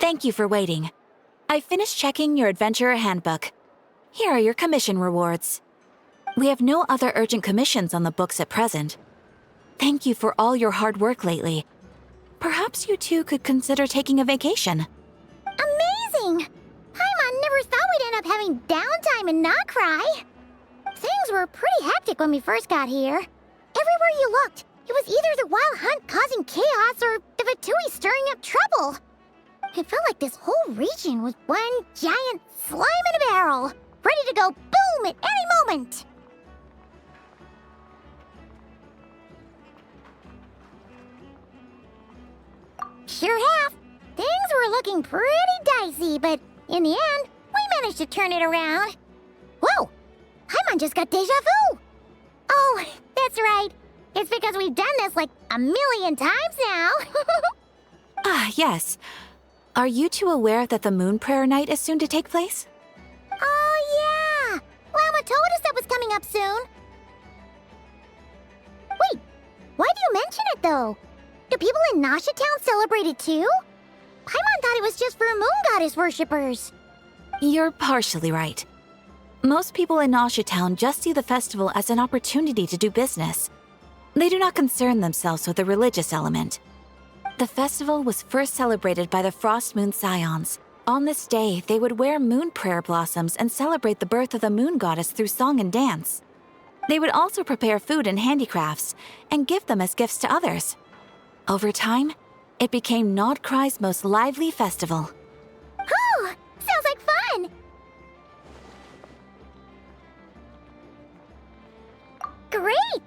Thank you for waiting. I finished checking your adventurer handbook. Here are your commission rewards. We have no other urgent commissions on the books at present. Thank you for all your hard work lately. Perhaps you two could consider taking a vacation. Amazing! Paimon never thought we'd end up having downtime in Nod-Krai. Things were pretty hectic when we first got here. Everywhere you looked, it was either the Wild Hunt causing chaos or the Fatui stirring up trouble. It felt like this whole region was one giant slime in a barrel, ready to go boom at any moment. Sure have. Things were looking pretty dicey, but in the end, we managed to turn it around. Whoa! Paimon just got deja vu! Oh, that's right. It's because we've done this like a million times now. Yes. Are you two aware that the Moon Prayer Night is soon to take place? Oh, yeah! Llama told us that was coming up soon. Wait, why do you mention it, though? Do people in Nasha Town celebrate it, too? Paimon thought it was just for Moon Goddess worshippers. You're partially right. Most people in Nasha Town just see the festival as an opportunity to do business. They do not concern themselves with the religious element. The festival was first celebrated by the Frost Moon Scions. On this day, they would wear moon prayer blossoms and celebrate the birth of the moon goddess through song and dance. They would also prepare food and handicrafts and give them as gifts to others. Over time, it became Nod-Krai's most lively festival. Oh, sounds like fun! Great!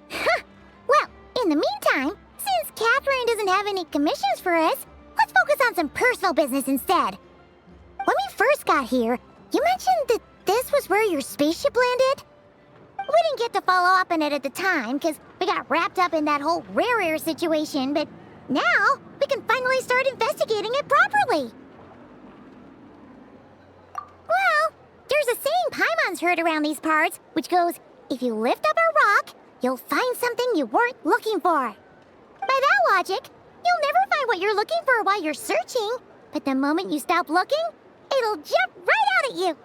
Well, in the meantime, since Catherine doesn't have any commissions for us, let's focus on some personal business instead. When we first got here, you mentioned that this was where your spaceship landed? We didn't get to follow up on it at the time, because we got wrapped up in that whole rare air situation, but now we can finally start investigating it properly. Well, there's a saying Paimon's heard around these parts, which goes, if you lift up a rock, you'll find something you weren't looking for. By that logic, you'll never find what you're looking for while you're searching, but the moment you stop looking, it'll jump right out at you.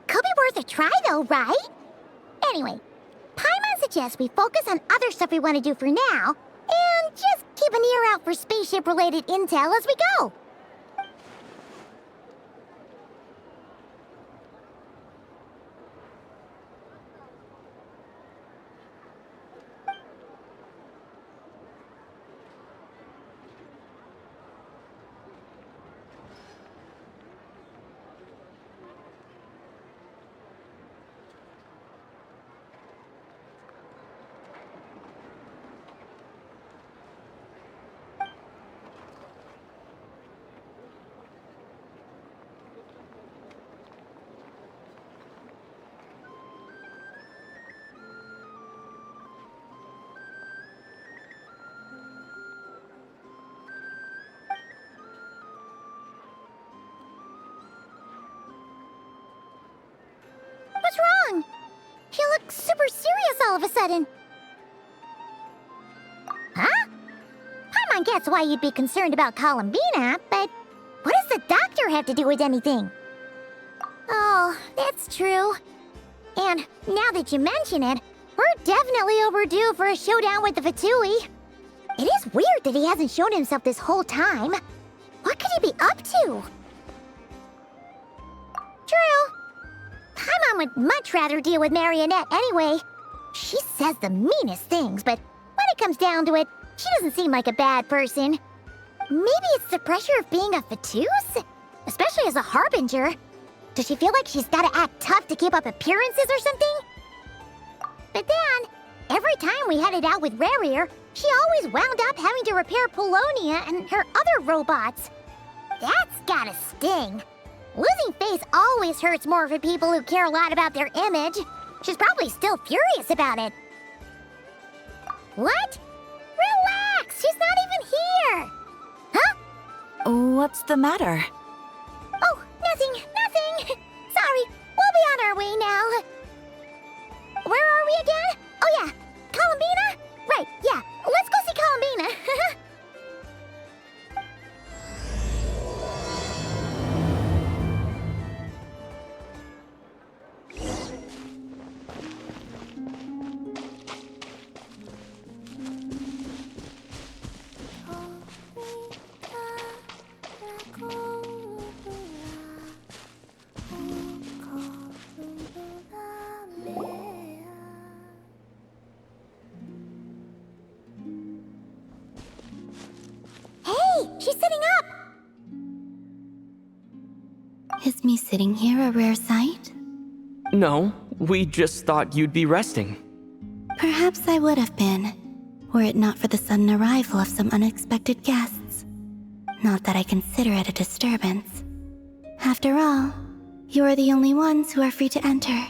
Could be worth a try though, right? Anyway, Paimon suggests we focus on other stuff we want to do for now, and just keep an ear out for spaceship-related intel as we go. What's wrong? You look super serious all of a sudden. Huh? Paimon gets why you'd be concerned about Columbina, but what does the doctor have to do with anything? Oh, that's true. And now that you mention it, we're definitely overdue for a showdown with the Fatui. It is weird that he hasn't shown himself this whole time. What could he be up to? True. Paimon would much rather deal with Marionette anyway. She says the meanest things, but when it comes down to it, she doesn't seem like a bad person. Maybe it's the pressure of being a Fatuse? Especially as a Harbinger. Does she feel like she's gotta act tough to keep up appearances or something? But then, every time we headed out with Rarier, she always wound up having to repair Polonia and her other robots. That's gotta sting. Losing face always hurts more for people who care a lot about their image. She's probably still furious about it. What? Relax, she's not even here. Huh? What's the matter? Oh, nothing. Sorry, we'll be on our way now. Where are we again? Oh yeah, Columbina? Right, yeah, let's go see Columbina. She's sitting up! Is me sitting here a rare sight? No, we just thought you'd be resting. Perhaps I would have been, were it not for the sudden arrival of some unexpected guests. Not that I consider it a disturbance. After all, you are the only ones who are free to enter.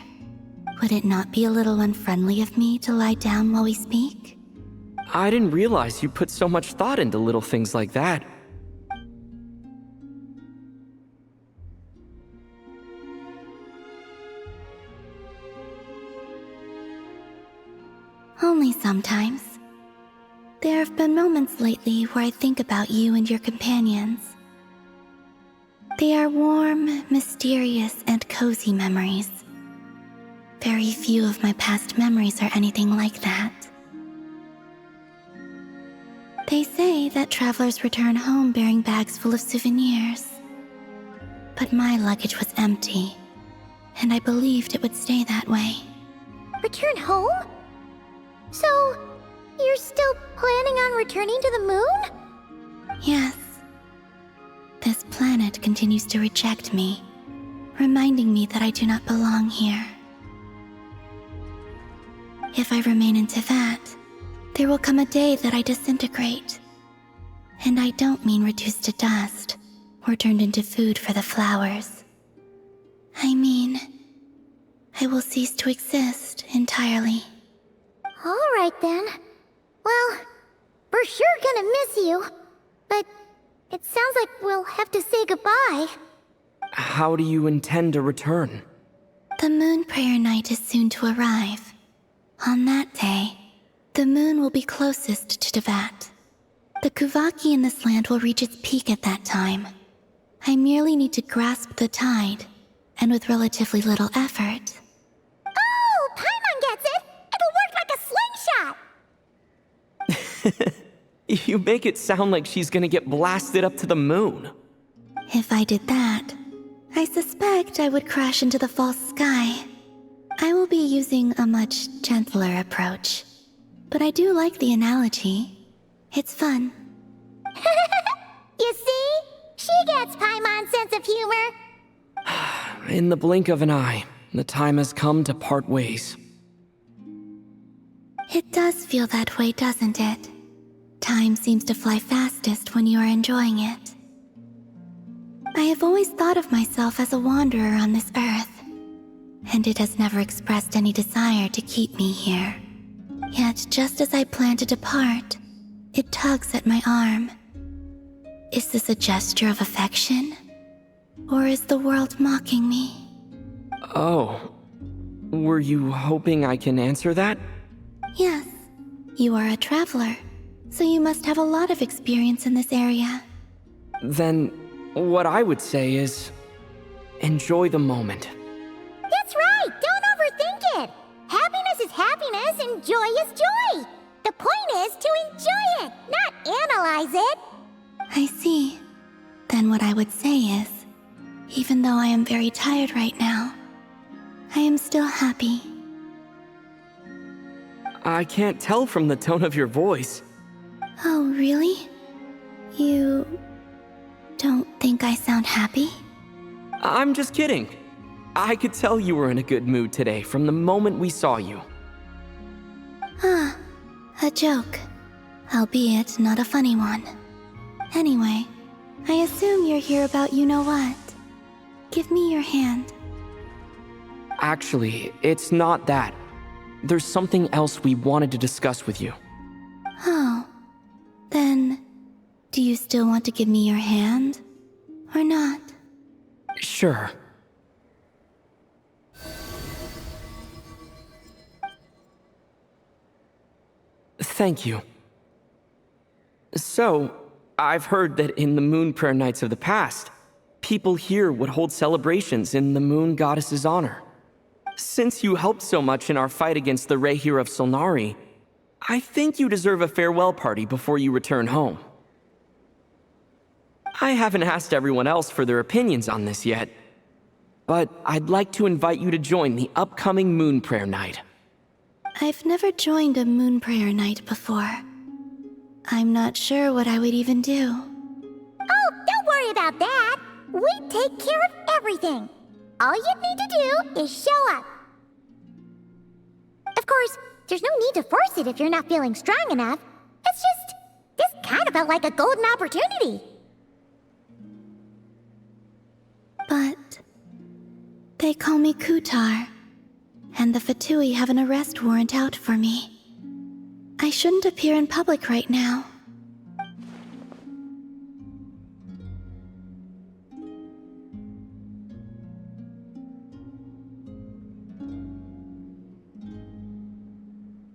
Would it not be a little unfriendly of me to lie down while we speak? I didn't realize you put so much thought into little things like that. Only sometimes. There have been moments lately where I think about you and your companions. They are warm, mysterious, and cozy memories. Very few of my past memories are anything like that. They say that travelers return home bearing bags full of souvenirs. But my luggage was empty, and I believed it would stay that way. Return home? So, you're still planning on returning to the moon? Yes. This planet continues to reject me, reminding me that I do not belong here. If I remain in Teyvat, there will come a day that I disintegrate. And I don't mean reduced to dust or turned into food for the flowers. I mean, I will cease to exist entirely. Alright then. Well, we're sure gonna miss you. But it sounds like we'll have to say goodbye. How do you intend to return? The moon prayer night is soon to arrive. On that day, the moon will be closest to Teyvat. The Kuvaki in this land will reach its peak at that time. I merely need to grasp the tide, and with relatively little effort. Oh, Paimon gets it! It'll work like a slingshot! You make it sound like she's gonna get blasted up to the moon. If I did that, I suspect I would crash into the false sky. I will be using a much gentler approach. But I do like the analogy. It's fun. You see? She gets Paimon's sense of humor. In the blink of an eye, the time has come to part ways. It does feel that way, doesn't it? Time seems to fly fastest when you are enjoying it. I have always thought of myself as a wanderer on this earth, and it has never expressed any desire to keep me here. Yet, just as I plan to depart, it tugs at my arm. Is this a gesture of affection? Or is the world mocking me? Oh, were you hoping I can answer that? Yes, you are a traveler, so you must have a lot of experience in this area. Then, what I would say is, enjoy the moment. That's right! Don't overthink it! Happiness is happiness and joy is joy! The point is to enjoy it, not analyze it! I see. Then what I would say is, even though I am very tired right now, I am still happy. I can't tell from the tone of your voice. Oh, really? You don't think I sound happy? I'm just kidding. I could tell you were in a good mood today from the moment we saw you. Ah, a joke. Albeit not a funny one. Anyway, I assume you're here about you-know-what. Give me your hand. Actually, it's not that. There's something else we wanted to discuss with you. Oh. Then, do you still want to give me your hand? Or not? Sure. Thank you. So, I've heard that in the moon prayer nights of the past, people here would hold celebrations in the moon goddess's honor. Since you helped so much in our fight against the Rehir of Solnari, I think you deserve a farewell party before you return home. I haven't asked everyone else for their opinions on this yet, but I'd like to invite you to join the upcoming moon prayer night. I've never joined a moon prayer night before. I'm not sure what I would even do. Oh, don't worry about that. We take care of everything. All you need to do is show up. Of course, there's no need to force it if you're not feeling strong enough. It's just, this kind of felt like a golden opportunity. But they call me Kutar, and the Fatui have an arrest warrant out for me. I shouldn't appear in public right now.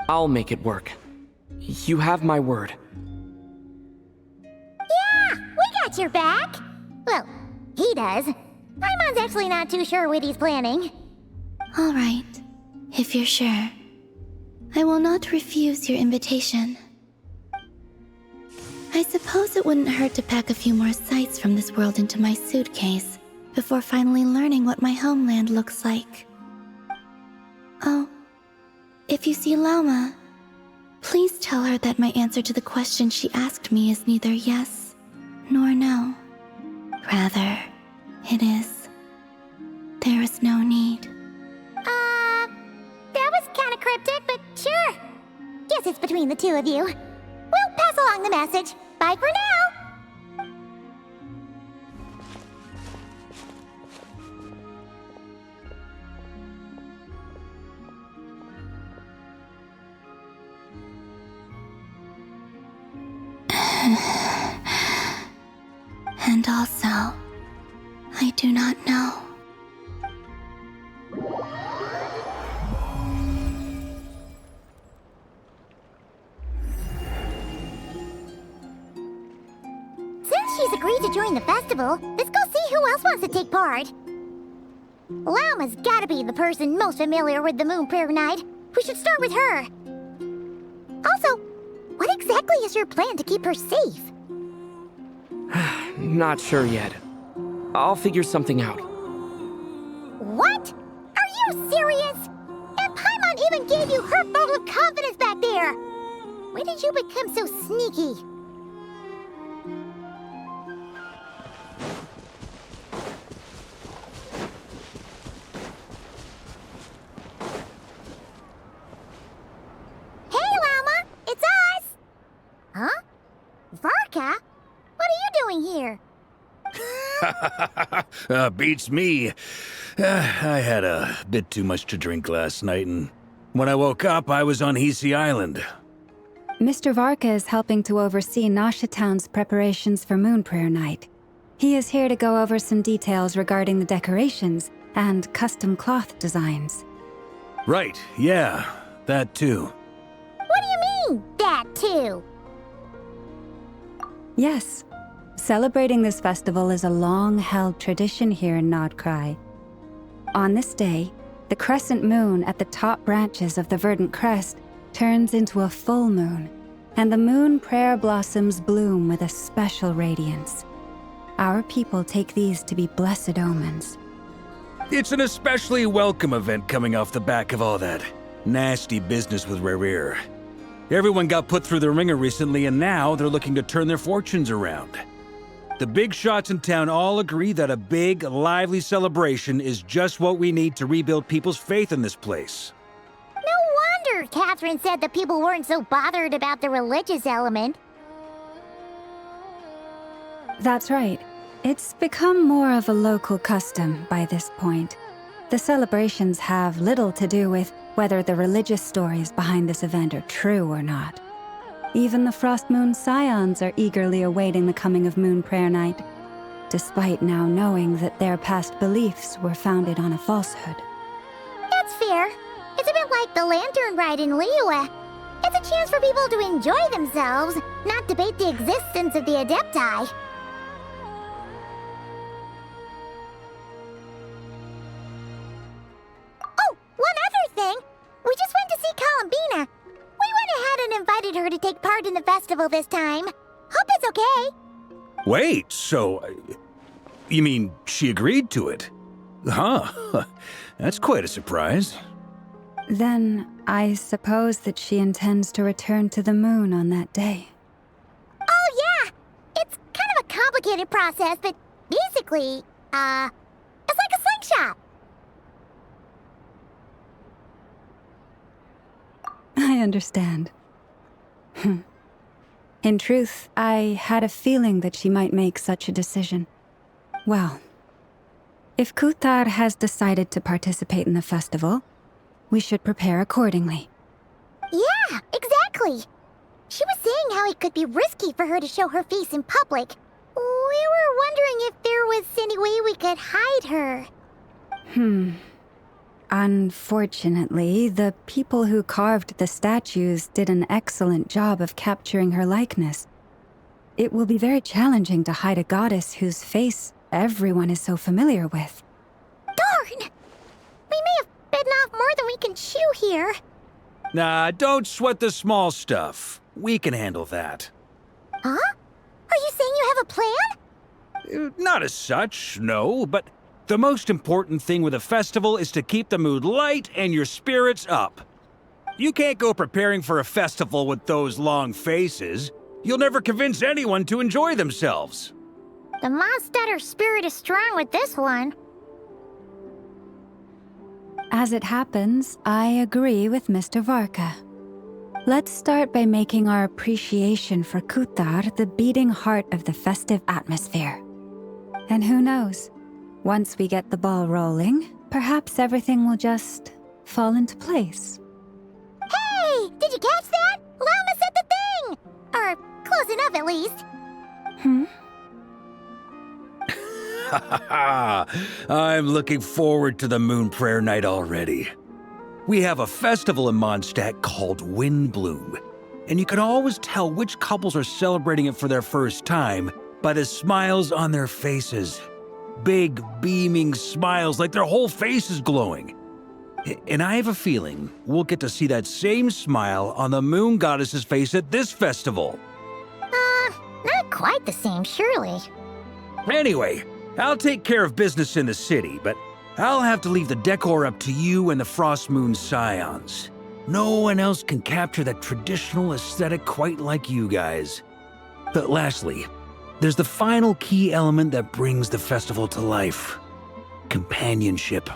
I'll make it work. You have my word. Yeah, we got your back. Well, he does. Paimon's actually not too sure what he's planning. All right, if you're sure. I will not refuse your invitation. I suppose it wouldn't hurt to pack a few more sights from this world into my suitcase before finally learning what my homeland looks like. Oh, if you see Lauma, please tell her that my answer to the question she asked me is neither yes nor no. Rather, it is, there is no need. That was kind of cryptic, but sure. Guess it's between the two of you. We'll pass along the message. Bye for now. And also, I do not know. Since she's agreed to join the festival, let's go see who else wants to take part. Lauma's gotta be the person most familiar with the Moon Prayer Night. We should start with her. Also, what exactly is your plan to keep her safe? Not sure yet. I'll figure something out. What? Are you serious? And Paimon even gave you her vote of confidence back there! When did you become so sneaky? Hey, Lauma! It's us! Huh? Varka? What are you doing here? Beats me. I had a bit too much to drink last night, and when I woke up, I was on Hisi Island. Mr. Varka is helping to oversee Nasha Town's preparations for Moon Prayer Night. He is here to go over some details regarding the decorations and custom cloth designs. Right, yeah, that too. What do you mean, that too? Yes. Celebrating this festival is a long-held tradition here in Nod-Krai. On this day, the crescent moon at the top branches of the verdant crest turns into a full moon, and the moon prayer blossoms bloom with a special radiance. Our people take these to be blessed omens. It's an especially welcome event coming off the back of all that nasty business with Rare. Everyone got put through the ringer recently, and now they're looking to turn their fortunes around. The big shots in town all agree that a big, lively celebration is just what we need to rebuild people's faith in this place. No wonder Catherine said the people weren't so bothered about the religious element. That's right. It's become more of a local custom by this point. The celebrations have little to do with whether the religious stories behind this event are true or not. Even the Frost Moon Scions are eagerly awaiting the coming of Moon Prayer Night, despite now knowing that their past beliefs were founded on a falsehood. That's fair. It's a bit like the Lantern Ride in Liyue. It's a chance for people to enjoy themselves, not debate the existence of the Adepti. Oh, one other thing! We just went to see Columbina. We went ahead and invited her to take part in the festival this time. Hope it's okay. Wait, so... you mean she agreed to it? Huh. That's quite a surprise. Then, I suppose that she intends to return to the moon on that day. Oh yeah! It's kind of a complicated complicated process, but basically, it's like a slingshot. I understand. In truth, I had a feeling that she might make such a decision. Well, if Kuthar has decided to participate in the festival, we should prepare accordingly. Yeah, exactly. She was saying how it could be risky for her to show her face in public. We were wondering if there was any way we could hide her. Unfortunately, the people who carved the statues did an excellent job of capturing her likeness. It will be very challenging to hide a goddess whose face everyone is so familiar with. Darn! We may have bitten off more than we can chew here. Nah, don't sweat the small stuff. We can handle that. Huh? Are you saying you have a plan? Not as such, no, but the most important thing with a festival is to keep the mood light and your spirits up. You can't go preparing for a festival with those long faces. You'll never convince anyone to enjoy themselves. The Mondstatter spirit is strong with this one. As it happens, I agree with Mr. Varka. Let's start by making our appreciation for Kuthar the beating heart of the festive atmosphere. And who knows? Once we get the ball rolling, perhaps everything will just fall into place. Hey! Did you catch that? Llama said the thing! Or close enough, at least. I'm looking forward to the Moon Prayer Night already. We have a festival in Mondstadt called Windbloom, and you can always tell which couples are celebrating it for their first time by the smiles on their faces. Big, beaming smiles like their whole face is glowing. And I have a feeling we'll get to see that same smile on the Moon Goddess's face at this festival. Not quite the same, surely. Anyway, I'll take care of business in the city, but I'll have to leave the decor up to you and the Frost Moon Scions. No one else can capture that traditional aesthetic quite like you guys. But lastly, there's the final key element that brings the festival to life: companionship.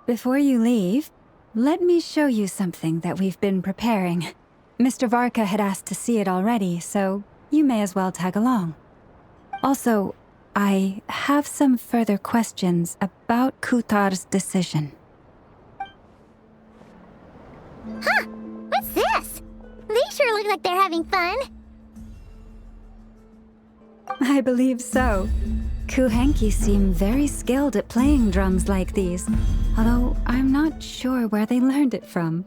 Before you leave, let me show you something that we've been preparing. Mr. Varka had asked to see it already, so you may as well tag along. Also, I have some further questions about Kuthar's decision. Huh! What's this? They sure look like they're having fun. I believe so. Kuhenki seem very skilled at playing drums like these, although I'm not sure where they learned it from.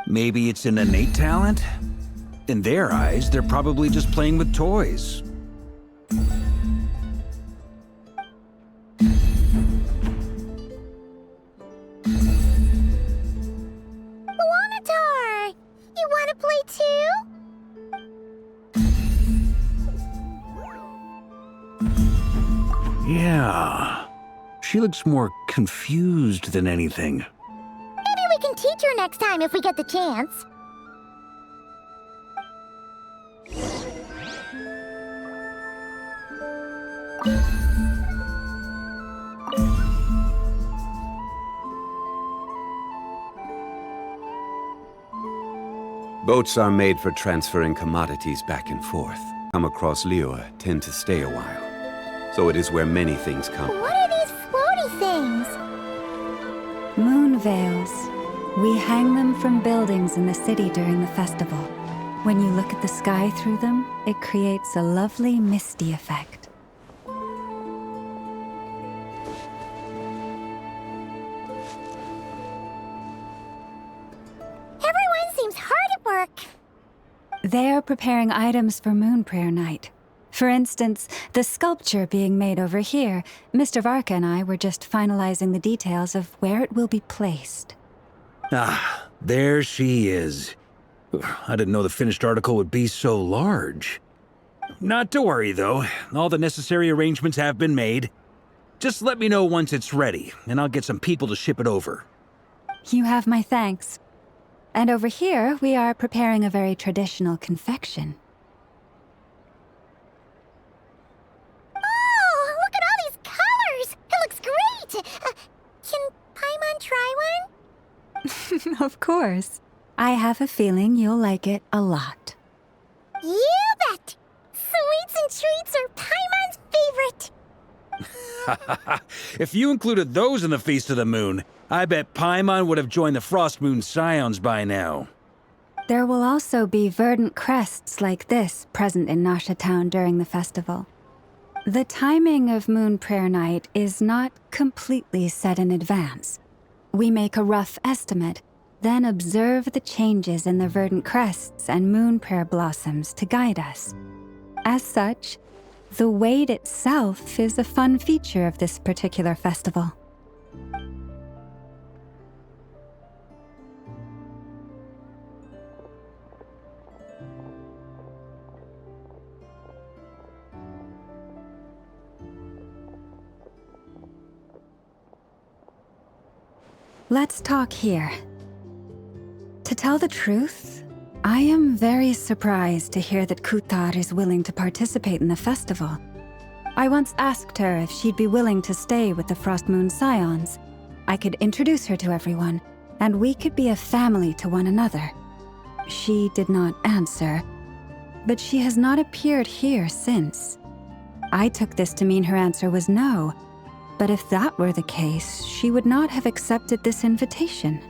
Maybe it's an innate talent? In their eyes, they're probably just playing with toys. Wanatar! You want to play too? Yeah. She looks more confused than anything. Maybe we can teach her next time if we get the chance. Boats are made for transferring commodities back and forth. Come across Liua tend to stay a while. So it is where many things come. What are these floaty things? Moon veils. We hang them from buildings in the city during the festival. When you look at the sky through them, it creates a lovely misty effect. Everyone seems hard at work. They are preparing items for Moon Prayer Night. For instance, the sculpture being made over here, Mr. Varka and I were just finalizing the details of where it will be placed. Ah, there she is. I didn't know the finished article would be so large. Not to worry, though. All the necessary arrangements have been made. Just let me know once it's ready, and I'll get some people to ship it over. You have my thanks. And over here, we are preparing a very traditional confection. Oh, look at all these colors! It looks great! Can Paimon try one? Of course. I have a feeling you'll like it a lot. You bet! Sweets and treats are Paimon's favorite! If you included those in the Feast of the Moon, I bet Paimon would have joined the Frost Moon Scions by now. There will also be verdant crests like this present in Nasha Town during the festival. The timing of Moon Prayer Night is not completely set in advance. We make a rough estimate, then observe the changes in the verdant crests and moon prayer blossoms to guide us. As such, the wait itself is a fun feature of this particular festival. Let's talk here. To tell the truth, I am very surprised to hear that Kutar is willing to participate in the festival. I once asked her if she'd be willing to stay with the Frost Moon Scions. I could introduce her to everyone, and we could be a family to one another. She did not answer, but she has not appeared here since. I took this to mean her answer was no, but if that were the case, she would not have accepted this invitation.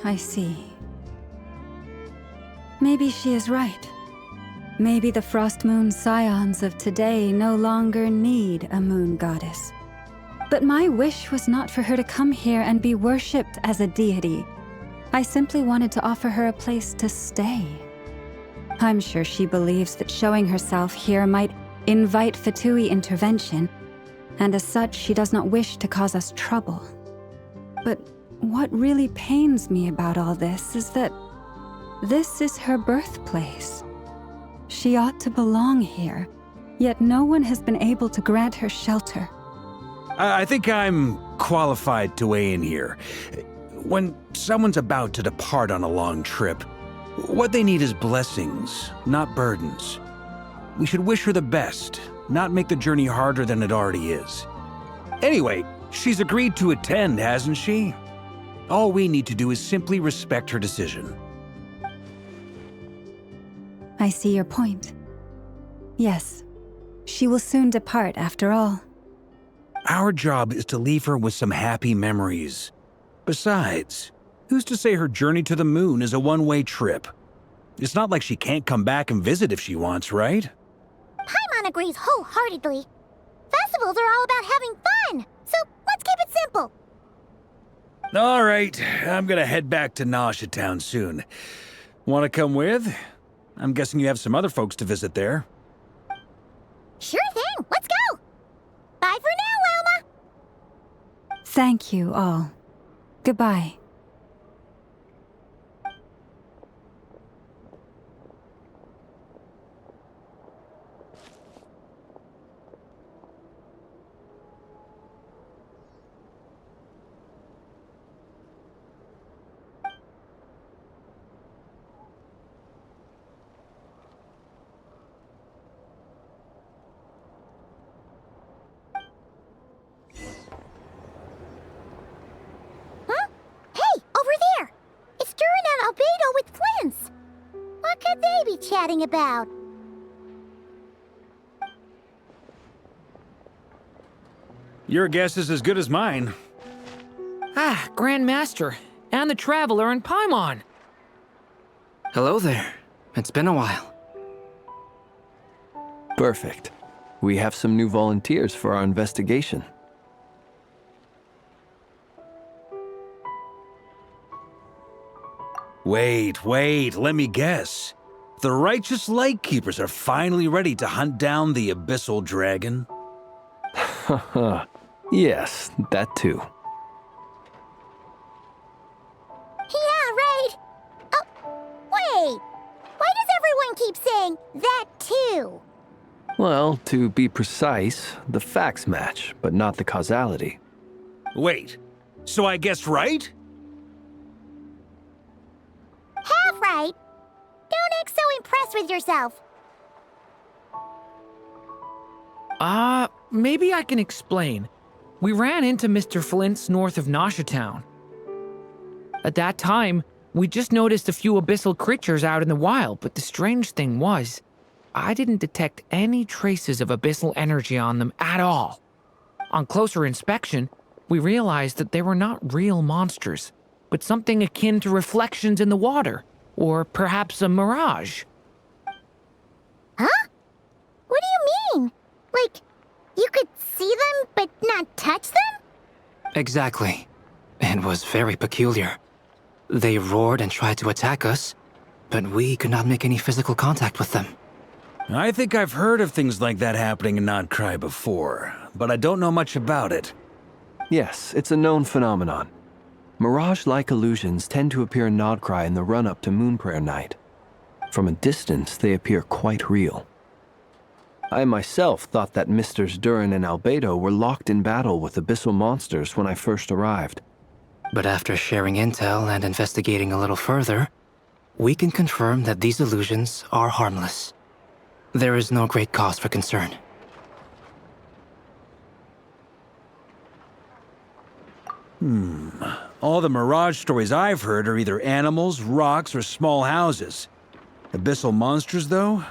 I see. Maybe she is right. Maybe the Frost Moon Scions of today no longer need a moon goddess. But my wish was not for her to come here and be worshipped as a deity. I simply wanted to offer her a place to stay. I'm sure she believes that showing herself here might invite Fatui intervention, and as such, she does not wish to cause us trouble. But what really pains me about all this is that this is her birthplace. She ought to belong here, yet no one has been able to grant her shelter. I think I'm qualified to weigh in here. When someone's about to depart on a long trip, what they need is blessings, not burdens. We should wish her the best, not make the journey harder than it already is. Anyway, she's agreed to attend, hasn't she? All we need to do is simply respect her decision. I see your point. Yes, she will soon depart after all. Our job is to leave her with some happy memories. Besides, who's to say her journey to the moon is a one-way trip? It's not like she can't come back and visit if she wants, right? Paimon agrees wholeheartedly. Festivals are all about having fun, so let's keep it simple. All right, I'm gonna head back to Nasha Town soon. Want to come with? I'm guessing you have some other folks to visit there. Sure thing, let's go! Bye for now, Wilma! Thank you all. Goodbye. Chatting about? Your guess is as good as mine. Ah, Grand Master, and the Traveler and Paimon. Hello there. It's been a while. Perfect. We have some new volunteers for our investigation. Wait, let me guess. The righteous Lightkeepers are finally ready to hunt down the Abyssal Dragon? Haha. Yes, that too. Yeah, right. Oh, wait. Why does everyone keep saying that too? Well, to be precise, the facts match, but not the causality. Wait, so I guessed right? Half right. Don't act so impressed with yourself. Maybe I can explain. We ran into Mr. Flint's north of Nosha Town. At that time, we just noticed a few abyssal creatures out in the wild, but the strange thing was, I didn't detect any traces of abyssal energy on them at all. On closer inspection, we realized that they were not real monsters, but something akin to reflections in the water, or perhaps a mirage. Huh? What do you mean? Like, you could see them but not touch them? Exactly. It was very peculiar. They roared and tried to attack us, but we could not make any physical contact with them. I think I've heard of things like that happening in Nod-Krai before, but I don't know much about it. Yes, it's a known phenomenon. Mirage-like illusions tend to appear in Nod-Krai in the run-up to Moon Prayer Night. From a distance, they appear quite real. I myself thought that Misters Durin and Albedo were locked in battle with abyssal monsters when I first arrived. But after sharing intel and investigating a little further, we can confirm that these illusions are harmless. There is no great cause for concern. All the Mirage stories I've heard are either animals, rocks, or small houses. Abyssal monsters, though?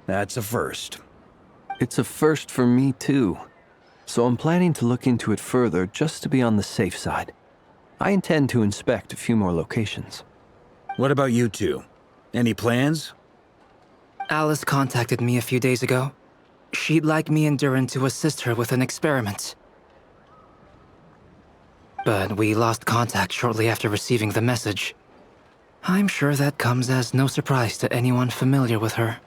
That's a first. It's a first for me, too. So I'm planning to look into it further just to be on the safe side. I intend to inspect a few more locations. What about you two? Any plans? Alice contacted me a few days ago. She'd like me and Durin to assist her with an experiment. But we lost contact shortly after receiving the message. I'm sure that comes as no surprise to anyone familiar with her.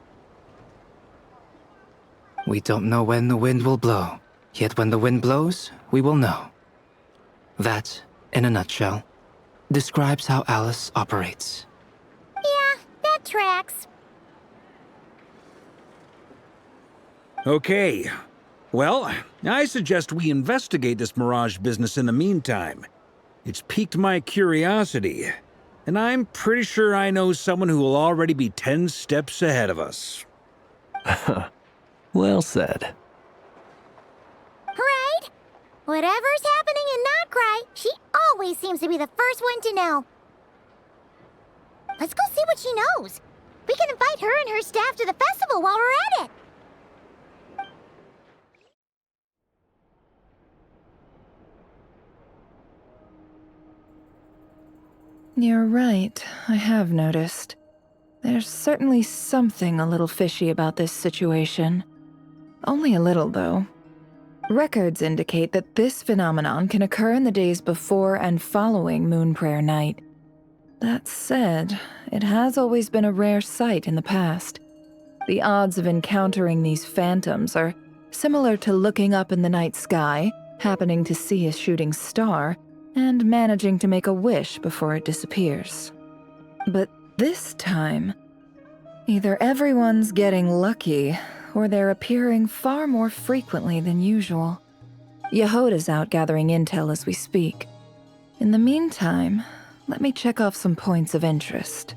We don't know when the wind will blow, yet when the wind blows, we will know. That, in a nutshell, describes how Alice operates. Yeah, that tracks. Okay. Well, I suggest we investigate this Mirage business in the meantime. It's piqued my curiosity, and I'm pretty sure I know someone who will already be 10 steps ahead of us. Well said. Right? Whatever's happening in Nod-Krai, she always seems to be the first one to know. Let's go see what she knows. We can invite her and her staff to the festival while we're at it. You're right, I have noticed. There's certainly something a little fishy about this situation. Only a little, though. Records indicate that this phenomenon can occur in the days before and following Moon Prayer Night. That said, it has always been a rare sight in the past. The odds of encountering these phantoms are similar to looking up in the night sky, happening to see a shooting star, and managing to make a wish before it disappears. But this time, either everyone's getting lucky, or they're appearing far more frequently than usual. Yehoda's out gathering intel as we speak. In the meantime, let me check off some points of interest.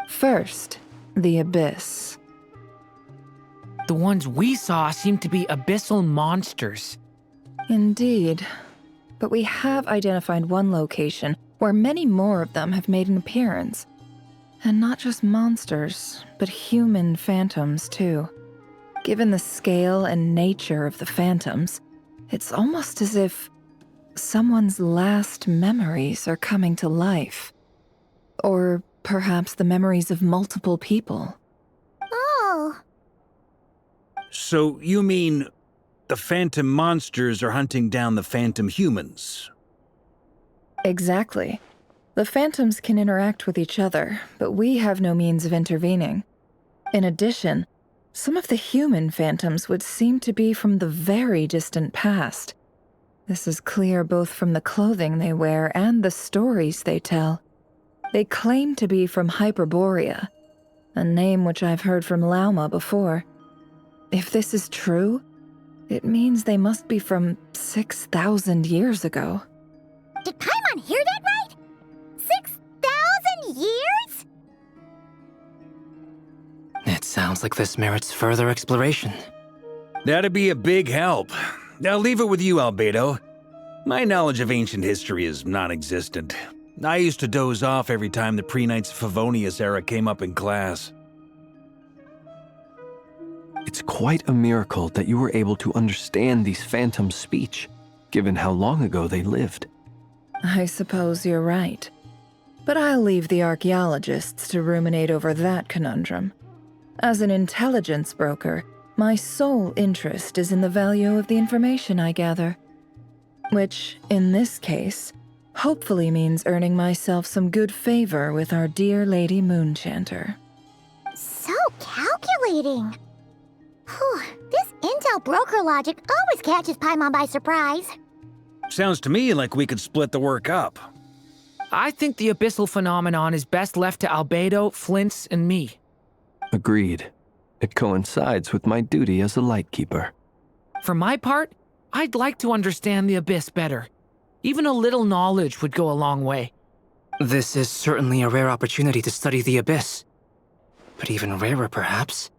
First, the Abyss. The ones we saw seem to be abyssal monsters. Indeed. But we have identified one location where many more of them have made an appearance. And not just monsters, but human phantoms, too. Given the scale and nature of the phantoms, it's almost as if someone's last memories are coming to life. Or perhaps the memories of multiple people. Oh. So you mean the phantom monsters are hunting down the phantom humans? Exactly. The phantoms can interact with each other, but we have no means of intervening. In addition, some of the human phantoms would seem to be from the very distant past. This is clear both from the clothing they wear and the stories they tell. They claim to be from Hyperborea, a name which I've heard from Lauma before. If this is true, it means they must be from 6,000 years ago. Did Paimon hear that right? 6,000 years? It sounds like this merits further exploration. That'd be a big help. I'll leave it with you, Albedo. My knowledge of ancient history is non-existent. I used to doze off every time the pre-Knights Favonius era came up in class. It's quite a miracle that you were able to understand these phantoms' speech, given how long ago they lived. I suppose you're right. But I'll leave the archaeologists to ruminate over that conundrum. As an intelligence broker, my sole interest is in the value of the information I gather. Which, in this case, hopefully means earning myself some good favor with our dear Lady Moonchanter. So calculating. Whew, this intel broker logic always catches Paimon by surprise. Sounds to me like we could split the work up. I think the abyssal phenomenon is best left to Albedo, Flints, and me. Agreed. It coincides with my duty as a lightkeeper. For my part, I'd like to understand the abyss better. Even a little knowledge would go a long way. This is certainly a rare opportunity to study the abyss. But even rarer, perhaps,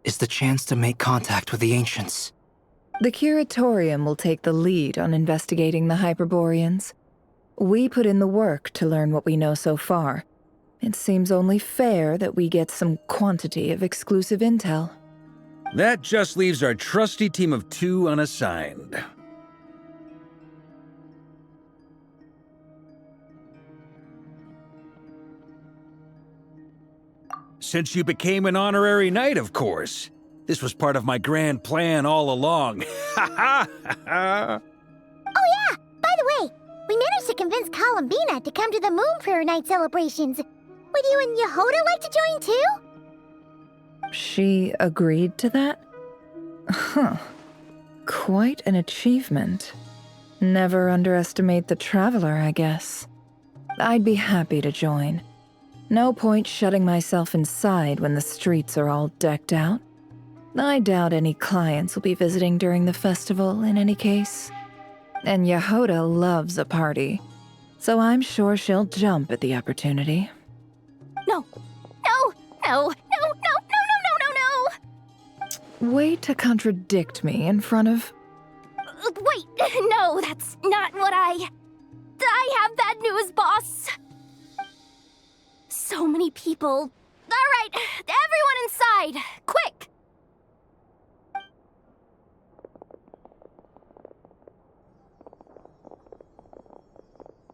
is the chance to make contact with the ancients. The Curatorium will take the lead on investigating the Hyperboreans. We put in the work to learn what we know so far. It seems only fair that we get some quantity of exclusive intel. That just leaves our trusty team of 2 unassigned. Since you became an honorary knight, of course. This was part of my grand plan all along. Ha ha ha! Oh yeah, by the way, we managed to convince Columbina to come to the Moon Prayer Night celebrations. Would you and Yehoda like to join too? She agreed to that? Huh. Quite an achievement. Never underestimate the traveler, I guess. I'd be happy to join. No point shutting myself inside when the streets are all decked out. I doubt any clients will be visiting during the festival in any case. And Yehoda loves a party, so I'm sure she'll jump at the opportunity. No. No. No. No. No. No. No. No. No. Way to contradict me in front of... Wait. No, that's not what I have bad news, boss. So many people. All right, everyone inside, quick!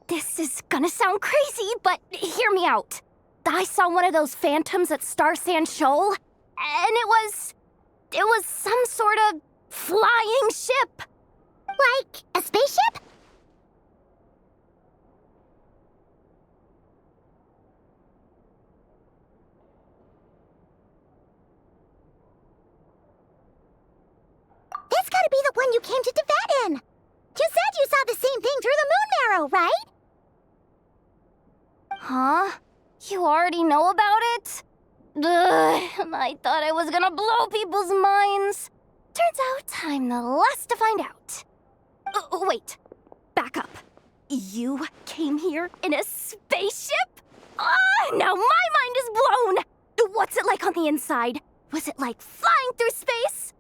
This is gonna sound crazy, but hear me out. I saw one of those phantoms at Star Sand Shoal, and it was some sort of flying ship. Like a spaceship? That's gotta be the one you came to Tibet in. You said you saw the same thing through the moon marrow, right? Huh? You already know about it? Ugh, I thought I was gonna blow people's minds. Turns out I'm the last to find out. Wait, back up. You came here in a spaceship? Now my mind is blown! What's it like on the inside? Was it like flying through space?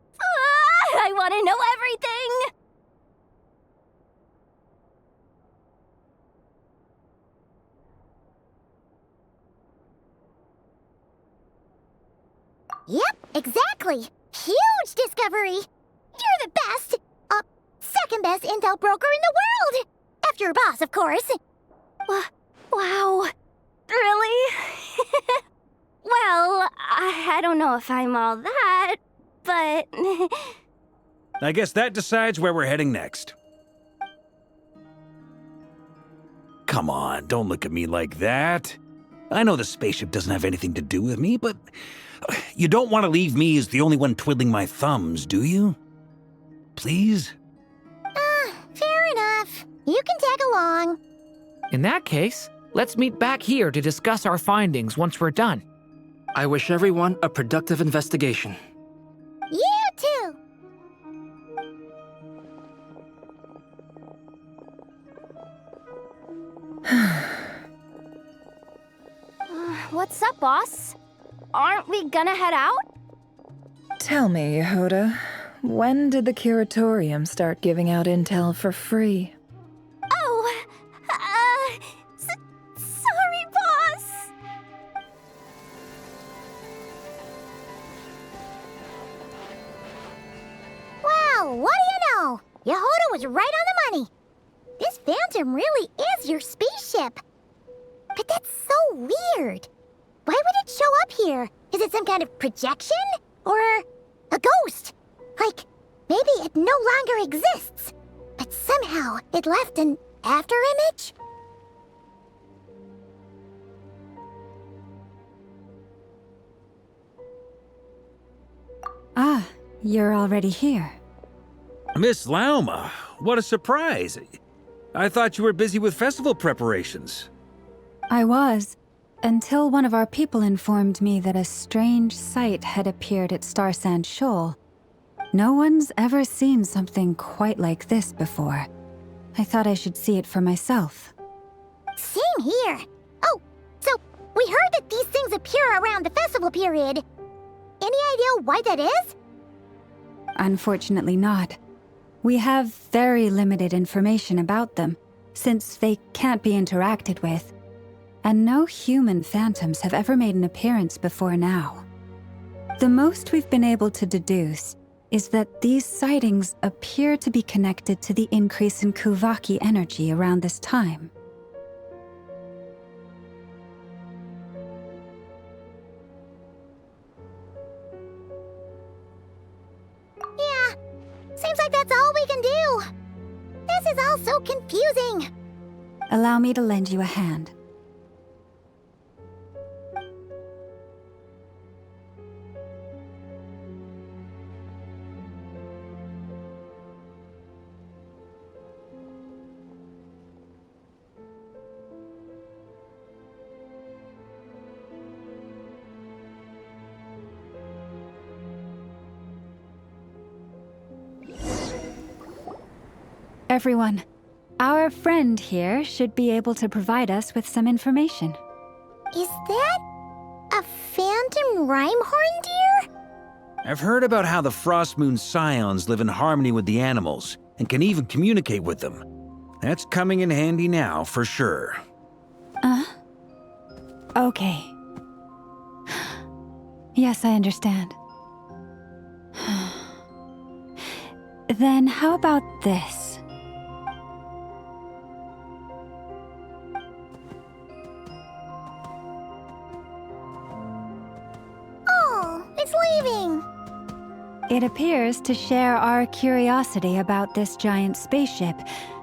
I want to know everything! Yep, exactly. Huge discovery. You're the best. Second best intel broker in the world. After your boss, of course. Wow. Really? Well, I don't know if I'm all that, but... I guess that decides where we're heading next. Come on, don't look at me like that. I know the spaceship doesn't have anything to do with me, but you don't want to leave me as the only one twiddling my thumbs, do you? Please? Fair enough. You can tag along. In that case, let's meet back here to discuss our findings once we're done. I wish everyone a productive investigation. You too! What's up, boss? Aren't we gonna head out? Tell me, Yehuda, when did the Curatorium start giving out intel for free? Oh, sorry, boss. Well, what do you know? Yehuda was right on the money. This Phantom really is your spaceship. But that's so weird. Why would it show up here? Is it some kind of projection? Or a ghost? Like, maybe it no longer exists, but somehow it left an afterimage? Ah, you're already here. Miss Lauma, what a surprise. I thought you were busy with festival preparations. I was, until one of our people informed me that a strange sight had appeared at Starsand Shoal. No one's ever seen something quite like this before. I thought I should see it for myself. Same here. Oh, so we heard that these things appear around the festival period. Any idea why that is? Unfortunately not. We have very limited information about them, since they can't be interacted with. And no human phantoms have ever made an appearance before now. The most we've been able to deduce is that these sightings appear to be connected to the increase in Kuvaki energy around this time. Yeah, seems like that's all we can do. This is all so confusing. Allow me to lend you a hand. Everyone, our friend here should be able to provide us with some information. Is that a phantom Rhymehorn deer? I've heard about how the Frost Moon Scions live in harmony with the animals and can even communicate with them. That's coming in handy now, for sure. Okay. Yes, I understand. Then how about this? Oh, it's leaving. It appears to share our curiosity about this giant spaceship,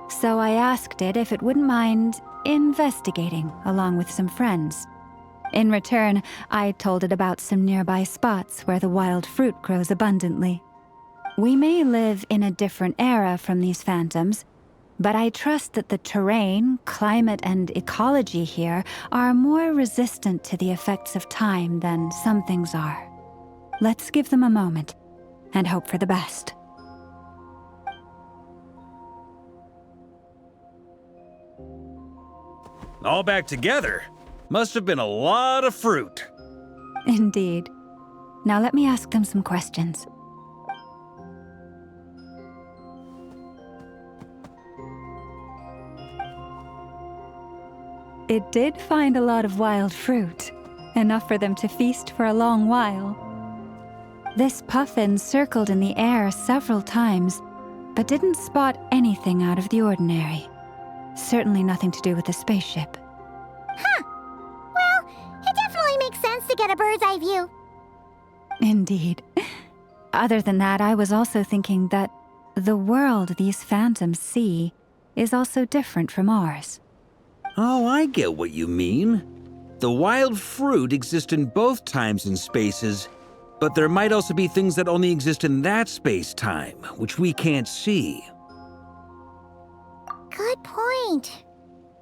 so I asked it if it wouldn't mind investigating along with some friends. In return, I told it about some nearby spots where the wild fruit grows abundantly. We may live in a different era from these phantoms, but I trust that the terrain, climate, and ecology here are more resistant to the effects of time than some things are. Let's give them a moment and hope for the best. All back together? Must have been a lot of fruit. Indeed. Now let me ask them some questions. It did find a lot of wild fruit, enough for them to feast for a long while. This puffin circled in the air several times, but didn't spot anything out of the ordinary. Certainly nothing to do with the spaceship. Huh. Well, it definitely makes sense to get a bird's eye view. Indeed. Other than that, I was also thinking that the world these phantoms see is also different from ours. Oh, I get what you mean. The wild fruit exist in both times and spaces, but there might also be things that only exist in that space-time, which we can't see. Good point.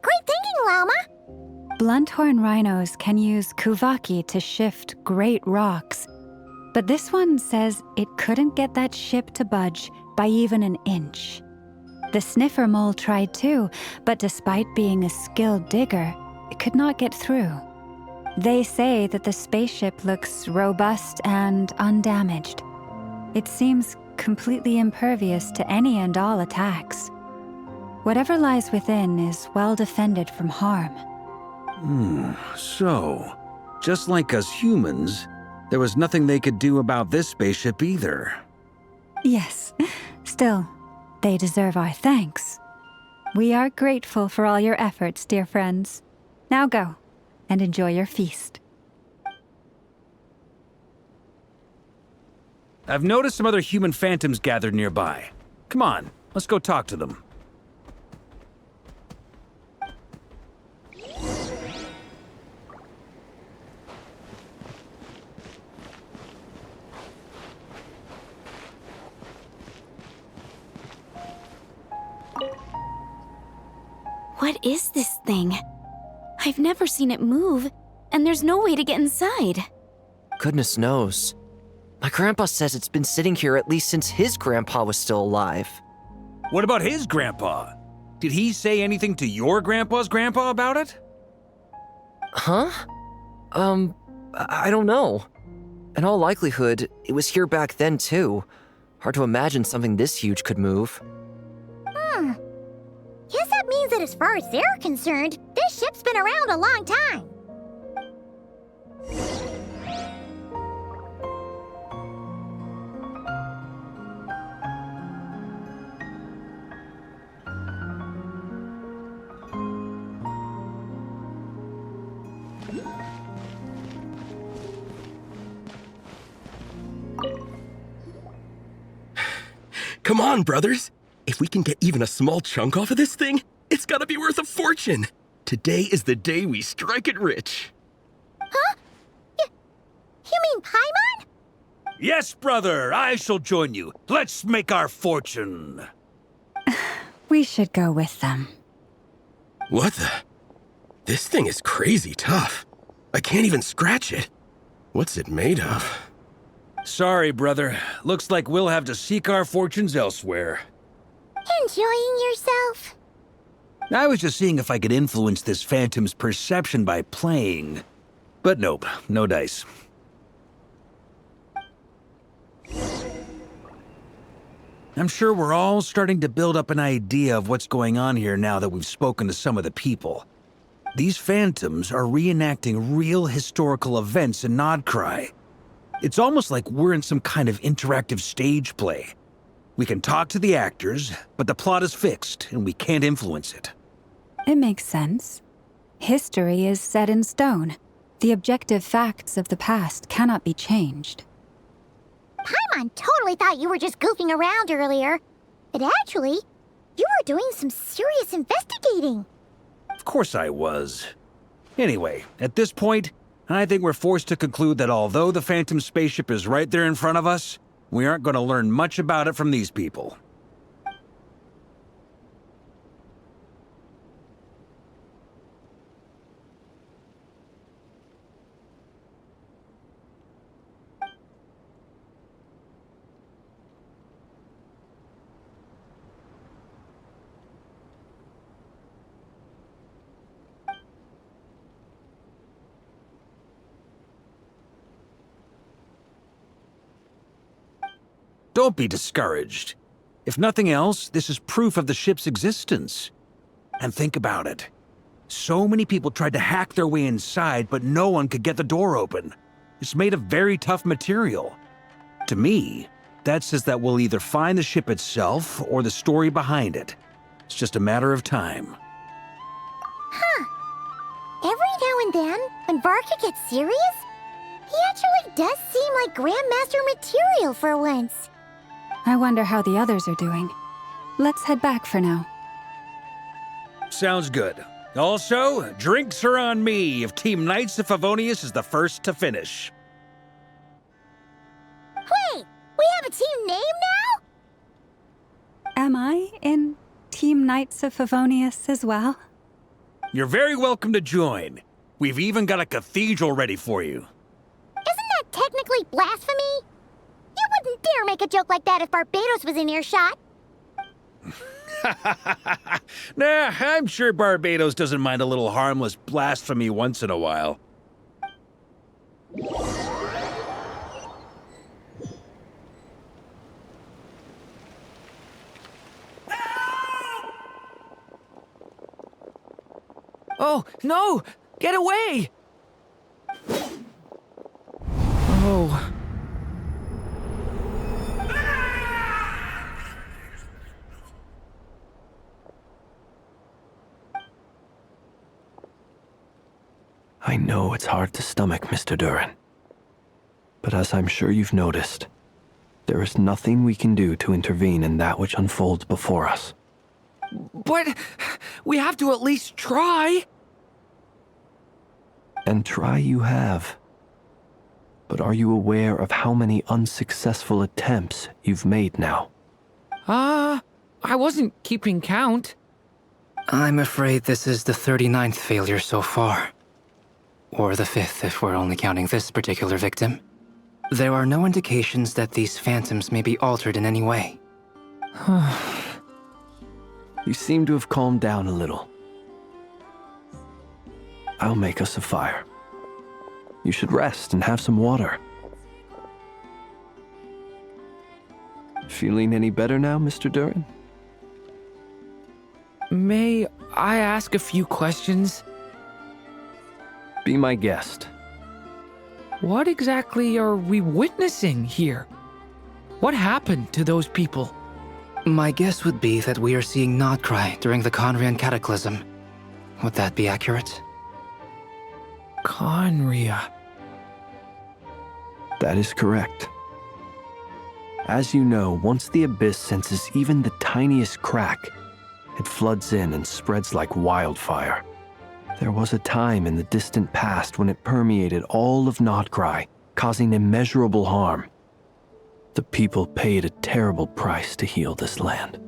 Great thinking, Lauma. Blunthorn rhinos can use Kuvaki to shift great rocks, but this one says it couldn't get that ship to budge by even an inch. The sniffer mole tried too, but despite being a skilled digger, it could not get through. They say that the spaceship looks robust and undamaged. It seems completely impervious to any and all attacks. Whatever lies within is well defended from harm. So, just like us humans, there was nothing they could do about this spaceship either. Yes. Still, they deserve our thanks. We are grateful for all your efforts, dear friends. Now go, and enjoy your feast. I've noticed some other human phantoms gathered nearby. Come on, let's go talk to them. What is this thing? I've never seen it move, and there's no way to get inside. Goodness knows. My grandpa says it's been sitting here at least since his grandpa was still alive. What about his grandpa? Did he say anything to your grandpa's grandpa about it? Huh? I don't know. In all likelihood, it was here back then too. Hard to imagine something this huge could move. Guess that means that as far as they're concerned, this ship's been around a long time. Come on, brothers. If we can get even a small chunk off of this thing, it's gotta be worth a fortune. Today is the day we strike it rich. Huh? You mean Paimon? Yes, brother, I shall join you. Let's make our fortune. We should go with them. What the? This thing is crazy tough. I can't even scratch it. What's it made of? Sorry, brother. Looks like we'll have to seek our fortunes elsewhere. Enjoying yourself? I was just seeing if I could influence this phantom's perception by playing. But nope, no dice. I'm sure we're all starting to build up an idea of what's going on here now that we've spoken to some of the people. These phantoms are reenacting real historical events in Nod-Krai. It's almost like we're in some kind of interactive stage play. We can talk to the actors, but the plot is fixed, and we can't influence it. It makes sense. History is set in stone. The objective facts of the past cannot be changed. Paimon totally thought you were just goofing around earlier. But actually, you were doing some serious investigating. Of course I was. Anyway, at this point, I think we're forced to conclude that although the Phantom spaceship is right there in front of us, we aren't going to learn much about it from these people. Don't be discouraged. If nothing else, this is proof of the ship's existence. And think about it. So many people tried to hack their way inside, but no one could get the door open. It's made of very tough material. To me, that says that we'll either find the ship itself or the story behind it. It's just a matter of time. Huh. Every now and then, when Varka gets serious, he actually does seem like Grandmaster material for once. I wonder how the others are doing. Let's head back for now. Sounds good. Also, drinks are on me if Team Knights of Favonius is the first to finish. Wait, we have a team name now? Am I in Team Knights of Favonius as well? You're very welcome to join. We've even got a cathedral ready for you. Isn't that technically blasphemy? You wouldn't dare make a joke like that if Barbados was in earshot. Nah, I'm sure Barbados doesn't mind a little harmless blasphemy once in a while. Oh, no! Get away! Oh. I know it's hard to stomach, Mr. Durin. But as I'm sure you've noticed, there is nothing we can do to intervene in that which unfolds before us. But we have to at least try. And try you have. But are you aware of how many unsuccessful attempts you've made now? I wasn't keeping count. I'm afraid this is the 39th failure so far. Or the 5th if we're only counting this particular victim. There are no indications that these phantoms may be altered in any way. You seem to have calmed down a little. I'll make us a fire. You should rest and have some water. Feeling any better now, Mr. Durin? May I ask a few questions? Be my guest. What exactly are we witnessing here? What happened to those people? My guess would be that we are seeing Nod-Krai during the Conrian Cataclysm. Would that be accurate? Conria. That is correct. As you know, once the Abyss senses even the tiniest crack, it floods in and spreads like wildfire. There was a time in the distant past when it permeated all of Nod-Krai, causing immeasurable harm. The people paid a terrible price to heal this land.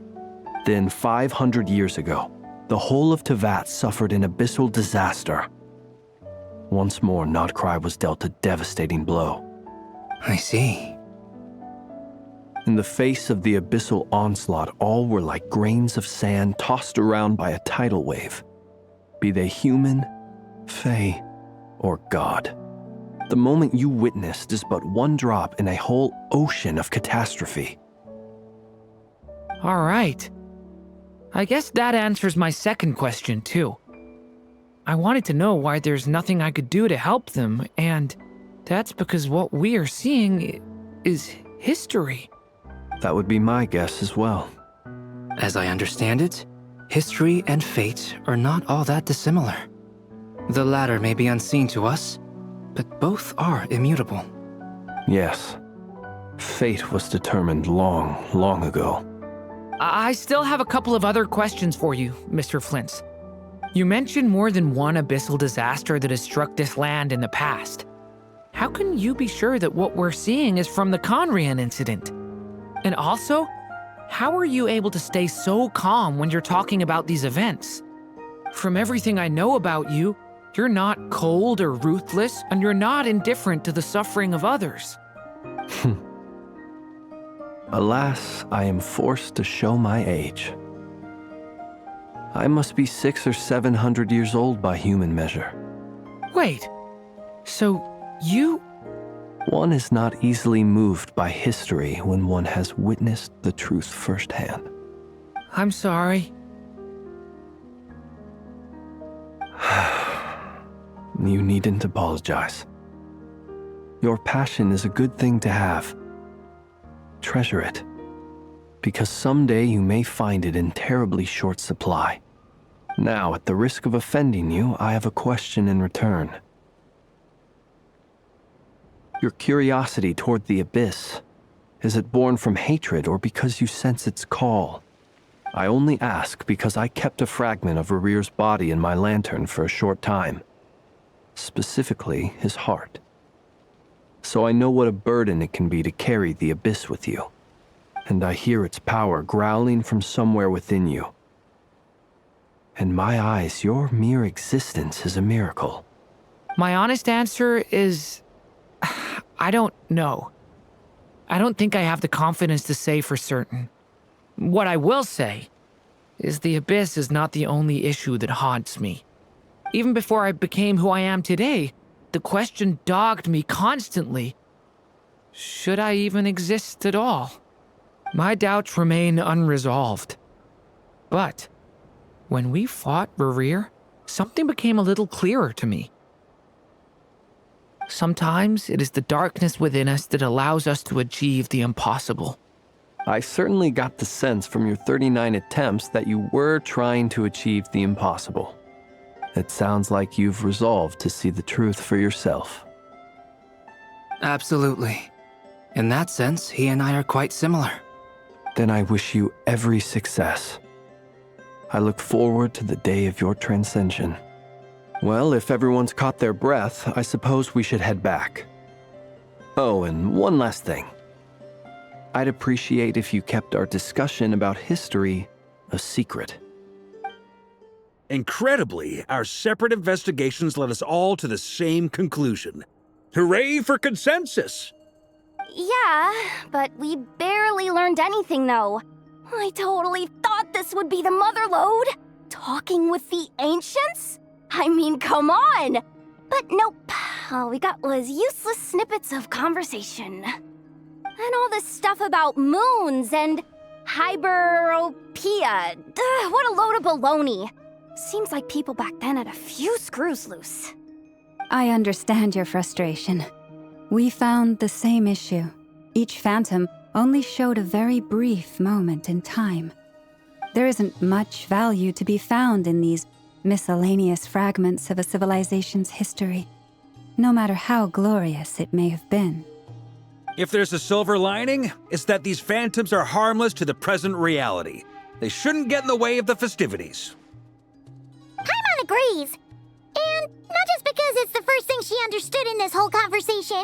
Then 500 years ago, the whole of Teyvat suffered an abyssal disaster. Once more, Nod-Krai was dealt a devastating blow. I see. In the face of the abyssal onslaught, all were like grains of sand tossed around by a tidal wave. Be they human, fae, or god. The moment you witnessed is but one drop in a whole ocean of catastrophe. All right. I guess that answers my second question, too. I wanted to know why there's nothing I could do to help them, and that's because what we are seeing is history. That would be my guess as well. As I understand it, history and fate are not all that dissimilar. The latter may be unseen to us, but both are immutable. Yes. Fate was determined long, long ago. I still have a couple of other questions for you, Mr. Flint's. You mentioned more than one abyssal disaster that has struck this land in the past. How can you be sure that what we're seeing is from the Conrian incident? And also, how are you able to stay so calm when you're talking about these events? From everything I know about you, you're not cold or ruthless, and you're not indifferent to the suffering of others. Alas, I am forced to show my age. I must be 600 or 700 years old by human measure. Wait, so you... One is not easily moved by history when one has witnessed the truth firsthand. I'm sorry. You needn't apologize. Your passion is a good thing to have. Treasure it, because someday you may find it in terribly short supply. Now, at the risk of offending you, I have a question in return. Your curiosity toward the Abyss, is it born from hatred or because you sense its call? I only ask because I kept a fragment of Rarir's body in my lantern for a short time. Specifically, his heart. So I know what a burden it can be to carry the Abyss with you. And I hear its power growling from somewhere within you. In my eyes, your mere existence is a miracle. My honest answer is... I don't know. I don't think I have the confidence to say for certain. What I will say is the Abyss is not the only issue that haunts me. Even before I became who I am today, the question dogged me constantly. Should I even exist at all? My doubts remain unresolved. But when we fought Rerir, something became a little clearer to me. Sometimes it is the darkness within us that allows us to achieve the impossible. I certainly got the sense from your 39 attempts that you were trying to achieve the impossible. It sounds like you've resolved to see the truth for yourself. Absolutely. In that sense, he and I are quite similar. Then I wish you every success. I look forward to the day of your transcension. Well, if everyone's caught their breath, I suppose we should head back. Oh, and one last thing. I'd appreciate if you kept our discussion about history a secret. Incredibly, our separate investigations led us all to the same conclusion. Hooray for consensus! Yeah, but we barely learned anything, though. I totally thought this would be the mother lode. Talking with the ancients? I mean, come on! But nope, all we got was useless snippets of conversation. And all this stuff about moons and hyperopia. What a load of baloney. Seems like people back then had a few screws loose. I understand your frustration. We found the same issue. Each phantom only showed a very brief moment in time. There isn't much value to be found in these miscellaneous fragments of a civilization's history, no matter how glorious it may have been. If there's a silver lining, it's that these phantoms are harmless to the present reality. They shouldn't get in the way of the festivities. Paimon agrees. And not just because it's the first thing she understood in this whole conversation.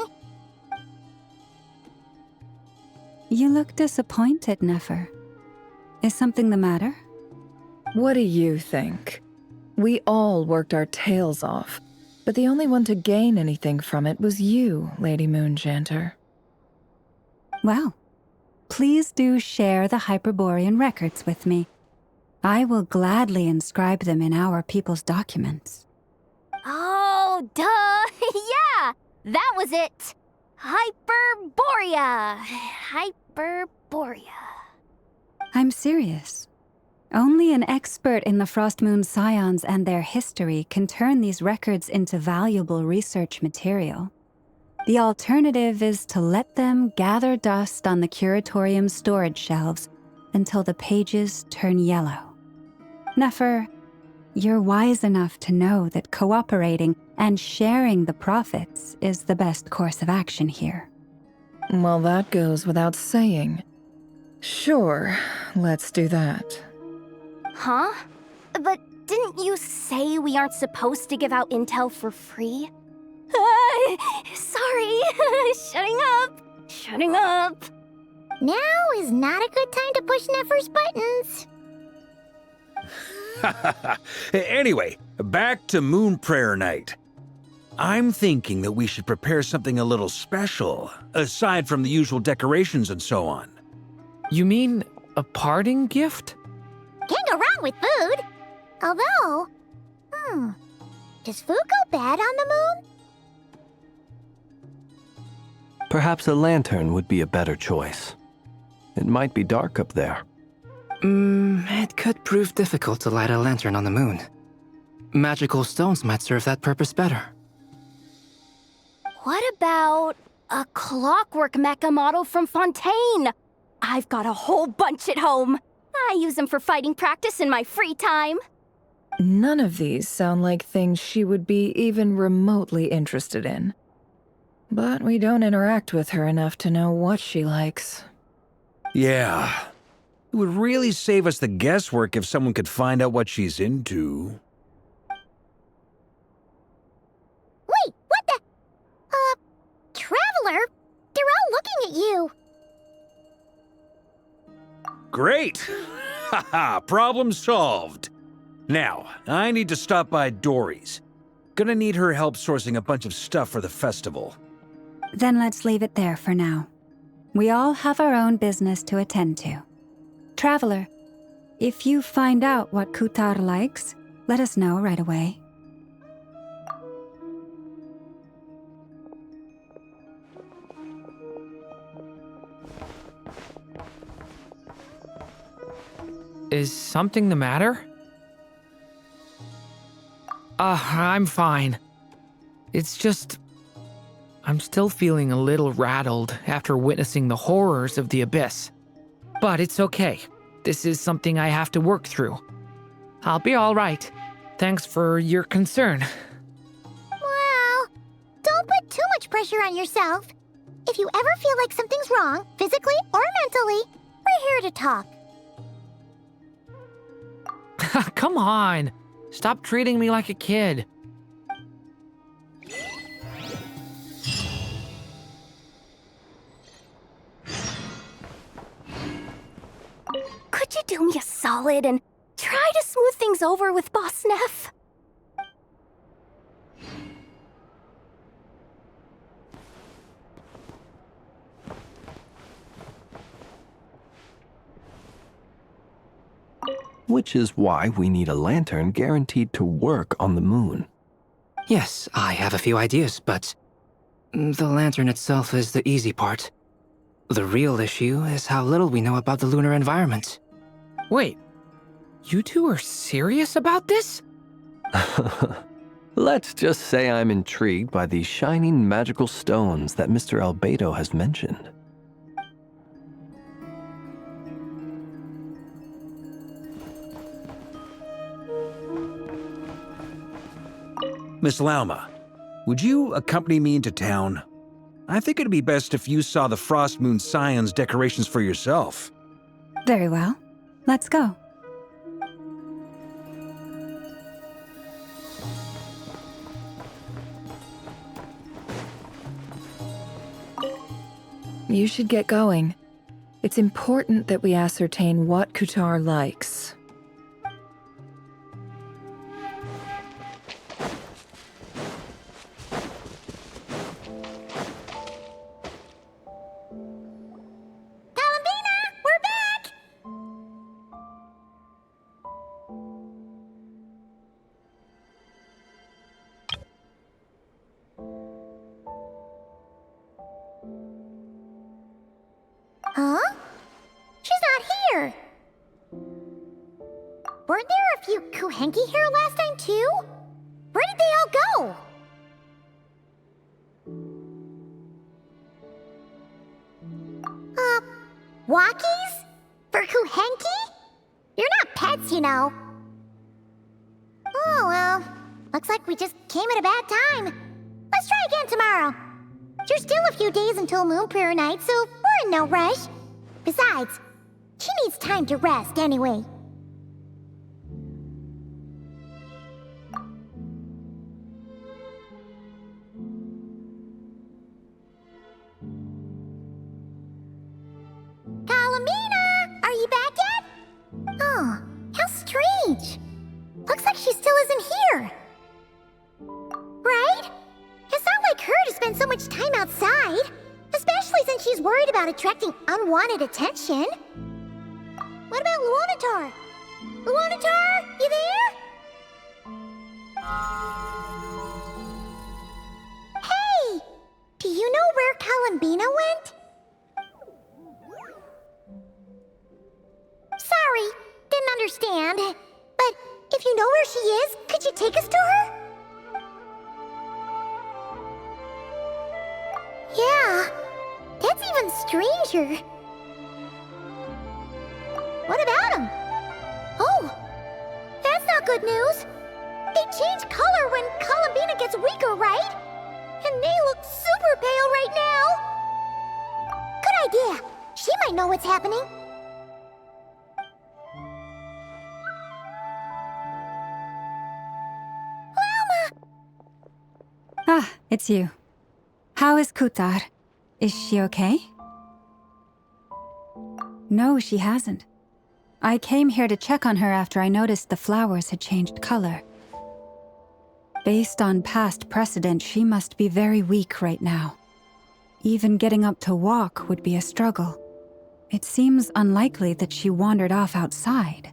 You look disappointed, Nefer. Is something the matter? What do you think? We all worked our tails off, but the only one to gain anything from it was you, Lady Moonjanter. Well, please do share the Hyperborean records with me. I will gladly inscribe them in our people's documents. Oh, duh! Yeah! That was it! Hyperborea! Hyperborea. I'm serious. Only an expert in the Frostmoon Scions and their history can turn these records into valuable research material. The alternative is to let them gather dust on the Curatorium's storage shelves until the pages turn yellow. Nefer, you're wise enough to know that cooperating and sharing the profits is the best course of action here. Well, that goes without saying. Sure, let's do that. Huh? But didn't you say we aren't supposed to give out intel for free? Sorry. Shutting up. Now is not a good time to push Nefer's buttons. Anyway, back to Moon Prayer Night. I'm thinking that we should prepare something a little special, aside from the usual decorations and so on. You mean a parting gift? Can't go wrong with food. Although, does food go bad on the moon? Perhaps a lantern would be a better choice. It might be dark up there. It could prove difficult to light a lantern on the moon. Magical stones might serve that purpose better. What about a clockwork mecha model from Fontaine? I've got a whole bunch at home. I use them for fighting practice in my free time. None of these sound like things she would be even remotely interested in. But we don't interact with her enough to know what she likes. Yeah. It would really save us the guesswork if someone could find out what she's into. Wait, what the? Traveler? They're all looking at you. Great! Haha, problem solved. Now, I need to stop by Dory's. Gonna need her help sourcing a bunch of stuff for the festival. Then let's leave it there for now. We all have our own business to attend to. Traveler, if you find out what Kutar likes, let us know right away. Is something the matter? I'm fine. It's just... I'm still feeling a little rattled after witnessing the horrors of the Abyss. But it's okay. This is something I have to work through. I'll be all right. Thanks for your concern. Well, don't put too much pressure on yourself. If you ever feel like something's wrong, physically or mentally, we're here to talk. Come on. Stop treating me like a kid. Could you do me a solid and try to smooth things over with Boss Neff? Which is why we need a lantern guaranteed to work on the moon. Yes, I have a few ideas, but the lantern itself is the easy part. The real issue is how little we know about the lunar environment. Wait, you two are serious about this? Let's just say I'm intrigued by these shining magical stones that Mr. Albedo has mentioned. Miss Lauma, would you accompany me into town? I think it'd be best if you saw the Frost Moon Scion's decorations for yourself. Very well. Let's go. You should get going. It's important that we ascertain what Kutar likes. Columbina, we're back! Huh? She's not here. Weren't there a few Kuhenki here last time too? Where did they all go? Walkies? For Kuhenki? You're not pets, you know. Oh, well. Looks like we just came at a bad time. Let's try again tomorrow. There's still a few days until Moon Prayer Night, so we're in no rush. Besides, she needs time to rest anyway. Columbina! Are you back yet? Oh, how strange. Looks like she still isn't here. Right? It's not like her to spend so much time outside, especially since she's worried about attracting unwanted attention. What about Luonatar? Luonatar, you there? Hey! Do you know where Columbina went? Sorry, didn't understand. But if you know where she is, could you take us to her? Yeah, that's even stranger. What about them? Oh, that's not good news. They change color when Columbina gets weaker, right? And they look super pale right now. Good idea. She might know what's happening. Ah, it's you. How is Kutar? Is she okay? No, she hasn't. I came here to check on her after I noticed the flowers had changed color. Based on past precedent, she must be very weak right now. Even getting up to walk would be a struggle. It seems unlikely that she wandered off outside.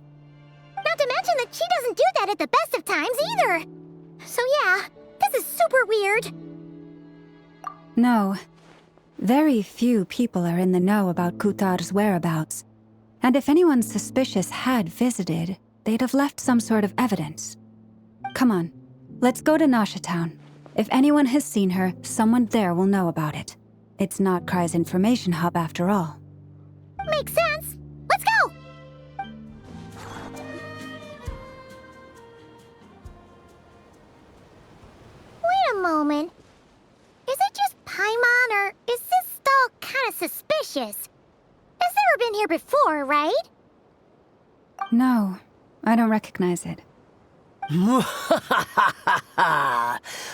Not to mention that she doesn't do that at the best of times either. So yeah, this is super weird. No. Very few people are in the know about Kutar's whereabouts. And if anyone suspicious had visited, they'd have left some sort of evidence. Come on, let's go to Nasha Town. If anyone has seen her, someone there will know about it. It's Nod-Krai's information hub after all. Makes sense. Let's go! Wait a moment. Is it just Paimon, or is this stall kind of suspicious? It's never been here before, right? No, I don't recognize it.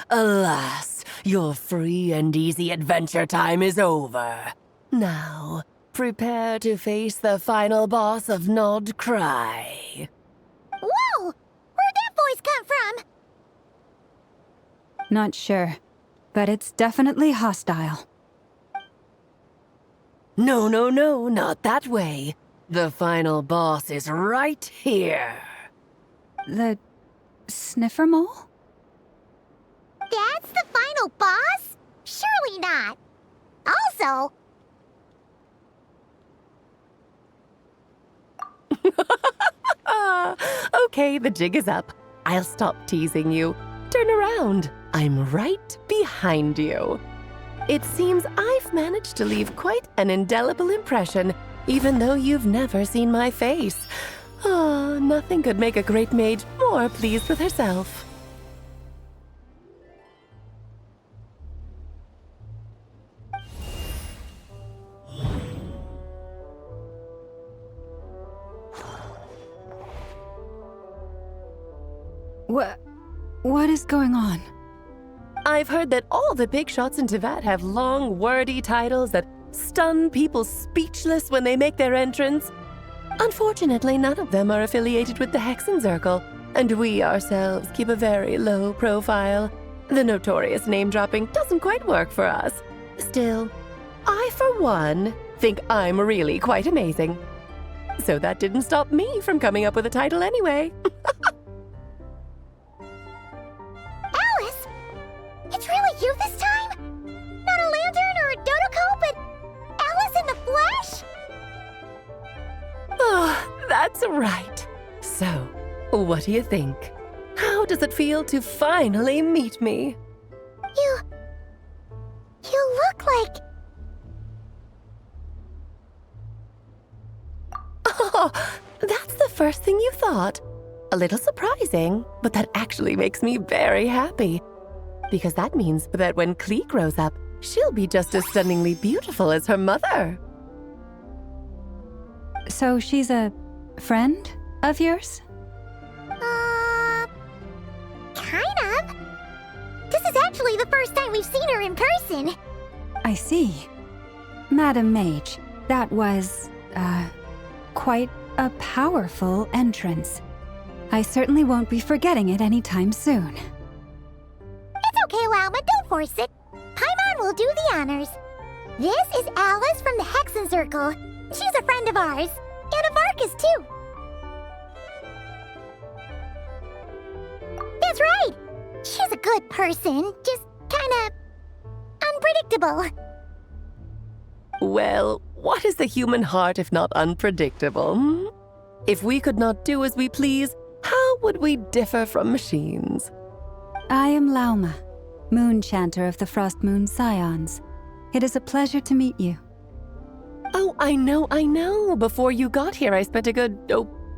Alas, your free and easy adventure time is over. Now, prepare to face the final boss of Nod-Krai. Whoa! Where'd that voice come from? Not sure, but it's definitely hostile. No, not that way. The final boss is right here. The sniffer mole? That's the final boss? Surely not. Also... Okay, the jig is up. I'll stop teasing you. Turn around. I'm right behind you. It seems I've managed to leave quite an indelible impression, even though you've never seen my face. Ah, nothing could make a great mage more pleased with herself. What is going on? I've heard that all the big shots in Teyvat have long, wordy titles that stun people speechless when they make their entrance. Unfortunately, none of them are affiliated with the Hexenzirkel, and we ourselves keep a very low profile. The notorious name-dropping doesn't quite work for us. Still, I, for one, think I'm really quite amazing. So that didn't stop me from coming up with a title anyway. Alice! It's really you this time? Not a lantern or a Dodoko, but Alice in the flesh? Oh, that's right. So, what do you think? How does it feel to finally meet me? You look like... Oh, that's the first thing you thought. A little surprising, but that actually makes me very happy. Because that means that when Klee grows up, she'll be just as stunningly beautiful as her mother. So she's a friend of yours? Kind of. This is actually the first time we've seen her in person. I see. Madam Mage, that was, quite a powerful entrance. I certainly won't be forgetting it anytime soon. It's okay, Lauma, don't force it. Paimon will do the honors. This is Alice from the Hexenzirkel. She's a friend of ours, and of Arcus, too. That's right! She's a good person, just kinda... unpredictable. Well, what is the human heart if not unpredictable? Hmm? If we could not do as we please, how would we differ from machines? I am Lauma, Moon Chanter of the Frost Moon Scions. It is a pleasure to meet you. Oh, I know. Before you got here, I spent a good,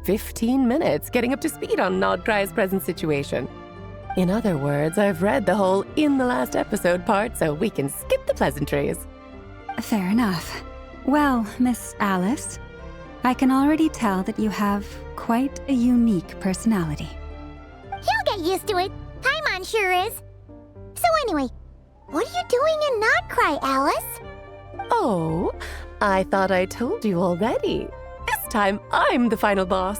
15 minutes getting up to speed on Nod-Krai's present situation. In other words, I've read the whole in the last episode part, so we can skip the pleasantries. Fair enough. Well, Miss Alice, I can already tell that you have quite a unique personality. He'll get used to it. Paimon sure is. So anyway, what are you doing in Nod-Krai, Alice? Oh, I thought I told you already. This time, I'm the final boss.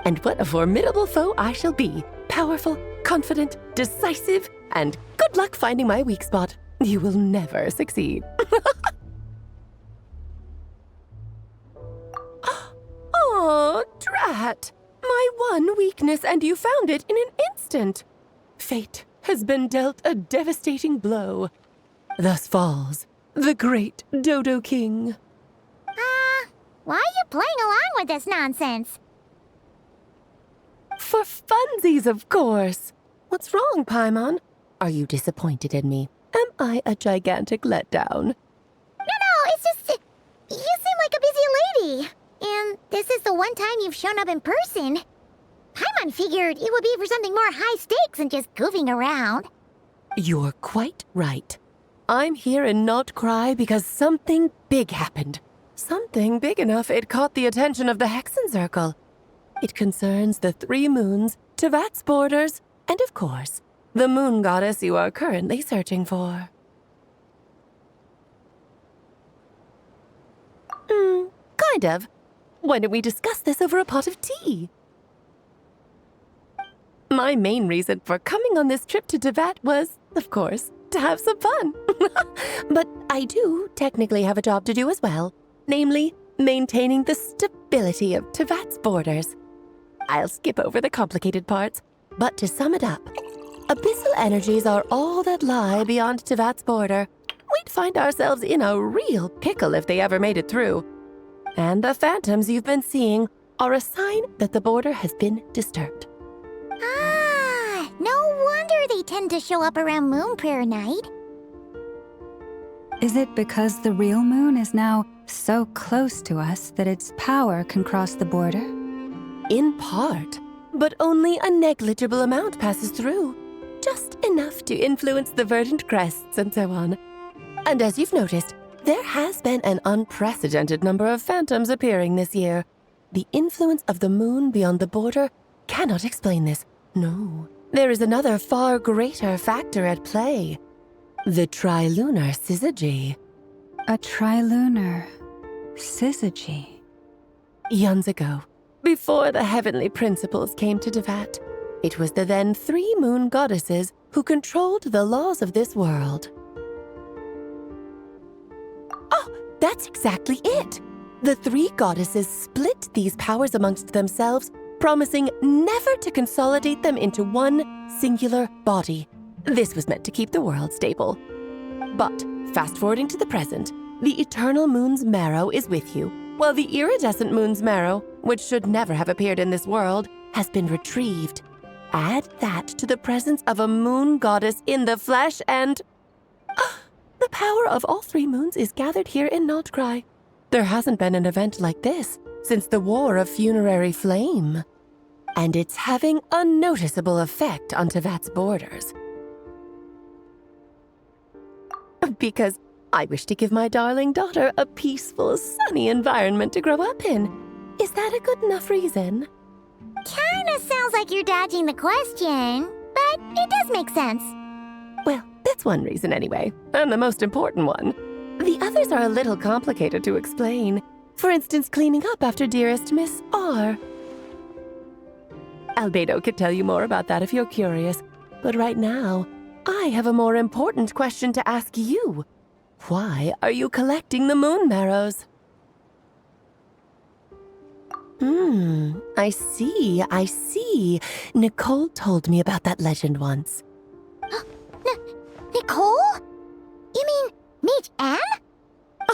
And what a formidable foe I shall be. Powerful, confident, decisive, and good luck finding my weak spot. You will never succeed. Oh, drat! My one weakness, and you found it in an instant. Fate has been dealt a devastating blow. Thus falls the great Dodo King. Why are you playing along with this nonsense? For funsies, of course. What's wrong, Paimon? Are you disappointed in me? Am I a gigantic letdown? No, it's just... you seem like a busy lady. And this is the one time you've shown up in person. Paimon figured it would be for something more high stakes than just goofing around. You're quite right. I'm here in Nod-Krai because something big happened. Something big enough it caught the attention of the Hexen Circle. It concerns the 3 moons, Tevat's borders, and of course, the moon goddess you are currently searching for. Kind of. Why don't we discuss this over a pot of tea? My main reason for coming on this trip to Tevat was, of course, to have some fun. But I do technically have a job to do as well, namely, maintaining the stability of Tevat's borders. I'll skip over the complicated parts, but to sum it up, abyssal energies are all that lie beyond Tevat's border. We'd find ourselves in a real pickle if they ever made it through. And the phantoms you've been seeing are a sign that the border has been disturbed. No wonder they tend to show up around Moon Prayer Night. Is it because the real moon is now so close to us that its power can cross the border? In part, but only a negligible amount passes through. Just enough to influence the verdant crests and so on. And as you've noticed, there has been an unprecedented number of phantoms appearing this year. The influence of the moon beyond the border cannot explain this. No, there is another far greater factor at play. The trilunar syzygy. A trilunar syzygy? Eons ago, before the heavenly principles came to Tevat, it was the then 3 moon goddesses who controlled the laws of this world. Oh, that's exactly it! The 3 goddesses split these powers amongst themselves, promising never to consolidate them into one singular body. This was meant to keep the world stable. But, fast-forwarding to the present, the eternal moon's marrow is with you, while the iridescent moon's marrow, which should never have appeared in this world, has been retrieved. Add that to the presence of a moon goddess in the flesh and... the power of all 3 moons is gathered here in Nod-Krai. There hasn't been an event like this since the War of Funerary Flame. And it's having a noticeable effect on Tevat's borders. Because I wish to give my darling daughter a peaceful, sunny environment to grow up in. Is that a good enough reason? Kinda sounds like you're dodging the question, but it does make sense. Well, that's one reason anyway, and the most important one. The others are a little complicated to explain. For instance, cleaning up after dearest Miss R. Albedo could tell you more about that if you're curious, but right now, I have a more important question to ask you. Why are you collecting the moon marrows? I see. Nicole told me about that legend once. Nicole? You mean Mage Anne?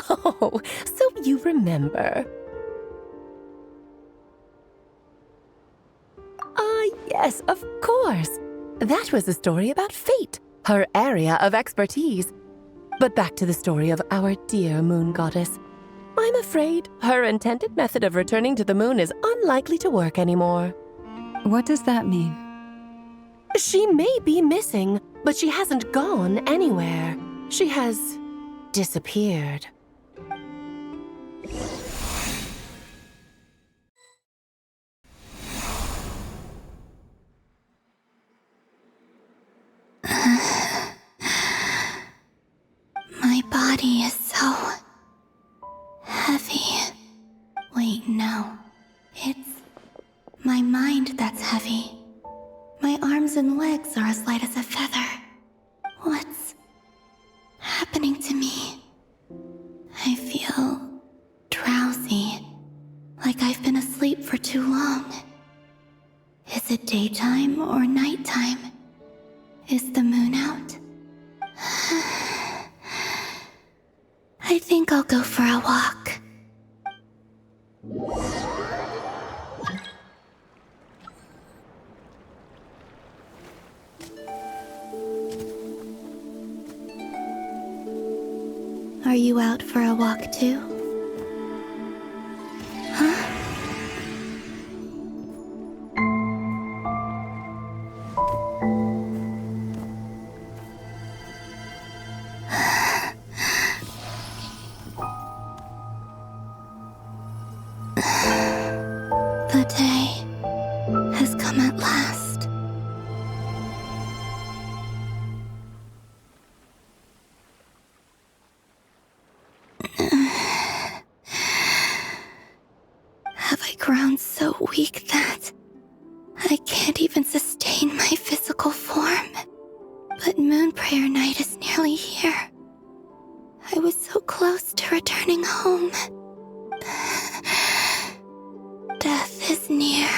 Oh, so you remember. Yes, of course. That was a story about fate, her area of expertise. But back to the story of our dear moon goddess. I'm afraid her intended method of returning to the moon is unlikely to work anymore. What does that mean? She may be missing, but she hasn't gone anywhere. She has disappeared. My body is so heavy. Wait, no. It's my mind that's heavy. My arms and legs are as light as a feather. What's happening to me? I feel drowsy, like I've been asleep for too long. Is it daytime or nighttime? Is the moon out? I'll go for a walk. Are you out for a walk too? Huh? The day has come at last. Have I grown so weak that I can't even sustain my physical form? But Moon Prayer Night is nearly here. I was so close to returning home. Death is near.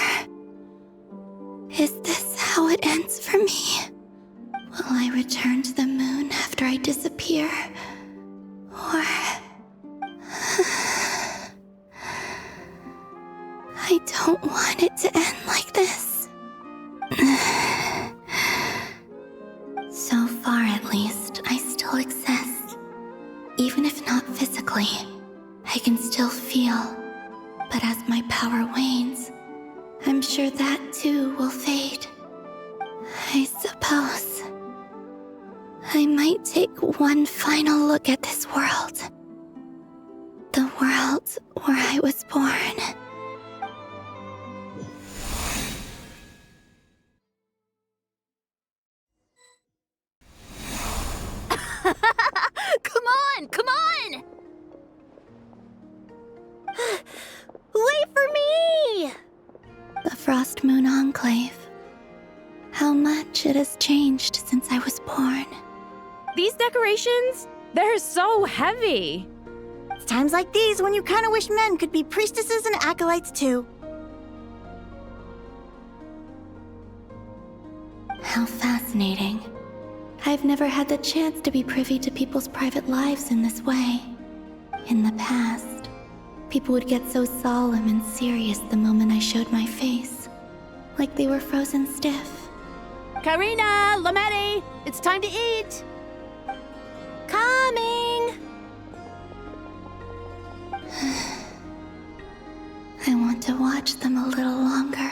Is this how it ends for me? Will I return to the moon after I disappear? Or... I don't want it to end like this. So far, at least, I still exist. Even if not physically, I can still feel. But as my power wanes, I'm sure that too will fade. I suppose I might take one final look at this world. The world where I was born. Come on, come on! Wait for me! The Frost Moon Enclave. How much it has changed since I was born. These decorations, they're so heavy. It's times like these when you kind of wish men could be priestesses and acolytes too. How fascinating. I've never had the chance to be privy to people's private lives in this way. In the past, people would get so solemn and serious the moment I showed my face. Like they were frozen stiff. Karina, Lametti, it's time to eat. Coming! I want to watch them a little longer.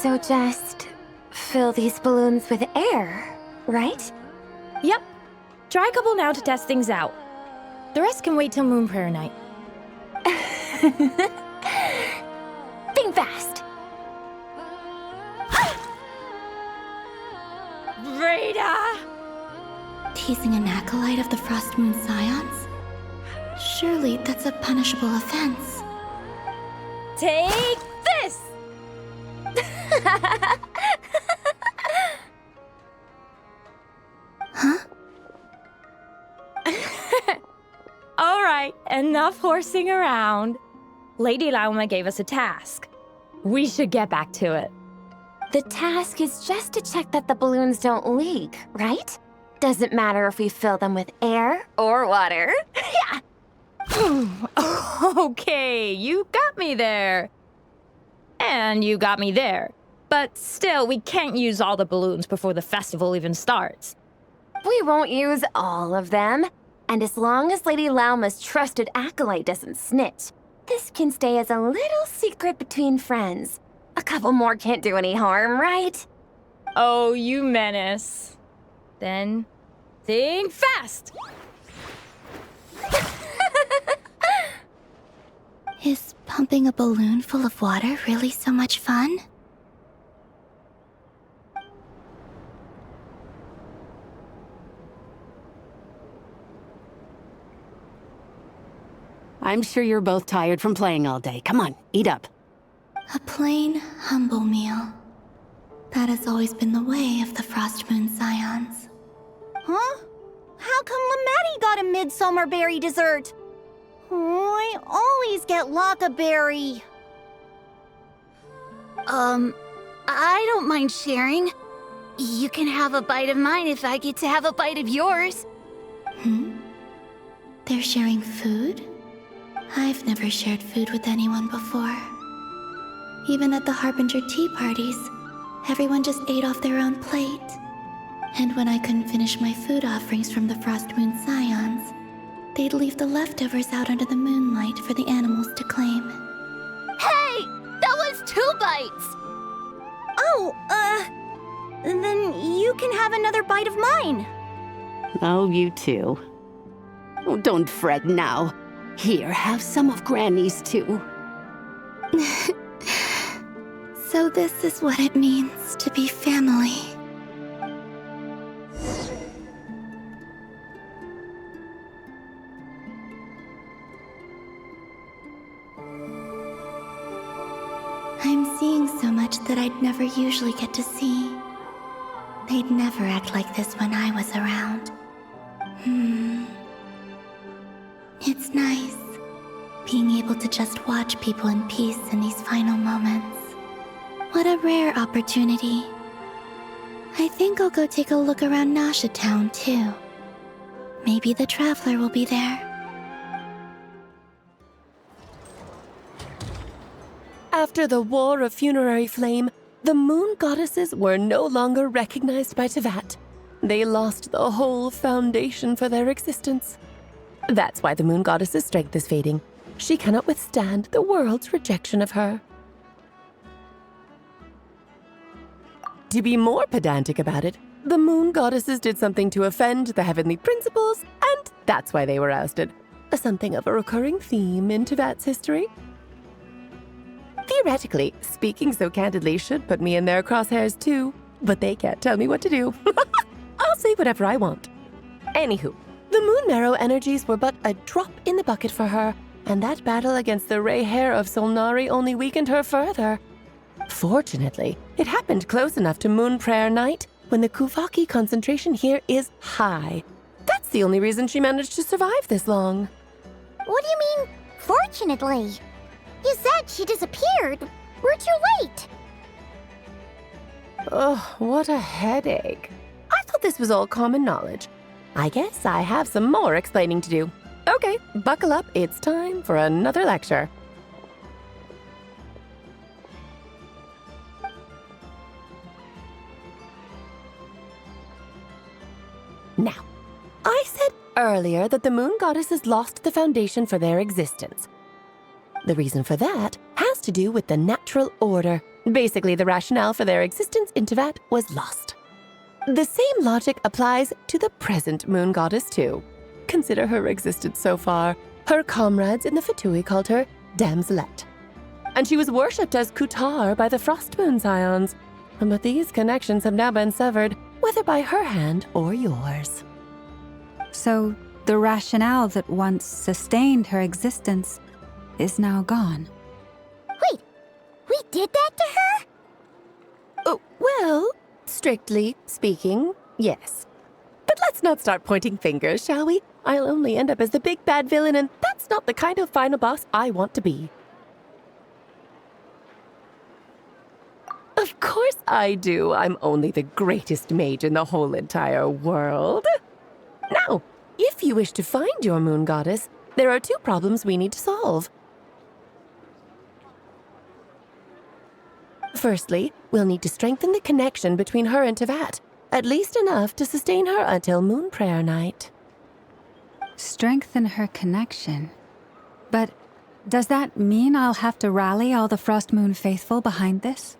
So just fill these balloons with air, right? Yep. Try a couple now to test things out. The rest can wait till Moon Prayer Night. Think fast. Rita! Teasing an acolyte of the Frost Moon Scions? Surely that's a punishable offense. Take this! Huh? All right, enough horsing around. Lady Lauma gave us a task. We should get back to it. The task is just to check that the balloons don't leak, right? Doesn't matter if we fill them with air or water. Yeah. Okay, you got me there. And you got me there. But still, we can't use all the balloons before the festival even starts. We won't use all of them. And as long as Lady Lauma's trusted acolyte doesn't snitch, this can stay as a little secret between friends. A couple more can't do any harm, right? Oh, you menace. Then, think fast! Is pumping a balloon full of water really so much fun? I'm sure you're both tired from playing all day. Come on, eat up. A plain, humble meal. That has always been the way of the Frost Moon Scions. Huh? How How come Lamatti got a midsummer berry dessert? Oh, I always get Lockaberry. I don't mind sharing. You can have a bite of mine if I get to have a bite of yours. They're sharing food? I've never shared food with anyone before. Even at the Harbinger tea parties, everyone just ate off their own plate. And when I couldn't finish my food offerings from the Frost Moon Scions, they'd leave the leftovers out under the moonlight for the animals to claim. Hey! That was 2 bites! Oh, then you can have another bite of mine. Oh, you too. Oh, don't fret now. Here, have some of Granny's too. So this is what it means to be family. I'm seeing so much that I'd never usually get to see. They'd never act like this when I was around. It's nice, being able to just watch people in peace in these final moments. What a rare opportunity. I think I'll go take a look around Nasha Town, too. Maybe the Traveler will be there. After the War of Funerary Flame, the Moon Goddesses were no longer recognized by Teyvat. They lost the whole foundation for their existence. That's why the Moon Goddess's strength is fading. She cannot withstand the world's rejection of her. To be more pedantic about it, the Moon Goddesses did something to offend the heavenly principles, and that's why they were ousted. Something of a recurring theme in Teyvat's history. Theoretically, speaking so candidly should put me in their crosshairs too, but they can't tell me what to do. I'll say whatever I want. Anywho, the Moon Marrow energies were but a drop in the bucket for her, and that battle against the Ray Hair of Solnari only weakened her further. Fortunately, it happened close enough to Moon Prayer Night when the Kuvaki concentration here is high. That's the only reason she managed to survive this long. What do you mean, fortunately? You said she disappeared. We're too late. Oh, what a headache. I thought this was all common knowledge. I guess I have some more explaining to do. Okay, buckle up. It's time for another lecture. Now, I said earlier that the Moon Goddesses lost the foundation for their existence. The reason for that has to do with the natural order. Basically, the rationale for their existence in Teyvat was lost. The same logic applies to the present Moon Goddess too. Consider her existence so far. Her comrades in the Fatui called her Damselette. And she was worshipped as Kutar by the Frost Moon Scions. But these connections have now been severed, whether by her hand or yours. So, the rationale that once sustained her existence is now gone. Wait, we did that to her? Oh, well, strictly speaking, yes. But let's not start pointing fingers, shall we? I'll only end up as the big bad villain, and that's not the kind of final boss I want to be. Of course I do. I'm only the greatest mage in the whole entire world. Now, if you wish to find your Moon Goddess, there are 2 problems we need to solve. Firstly, we'll need to strengthen the connection between her and Teyvat, at least enough to sustain her until Moon Prayer Night. Strengthen her connection? But does that mean I'll have to rally all the Frost Moon faithful behind this?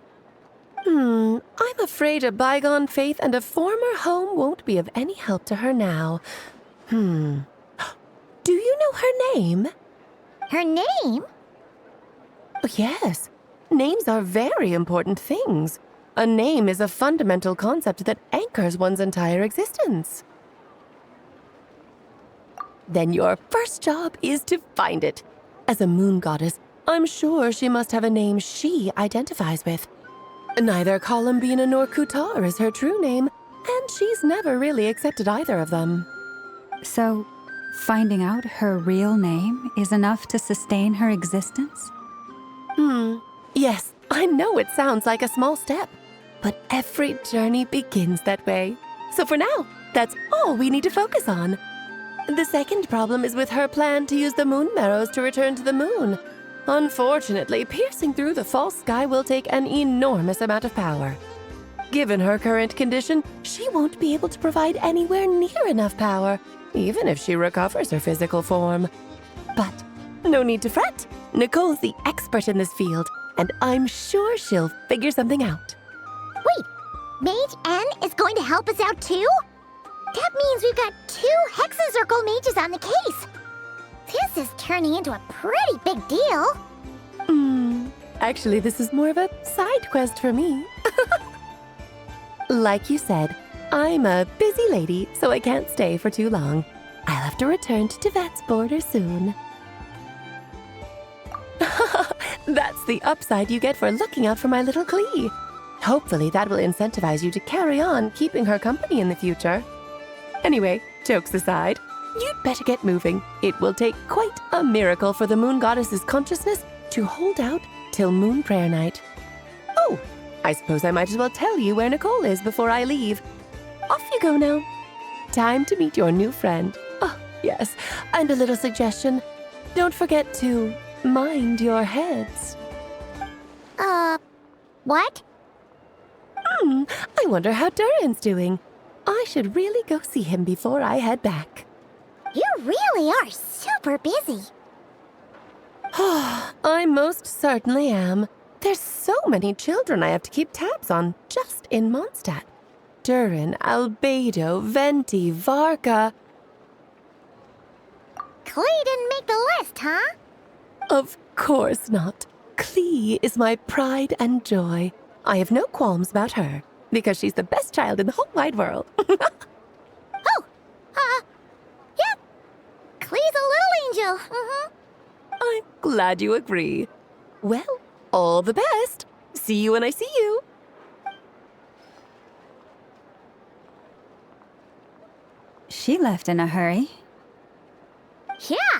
I'm afraid a bygone faith and a former home won't be of any help to her now. Do you know her name? Her name? Oh, yes. Names are very important things. A name is a fundamental concept that anchors one's entire existence. Then your first job is to find it. As a Moon Goddess, I'm sure she must have a name she identifies with. Neither Columbina nor Kutar is her true name, and she's never really accepted either of them. So, finding out her real name is enough to sustain her existence? Yes, I know it sounds like a small step, but every journey begins that way. So for now, that's all we need to focus on. The second problem is with her plan to use the moon marrows to return to the moon. Unfortunately, piercing through the false sky will take an enormous amount of power. Given her current condition, she won't be able to provide anywhere near enough power, even if she recovers her physical form. But no need to fret. Nicole's the expert in this field, and I'm sure she'll figure something out. Wait, Mage N is going to help us out too? That means we've got 2 Hexacircle mages on the case. This is turning into a pretty big deal. Actually, this is more of a side quest for me. Like you said, I'm a busy lady, so I can't stay for too long. I'll have to return to Tevat's border soon. That's the upside you get for looking out for my little Klee. Hopefully that will incentivize you to carry on keeping her company in the future. Anyway, jokes aside, you'd better get moving. It will take quite a miracle for the moon goddess's consciousness to hold out till moon prayer night. Oh, I suppose I might as well tell you where Nicole is before I leave. Off you go now. Time to meet your new friend. Oh, yes, and a little suggestion. Don't forget to mind your heads. What? I wonder how Durin's doing. I should really go see him before I head back. You really are super busy. I most certainly am. There's so many children I have to keep tabs on just in Mondstadt. Durin, Albedo, Venti, Varka. Klee didn't make the list, huh? Of course not. Klee is my pride and joy. I have no qualms about her, because she's the best child in the whole wide world. Yeah. Klee's a little angel. I'm glad you agree. Well, all the best. See you when I see you. She left in a hurry. Yeah,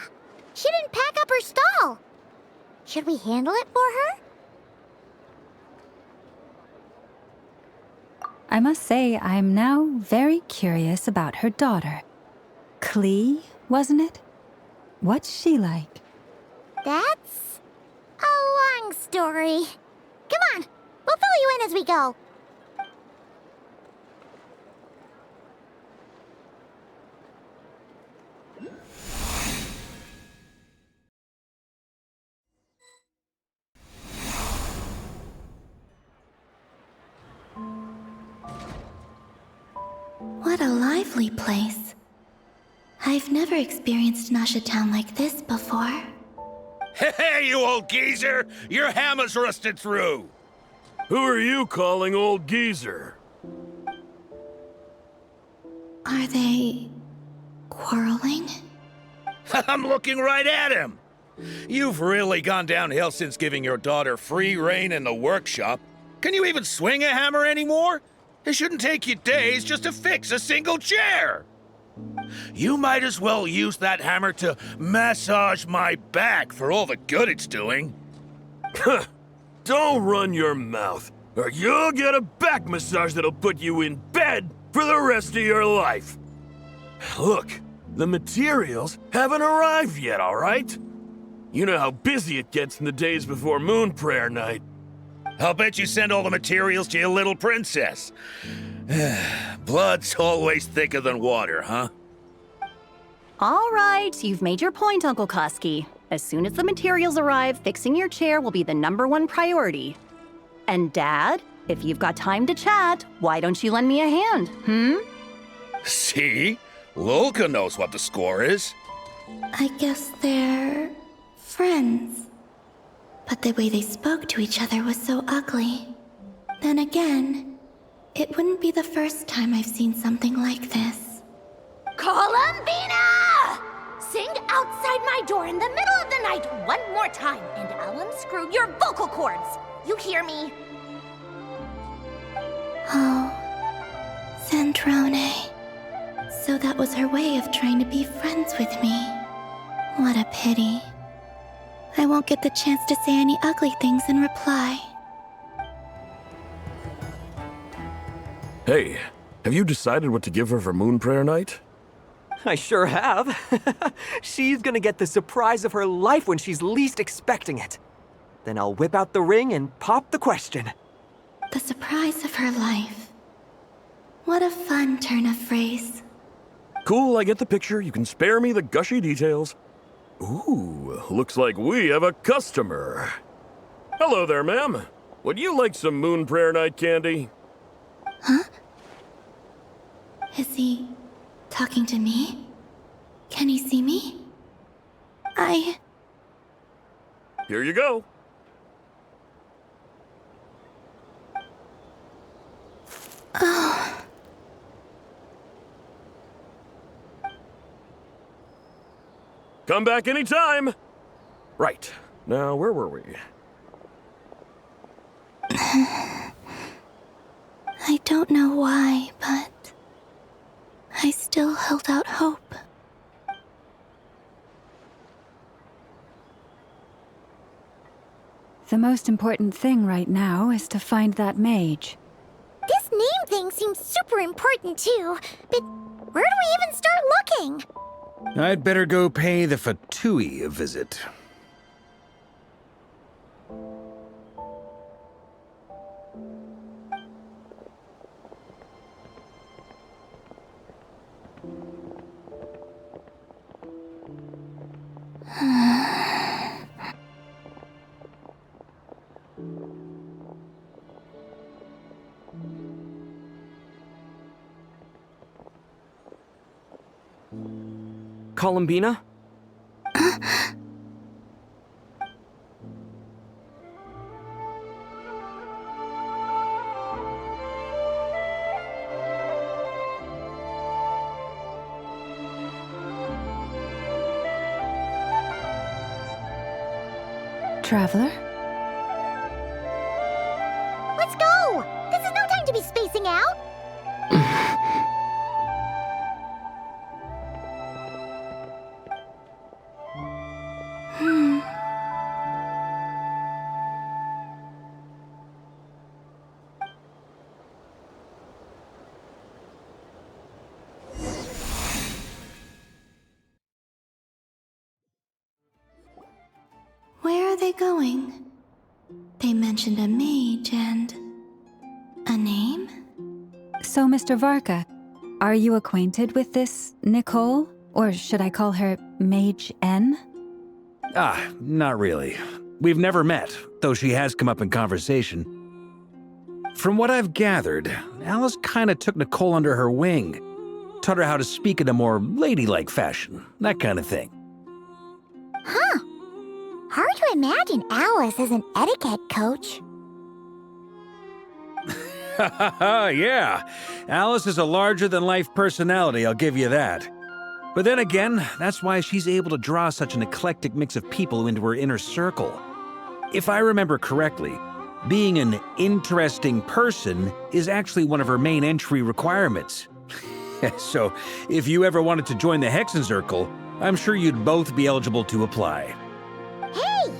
she didn't pack up her stall. Should we handle it for her? I must say, I'm now very curious about her daughter. Klee, wasn't it? What's she like? That's a long story. Come on, we'll fill you in as we go. What a lively place. I've never experienced Nasha Town like this before. Hey, you old geezer! Your hammer's rusted through! Who are you calling old geezer? Are they quarreling? I'm looking right at him! You've really gone downhill since giving your daughter free rein in the workshop. Can you even swing a hammer anymore? It shouldn't take you days just to fix a single chair! You might as well use that hammer to massage my back for all the good it's doing. Don't run your mouth, or you'll get a back massage that'll put you in bed for the rest of your life. Look, the materials haven't arrived yet, all right? You know how busy it gets in the days before moon prayer night. I'll bet you send all the materials to your little princess. Blood's always thicker than water, huh? All right, you've made your point, Uncle Kusky. As soon as the materials arrive, fixing your chair will be the #1 priority. And Dad, if you've got time to chat, why don't you lend me a hand, See? Lolka knows what the score is. I guess they're friends. But the way they spoke to each other was so ugly. Then again, it wouldn't be the first time I've seen something like this. Columbina! Sing outside my door in the middle of the night one more time, and I'll unscrew your vocal cords. You hear me? Oh, Centrone. So that was her way of trying to be friends with me. What a pity. I won't get the chance to say any ugly things in reply. Hey, have you decided what to give her for Moon Prayer Night? I sure have. She's gonna get the surprise of her life when she's least expecting it. Then I'll whip out the ring and pop the question. The surprise of her life. What a fun turn of phrase. Cool, I get the picture. You can spare me the gushy details. Ooh, looks like we have a customer. Hello there, ma'am. Would you like some Moon Prayer Night candy? Huh? Is he talking to me? Can he see me? Here you go. Oh. Come back anytime. Right. Now, where were we? I don't know why, but I still held out hope. The most important thing right now is to find that mage. This name thing seems super important too, but where do we even start looking? I'd better go pay the Fatui a visit. Columbina? Traveler? Let's go! This is no time to be spacing out! Where are they going? They mentioned a mage and a name? So, Mr. Varka, are you acquainted with this Nicole? Or should I call her Mage N? Not really. We've never met, though she has come up in conversation. From what I've gathered, Alice kinda took Nicole under her wing. Taught her how to speak in a more ladylike fashion, that kind of thing. Huh. Hard to imagine Alice as an etiquette coach. Yeah, Alice is a larger-than-life personality, I'll give you that. But then again, that's why she's able to draw such an eclectic mix of people into her inner circle. If I remember correctly, being an interesting person is actually one of her main entry requirements. So, if you ever wanted to join the Hexen Circle, I'm sure you'd both be eligible to apply. Hey!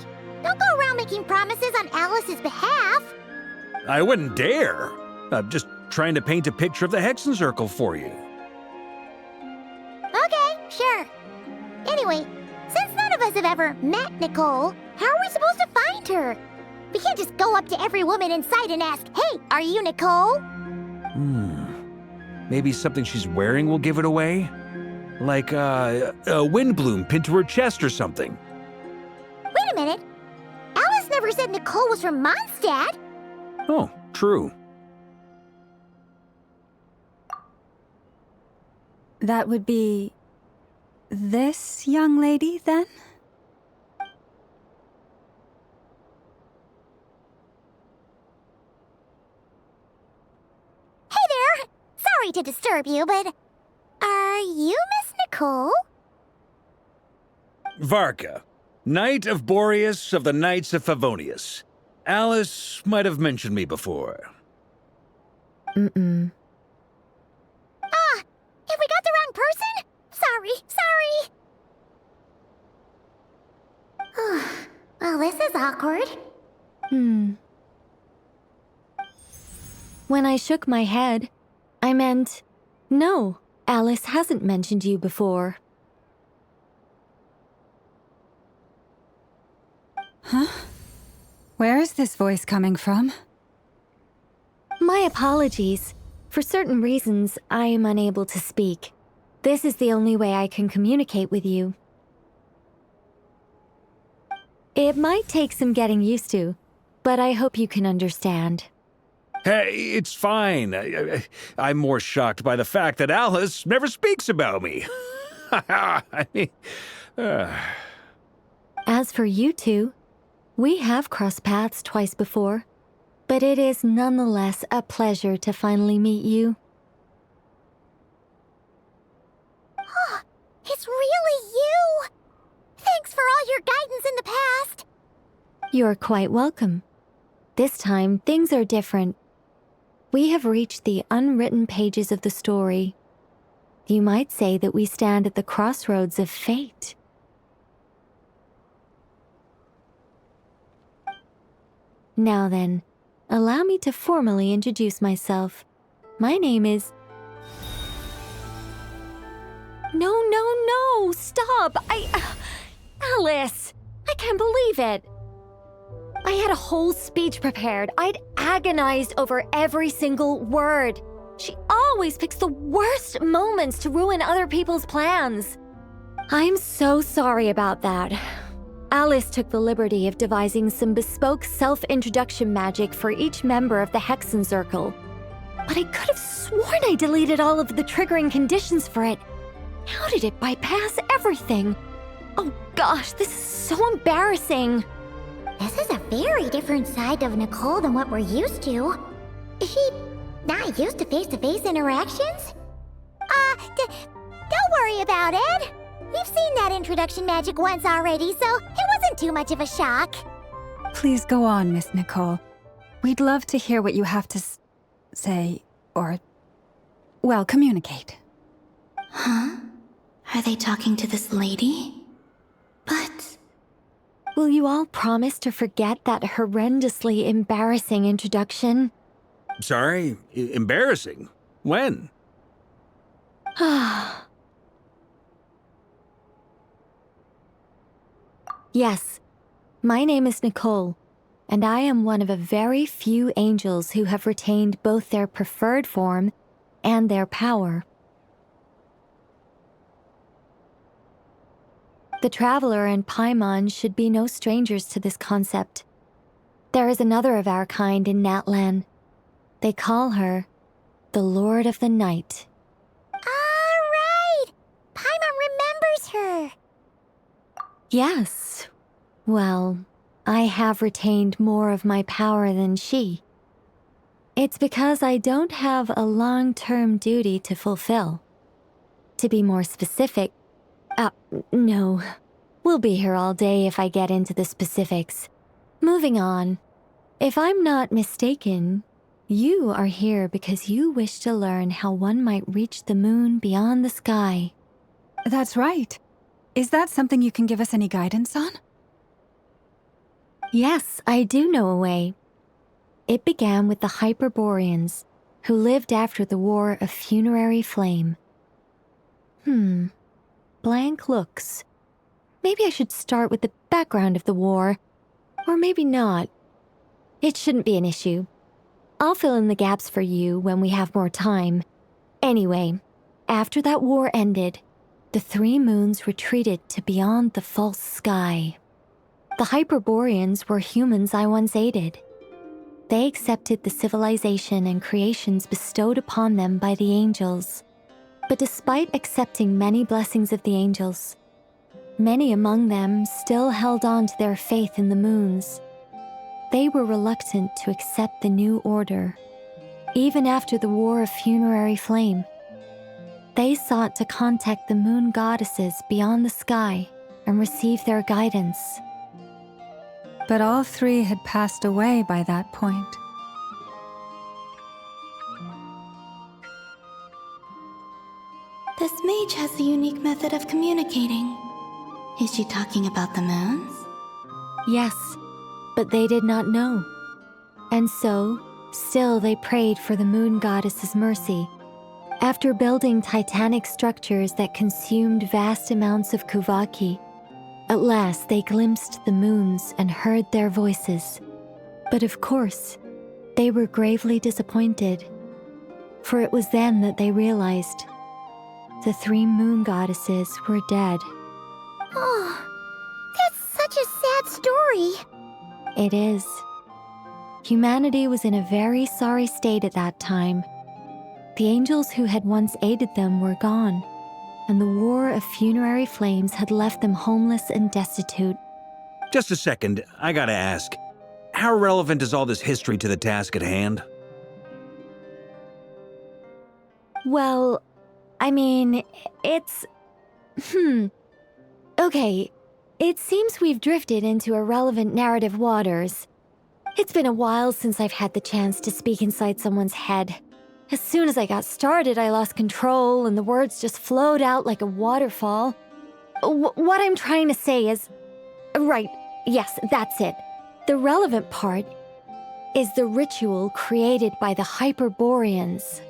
Don't go around making promises on Alice's behalf! I wouldn't dare. I'm just trying to paint a picture of the Hexen Circle for you. Okay, sure. Anyway, since none of us have ever met Nicole, how are we supposed to find her? We can't just go up to every woman in sight and ask, "Hey, are you Nicole?" Maybe something she's wearing will give it away? Like, a windbloom pinned to her chest or something. Wait a minute. Alice never said Nicole was from Mondstadt. Oh, true. That would be this young lady, then? Hey there! Sorry to disturb you, but are you Miss Nicole? Varka, Knight of Boreas of the Knights of Favonius. Alice might have mentioned me before. If we got the wrong this is awkward. When I shook my head, I meant, no, Alice hasn't mentioned you before. Huh? Where is this voice coming from? My apologies. For certain reasons, I am unable to speak. This is the only way I can communicate with you. It might take some getting used to, but I hope you can understand. Hey, it's fine. I'm more shocked by the fact that Alice never speaks about me. I mean, As for you two, we have crossed paths twice before, but it is nonetheless a pleasure to finally meet you. It's really you! Thanks for all your guidance in the past! You're quite welcome. This time, things are different. We have reached the unwritten pages of the story. You might say that we stand at the crossroads of fate. Now then, allow me to formally introduce myself. My name is... No, stop! Alice! I can't believe it! I had a whole speech prepared. I'd agonized over every single word. She always picks the worst moments to ruin other people's plans. I'm so sorry about that. Alice took the liberty of devising some bespoke self-introduction magic for each member of the Hexen Circle. But I could have sworn I deleted all of the triggering conditions for it. How did it bypass everything? Oh gosh, this is so embarrassing. This is a very different side of Nicole than what we're used to. Is she not used to face-to-face interactions? Don't worry about it. We've seen that introduction magic once already, so it wasn't too much of a shock. Please go on, Miss Nicole. We'd love to hear what you have to say, or, well, communicate. Huh? Are they talking to this lady? But... Will you all promise to forget that horrendously embarrassing introduction? sorry, embarrassing. When? Yes, my name is Nicole, and I am one of a very few angels who have retained both their preferred form and their power. The Traveler and Paimon should be no strangers to this concept. There is another of our kind in Natlan. They call her the Lord of the Night. Right! Paimon remembers her! Yes. Well, I have retained more of my power than she. It's because I don't have a long-term duty to fulfill. To be more specific, no. We'll be here all day if I get into the specifics. Moving on. If I'm not mistaken, you are here because you wish to learn how one might reach the moon beyond the sky. That's right. Is that something you can give us any guidance on? Yes, I do know a way. It began with the Hyperboreans, who lived after the War of Funerary Flame. Blank looks. Maybe I should start with the background of the war. Or maybe not. It shouldn't be an issue. I'll fill in the gaps for you when we have more time. Anyway, after that war ended, the three moons retreated to beyond the false sky. The Hyperboreans were humans I once aided. They accepted the civilization and creations bestowed upon them by the angels. But despite accepting many blessings of the angels, many among them still held on to their faith in the moons. They were reluctant to accept the new order. Even after the War of Funerary Flame, they sought to contact the moon goddesses beyond the sky and receive their guidance. But all three had passed away by that point. This mage has a unique method of communicating. Is she talking about the moons? Yes, but they did not know. And so, still they prayed for the moon goddess's mercy. After building titanic structures that consumed vast amounts of Kuvaki, at last they glimpsed the moons and heard their voices. But of course, they were gravely disappointed, for it was then that they realized the 3 moon goddesses were dead. Oh, that's such a sad story. It is. Humanity was in a very sorry state at that time. The angels who had once aided them were gone, and the war of funerary flames had left them homeless and destitute. Just a second, I gotta ask. How relevant is all this history to the task at hand? Well, I mean, it's... Okay, it seems we've drifted into irrelevant narrative waters. It's been a while since I've had the chance to speak inside someone's head. As soon as I got started, I lost control and the words just flowed out like a waterfall. What I'm trying to say is... Right, yes, that's it. The relevant part is the ritual created by the Hyperboreans.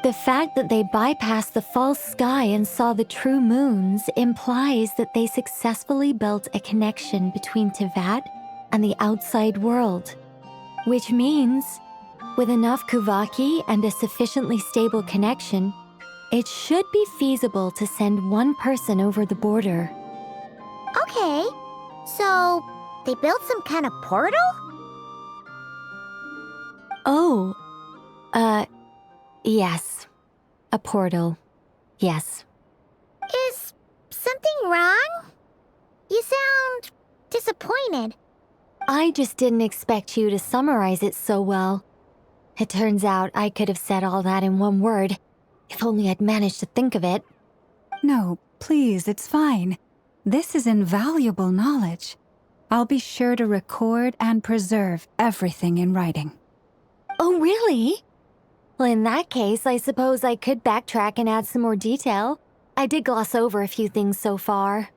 The fact that they bypassed the false sky and saw the true moons implies that they successfully built a connection between Teyvat and the outside world. Which means, with enough Kuvaki and a sufficiently stable connection, it should be feasible to send one person over the border. Okay, so they built some kind of portal? Oh, yes. A portal. Yes. Is something wrong? You sound disappointed. I just didn't expect you to summarize it so well. It turns out I could have said all that in one word, if only I'd managed to think of it. No, please, it's fine. This is invaluable knowledge. I'll be sure to record and preserve everything in writing. Oh, really? Well, in that case, I suppose I could backtrack and add some more detail. I did gloss over a few things so far.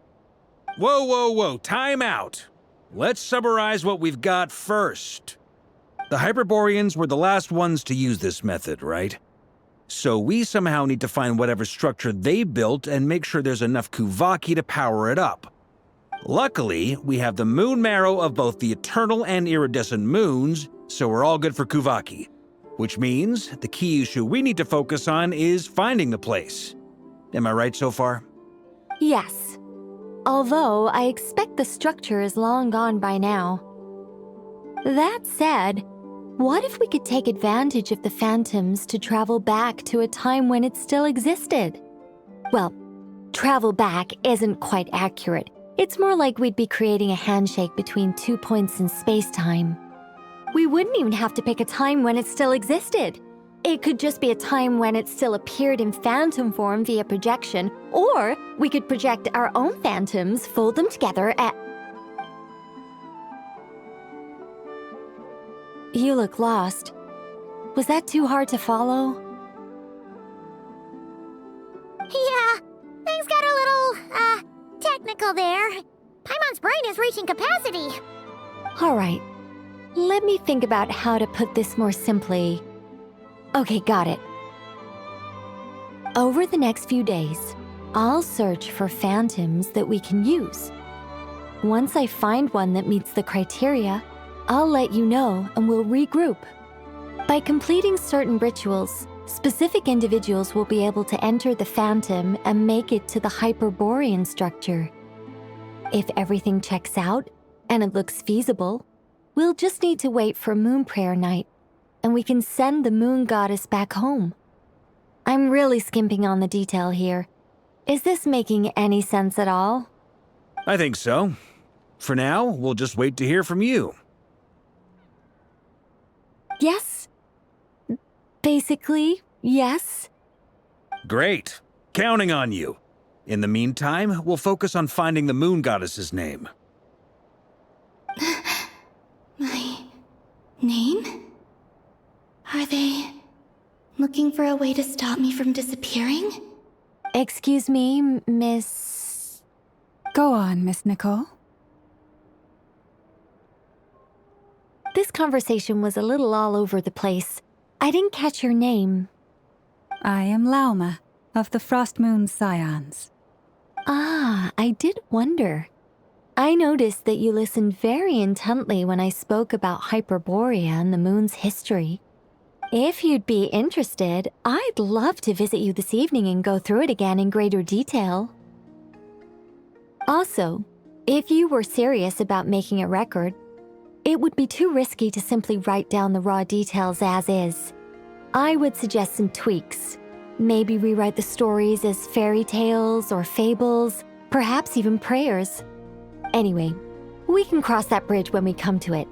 Whoa, time out. Let's summarize what we've got first. The Hyperboreans were the last ones to use this method, right? So we somehow need to find whatever structure they built and make sure there's enough Kuvaki to power it up. Luckily, we have the moon marrow of both the eternal and iridescent moons, so we're all good for Kuvaki. Which means the key issue we need to focus on is finding the place. Am I right so far? Yes. Although I expect the structure is long gone by now. That said, what if we could take advantage of the phantoms to travel back to a time when it still existed? Well, travel back isn't quite accurate. It's more like we'd be creating a handshake between 2 points in space-time. We wouldn't even have to pick a time when it still existed. It could just be a time when it still appeared in phantom form via projection, or we could project our own phantoms, fold them together, You look lost. Was that too hard to follow? Yeah, things got a little, technical there. Paimon's brain is reaching capacity. All right. Let me think about how to put this more simply. Okay, got it. Over the next few days, I'll search for phantoms that we can use. Once I find one that meets the criteria, I'll let you know and we'll regroup. By completing certain rituals, specific individuals will be able to enter the phantom and make it to the Hyperborean structure. If everything checks out and it looks feasible, we'll just need to wait for Moon Prayer Night, and we can send the moon goddess back home. I'm really skimping on the detail here. Is this making any sense at all? I think so. For now, we'll just wait to hear from you. Yes. Basically, yes. Great. Counting on you. In the meantime, we'll focus on finding the moon goddess's name. My name? Are they looking for a way to stop me from disappearing? Excuse me, Miss... Go on, Miss Nicole. This conversation was a little all over the place. I didn't catch your name. I am Lauma, of the Frost Moon Scions. Ah, I did wonder. I noticed that you listened very intently when I spoke about Hyperborea and the moon's history. If you'd be interested, I'd love to visit you this evening and go through it again in greater detail. Also, if you were serious about making a record, it would be too risky to simply write down the raw details as is. I would suggest some tweaks. Maybe rewrite the stories as fairy tales or fables, perhaps even prayers. Anyway, we can cross that bridge when we come to it.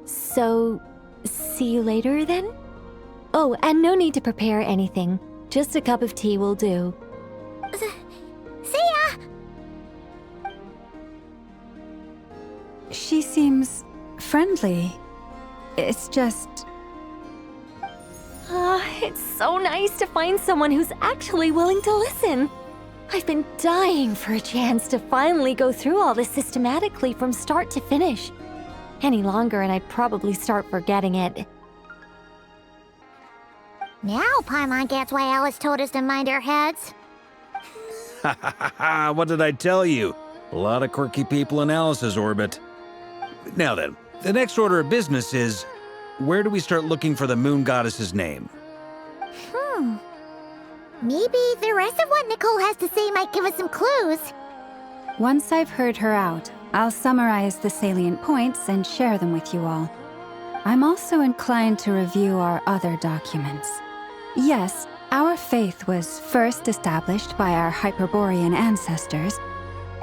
So, see you later then? Oh, and no need to prepare anything. Just a cup of tea will do. See ya! She seems friendly. It's just... It's so nice to find someone who's actually willing to listen. I've been dying for a chance to finally go through all this systematically from start to finish. Any longer and I'd probably start forgetting it. Now Paimon gets why Alice told us to mind our heads. Ha ha ha ha! What did I tell you? A lot of quirky people in Alice's orbit. Now then, the next order of business is, where do we start looking for the moon goddess's name? Maybe the rest of what Nicole has to say might give us some clues. Once I've heard her out, I'll summarize the salient points and share them with you all. I'm also inclined to review our other documents. Yes, our faith was first established by our Hyperborean ancestors,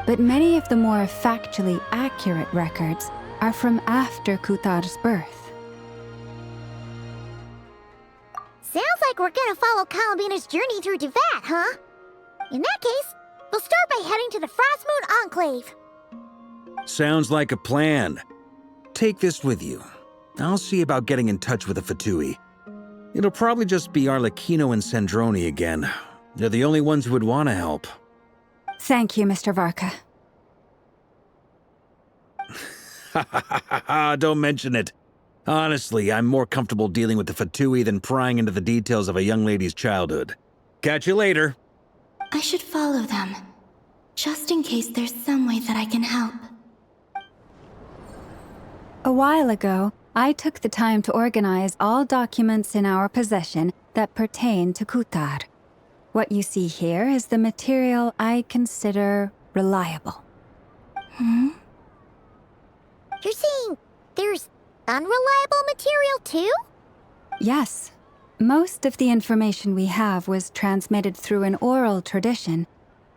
but many of the more factually accurate records are from after Kuthar's birth. Sounds like we're gonna follow Columbina's journey through Devat, huh? In that case, we'll start by heading to the Frost Moon Enclave. Sounds like a plan. Take this with you. I'll see about getting in touch with the Fatui. It'll probably just be Arlecchino and Sandroni again. They're the only ones who would want to help. Thank you, Mr. Varka. Ha ha ha ha! Don't mention it. Honestly, I'm more comfortable dealing with the Fatui than prying into the details of a young lady's childhood. Catch you later. I should follow them, just in case there's some way that I can help. A while ago, I took the time to organize all documents in our possession that pertain to Kuthar. What you see here is the material I consider reliable. You're saying there's unreliable material too? Yes. Most of the information we have was transmitted through an oral tradition.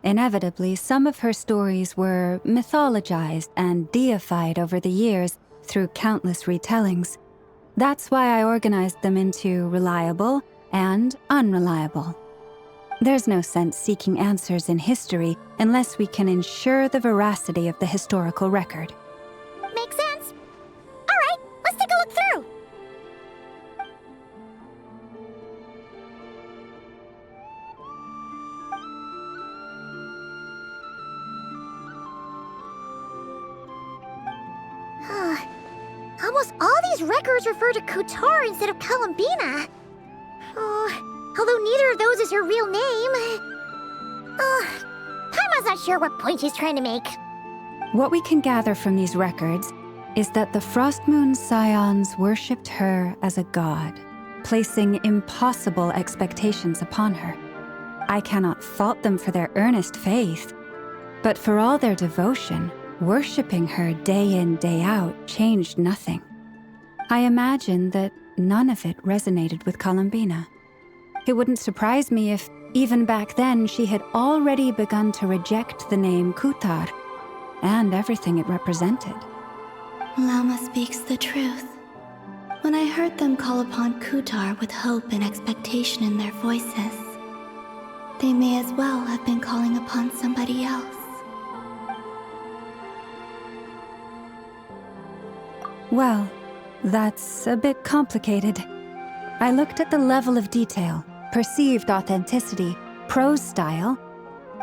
Inevitably, some of her stories were mythologized and deified over the years through countless retellings. That's why I organized them into reliable and unreliable. There's no sense seeking answers in history unless we can ensure the veracity of the historical record. Makes sense. All right, let's take a look through. Almost all these records refer to Kuthar instead of Columbina. Although neither of those is her real name. Paimon's not sure what point she's trying to make. What we can gather from these records is that the Frost Moon Scions worshipped her as a god, placing impossible expectations upon her. I cannot fault them for their earnest faith, but for all their devotion, worshipping her day in, day out changed nothing. I imagine that none of it resonated with Columbina. It wouldn't surprise me if, even back then, she had already begun to reject the name Kuthar and everything it represented. Lama speaks the truth. When I heard them call upon Kuthar with hope and expectation in their voices, they may as well have been calling upon somebody else. Well, that's a bit complicated. I looked at the level of detail, perceived authenticity, prose style,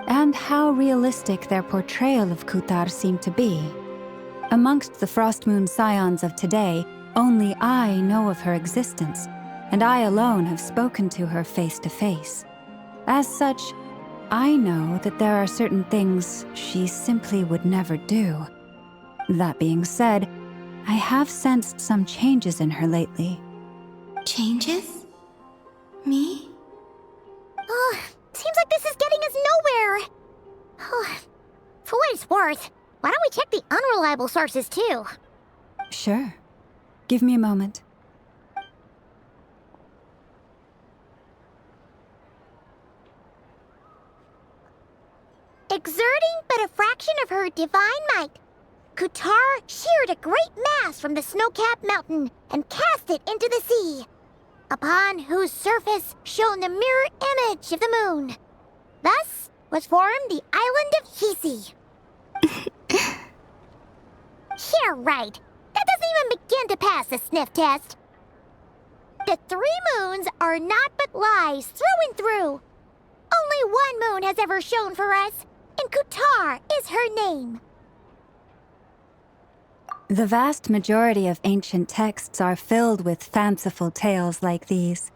and how realistic their portrayal of Kuthar seemed to be. Amongst the Frost Moon Scions of today, Only I know of her existence, and I alone have spoken to her face to face. As such, I know that there are certain things she simply would never do. That being said, I have sensed some changes in her lately. Changes? Me? Oh, seems like this is getting us nowhere. Oh, for what it's worth, why don't we check the unreliable sources too? Sure. Give me a moment. Exerting but a fraction of her divine might, Kutar sheared a great mass from the snow-capped mountain and cast it into the sea, upon whose surface shone the mirror image of the moon. Thus was formed the island of Hisi. Yeah, right. That doesn't even begin to pass the sniff test. The 3 moons are naught but lies through and through. Only one moon has ever shone for us, and Kutar is her name. The vast majority of ancient texts are filled with fanciful tales like these.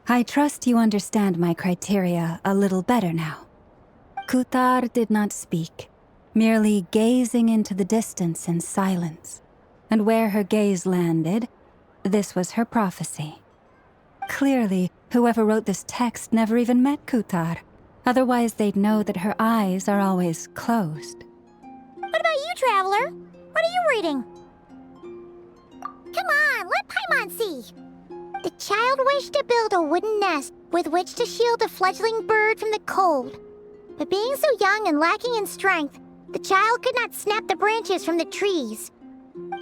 I trust you understand my criteria a little better now. Kutar did not speak, merely gazing into the distance in silence. And where her gaze landed, this was her prophecy. Clearly, whoever wrote this text never even met Kutar. Otherwise, they'd know that her eyes are always closed. What about you, Traveler? What are you reading? Come on, let Paimon see. The child wished to build a wooden nest with which to shield the fledgling bird from the cold. But being so young and lacking in strength, the child could not snap the branches from the trees.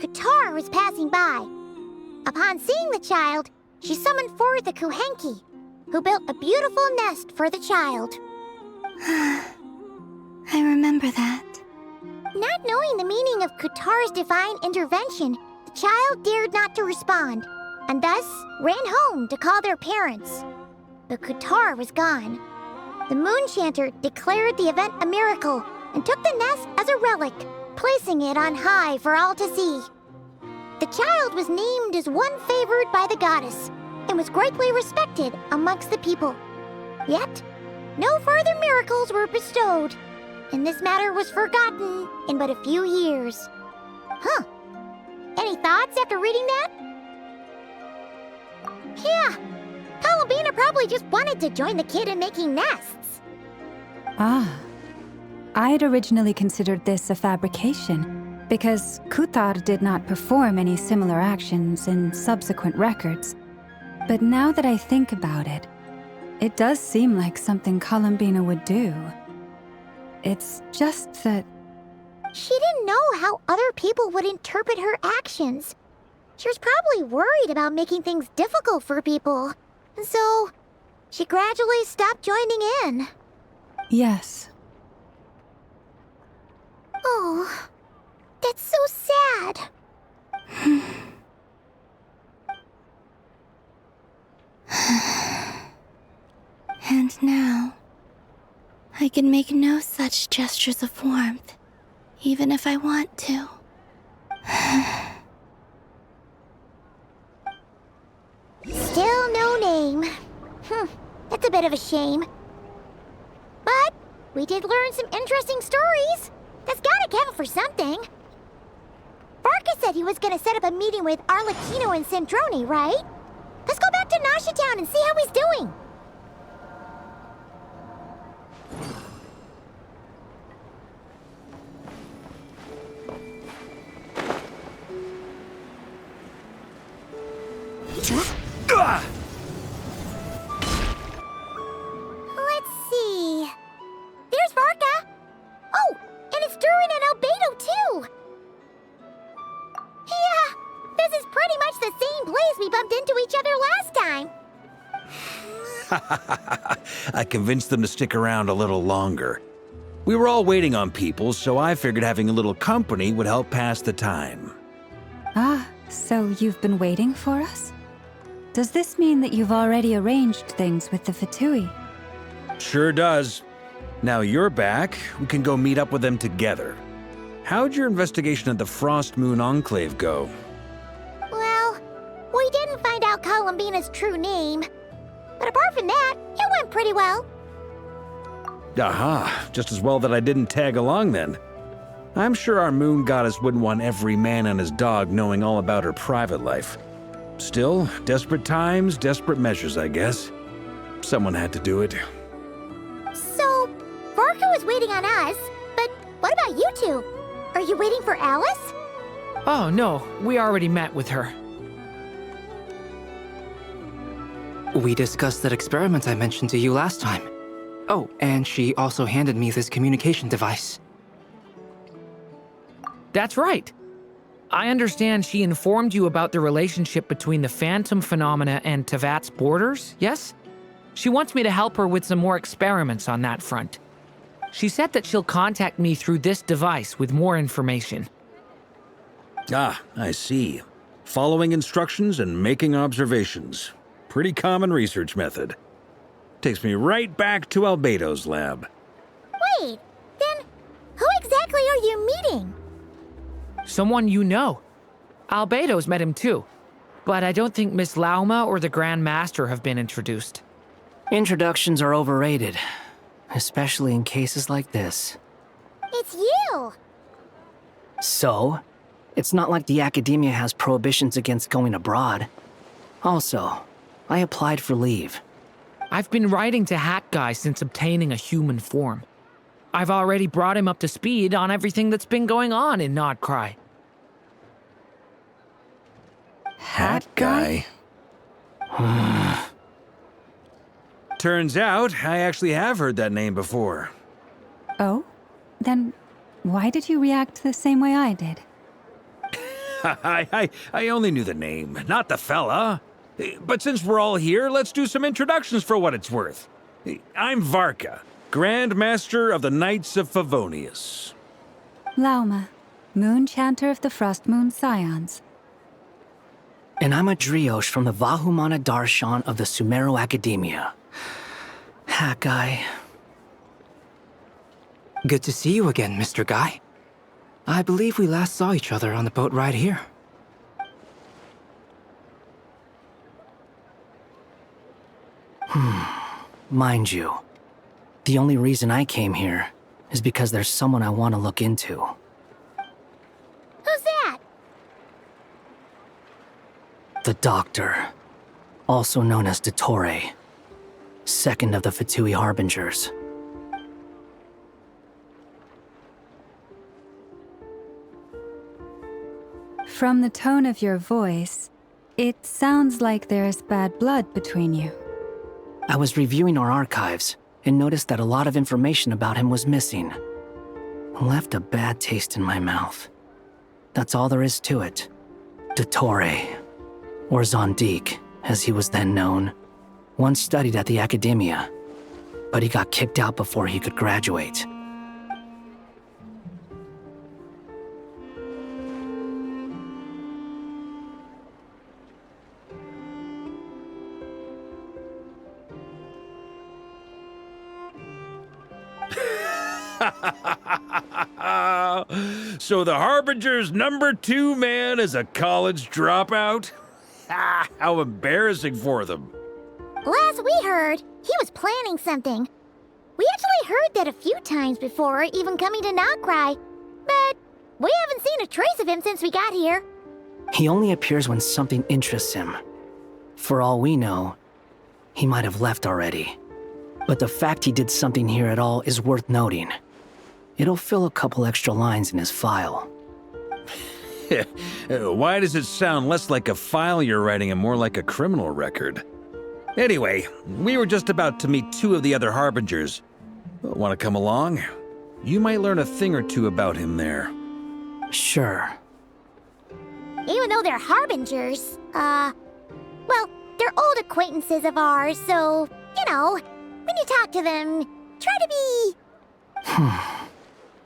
Kutar was passing by. Upon seeing the child, she summoned forth a Kuhenki, who built a beautiful nest for the child. I remember that. Not knowing the meaning of Kutar's divine intervention, the child dared not to respond, and thus ran home to call their parents. But Kutar was gone. The Moon-Chanter declared the event a miracle and took the nest as a relic, placing it on high for all to see. The child was named as one favored by the goddess, and was greatly respected amongst the people. Yet, no further miracles were bestowed, and this matter was forgotten in but a few years. Huh. Any thoughts after reading that? Yeah, Columbina probably just wanted to join the kid in making nests. Ah. I'd originally considered this a fabrication, because Kutar did not perform any similar actions in subsequent records. But now that I think about it, it does seem like something Columbina would do. It's just that... She didn't know how other people would interpret her actions. She was probably worried about making things difficult for people. And so, she gradually stopped joining in. Yes. Oh, that's so sad. And now, I can make no such gestures of warmth, even if I want to. Still no name. That's a bit of a shame. But we did learn some interesting stories. That's gotta count for something. Varka said he was gonna set up a meeting with Arlecchino and Sandrone, right? Let's go back to Nasha Town and see how he's doing. Let's see. There's Varka. Oh, and it's Durin and Albedo too. Yeah, this is pretty much the same place we bumped into each other last time. I convinced them to stick around a little longer. We were all waiting on people, so I figured having a little company would help pass the time. Ah, so you've been waiting for us? Does this mean that you've already arranged things with the Fatui? Sure does. Now you're back, we can go meet up with them together. How'd your investigation at the Frost Moon Enclave go? Well, Columbina's true name. But apart from that, it went pretty well. Aha, just as well that I didn't tag along then. I'm sure our moon goddess wouldn't want every man and his dog knowing all about her private life. Still, desperate times, desperate measures, I guess. Someone had to do it. So, Varka was waiting on us, but what about you two? Are you waiting for Alice? Oh, no. We already met with her. We discussed that experiment I mentioned to you last time. Oh, and she also handed me this communication device. That's right. I understand she informed you about the relationship between the phantom phenomena and Tevat's borders, yes? She wants me to help her with some more experiments on that front. She said that she'll contact me through this device with more information. Ah, I see. Following instructions and making observations. Pretty common research method. Takes me right back to Albedo's lab. Wait, then who exactly are you meeting? Someone you know. Albedo's met him too. But I don't think Miss Lauma or the Grand Master have been introduced. Introductions are overrated, especially in cases like this. It's you! So, it's not like the academia has prohibitions against going abroad. Also, I applied for leave. I've been writing to Hat Guy since obtaining a human form. I've already brought him up to speed on everything that's been going on in Nod-Krai. Hat Guy? Turns out, I actually have heard that name before. Oh? Then why did you react the same way I did? I only knew the name, not the fella. But since we're all here, let's do some introductions for what it's worth. I'm Varka, Grand Master of the Knights of Favonius. Lauma, Moon Chanter of the Frost Moon Scions. And I'm a Driosh from the Vahumana Darshan of the Sumero Academia. Hat Guy. Good to see you again, Mr. Guy. I believe we last saw each other on the boat ride here. Mind you, the only reason I came here is because there's someone I want to look into. Who's that? The Doctor, also known as Dottore, second of the Fatui Harbingers. From the tone of your voice, it sounds like there's bad blood between you. I was reviewing our archives and noticed that a lot of information about him was missing. Left a bad taste in my mouth. That's all there is to it. Dottore, or Zondik, as he was then known, once studied at the Academia, but he got kicked out before he could graduate. So the Harbinger's #2 man is a college dropout? How embarrassing for them. Last we heard, he was planning something. We actually heard that a few times before, even coming to Nod-Krai, but we haven't seen a trace of him since we got here. He only appears when something interests him. For all we know, he might have left already. But the fact he did something here at all is worth noting. It'll fill a couple extra lines in his file. Why does it sound less like a file you're writing and more like a criminal record? Anyway, we were just about to meet 2 of the other Harbingers. Want to come along? You might learn a thing or two about him there. Sure. Even though they're Harbingers, well, they're old acquaintances of ours, so, you know, when you talk to them, try to be...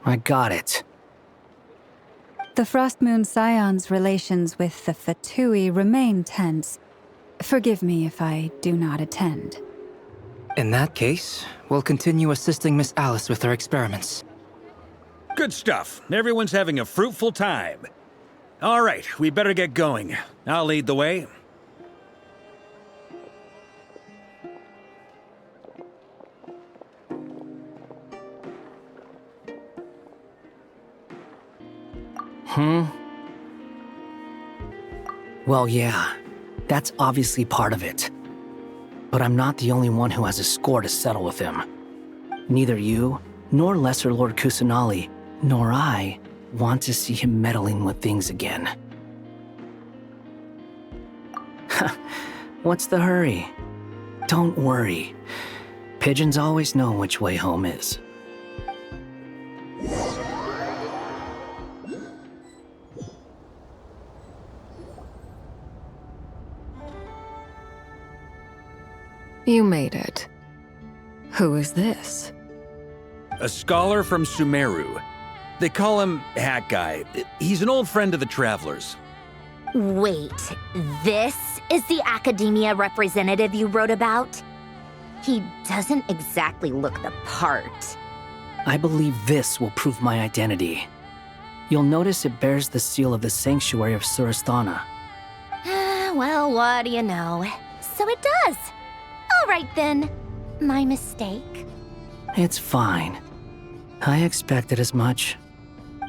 I got it. The Frost Moon Scions' relations with the Fatui remain tense. Forgive me if I do not attend. In that case, we'll continue assisting Miss Alice with her experiments. Good stuff. Everyone's having a fruitful time. All right, we better get going. I'll lead the way. Well, yeah, that's obviously part of it. But I'm not the only one who has a score to settle with him. Neither you, nor Lesser Lord Kusanali, nor I want to see him meddling with things again. What's the hurry? Don't worry. Pigeons always know which way home is. You made it. Who is this? A scholar from Sumeru. They call him Hat Guy. He's an old friend of the Travelers. Wait, this is the academia representative you wrote about? He doesn't exactly look the part. I believe this will prove my identity. You'll notice it bears the seal of the Sanctuary of Surasthana. Well, what do you know? So it does. All right then. My mistake. It's fine. I expected as much.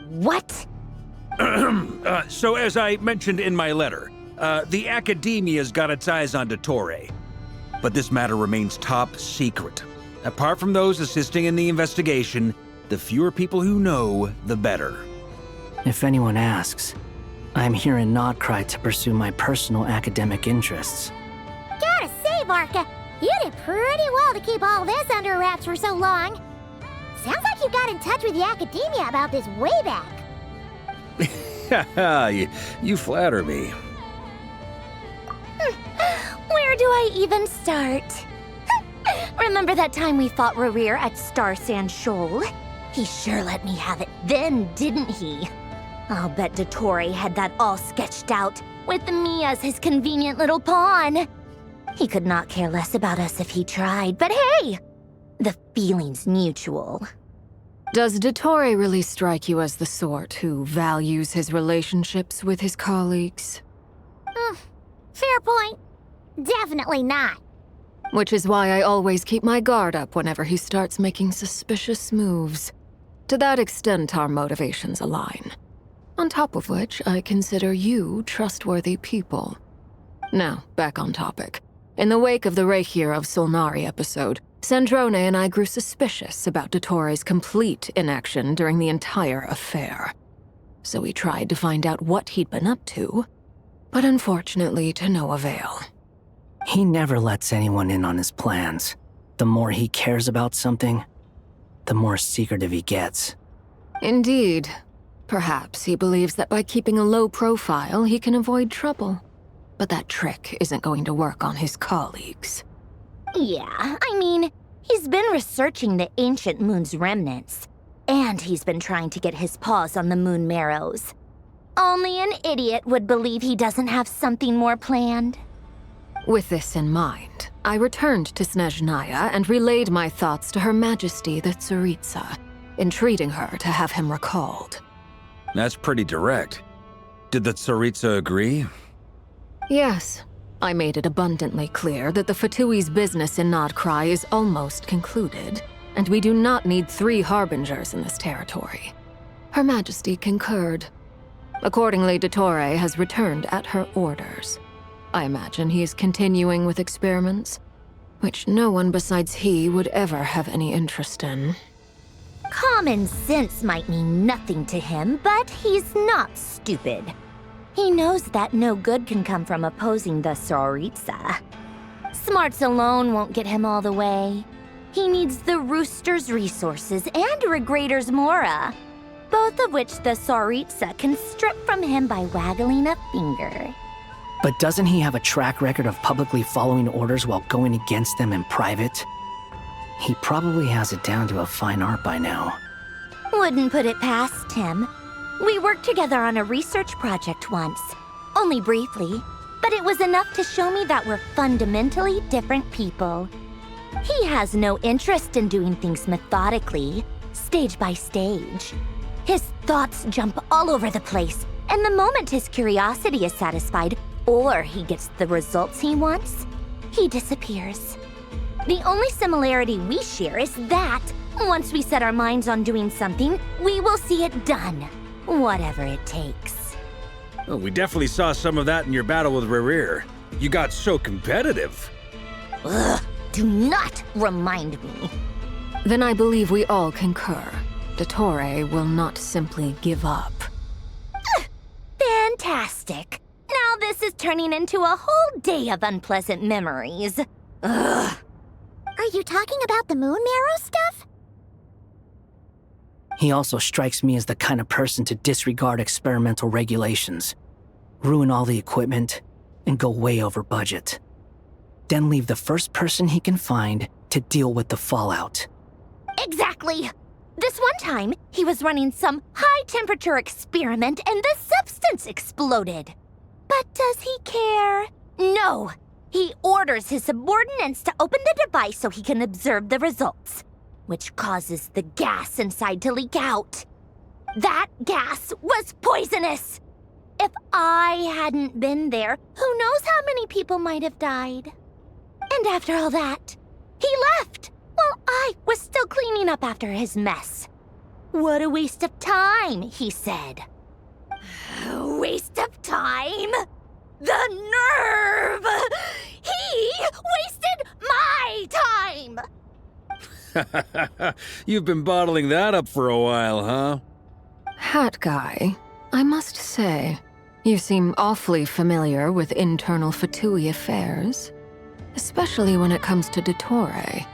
What? So as I mentioned in my letter, the Academia's got its eyes on Dottore. But this matter remains top secret. Apart from those assisting in the investigation, the fewer people who know, the better. If anyone asks, I'm here in Nod-Krai to pursue my personal academic interests. Gotta say, Varka, you did pretty well to keep all this under wraps for so long. Sounds like you got in touch with the academia about this way back. You flatter me. Where do I even start? Remember that time we fought Rarir at Star Sand Shoal? He sure let me have it then, didn't he? I'll bet Dottore had that all sketched out, with me as his convenient little pawn. He could not care less about us if he tried, but hey! The feeling's mutual. Does Dottore really strike you as the sort who values his relationships with his colleagues? Fair point. Definitely not. Which is why I always keep my guard up whenever he starts making suspicious moves. To that extent, our motivations align. On top of which, I consider you trustworthy people. Now, back on topic. In the wake of the Reikir of Solnari episode, Sandrone and I grew suspicious about Dottore's complete inaction during the entire affair. So we tried to find out what he'd been up to, but unfortunately to no avail. He never lets anyone in on his plans. The more he cares about something, the more secretive he gets. Indeed. Perhaps he believes that by keeping a low profile, he can avoid trouble. But that trick isn't going to work on his colleagues. Yeah, I mean, he's been researching the ancient moon's remnants. And he's been trying to get his paws on the moon marrows. Only an idiot would believe he doesn't have something more planned. With this in mind, I returned to Snezhnaya and relayed my thoughts to Her Majesty the Tsaritsa, entreating her to have him recalled. That's pretty direct. Did the Tsaritsa agree? Yes. I made it abundantly clear that the Fatui's business in Nod-Krai is almost concluded, and we do not need 3 harbingers in this territory. Her Majesty concurred. Accordingly, Dottore has returned at her orders. I imagine he is continuing with experiments, which no one besides he would ever have any interest in. Common sense might mean nothing to him, but he's not stupid. He knows that no good can come from opposing the Tsaritsa. Smarts alone won't get him all the way. He needs the Rooster's resources and Regrator's Mora, both of which the Tsaritsa can strip from him by waggling a finger. But doesn't he have a track record of publicly following orders while going against them in private? He probably has it down to a fine art by now. Wouldn't put it past him. We worked together on a research project once. Only briefly, but it was enough to show me that we're fundamentally different people. He has no interest in doing things methodically, stage by stage. His thoughts jump all over the place, and the moment his curiosity is satisfied, or he gets the results he wants, he disappears. The only similarity we share is that, once we set our minds on doing something, we will see it done. Whatever it takes. Well, we definitely saw some of that in your battle with Rerir. You got so competitive. Ugh, do not remind me. Then I believe we all concur. Dottore will not simply give up. Fantastic. Now this is turning into a whole day of unpleasant memories. Ugh. Are you talking about the moon marrow stuff? He also strikes me as the kind of person to disregard experimental regulations, ruin all the equipment, and go way over budget. Then leave the first person he can find to deal with the fallout. Exactly. This one time, he was running some high-temperature experiment and the substance exploded. But does he care? No. He orders his subordinates to open the device so he can observe the results, which causes the gas inside to leak out. That gas was poisonous. If I hadn't been there, who knows how many people might have died. And after all that, he left while I was still cleaning up after his mess. What a waste of time, he said. Waste of time? The nerve! He wasted my time! You've been bottling that up for a while, huh? Hat guy, I must say, you seem awfully familiar with internal Fatui affairs. Especially when it comes to Dottore.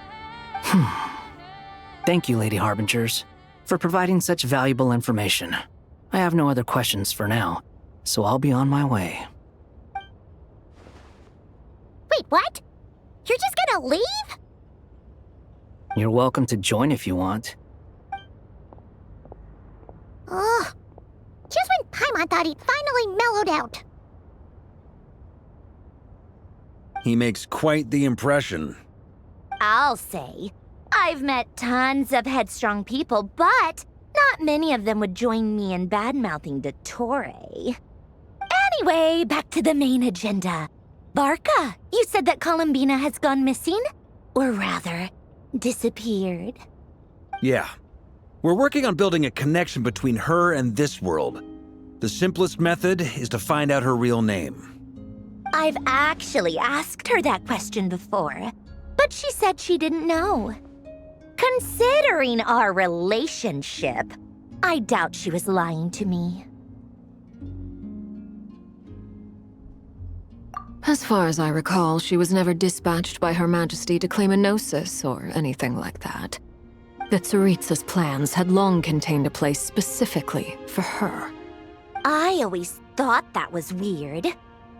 Thank you, Lady Harbingers, for providing such valuable information. I have no other questions for now, so I'll be on my way. Wait, what? You're just gonna leave? You're welcome to join if you want. Ugh. Just when Paimon thought he'd finally mellowed out. He makes quite the impression. I'll say. I've met tons of headstrong people, but not many of them would join me in bad-mouthing Dottore. Anyway, back to the main agenda. Barca, you said that Columbina has gone missing? Or rather, disappeared. Yeah. We're working on building a connection between her and this world. The simplest method is to find out her real name. I've actually asked her that question before, but she said she didn't know. Considering our relationship, I doubt she was lying to me. As far as I recall, she was never dispatched by Her Majesty to claim a gnosis or anything like that. The Tsaritsa's plans had long contained a place specifically for her. I always thought that was weird.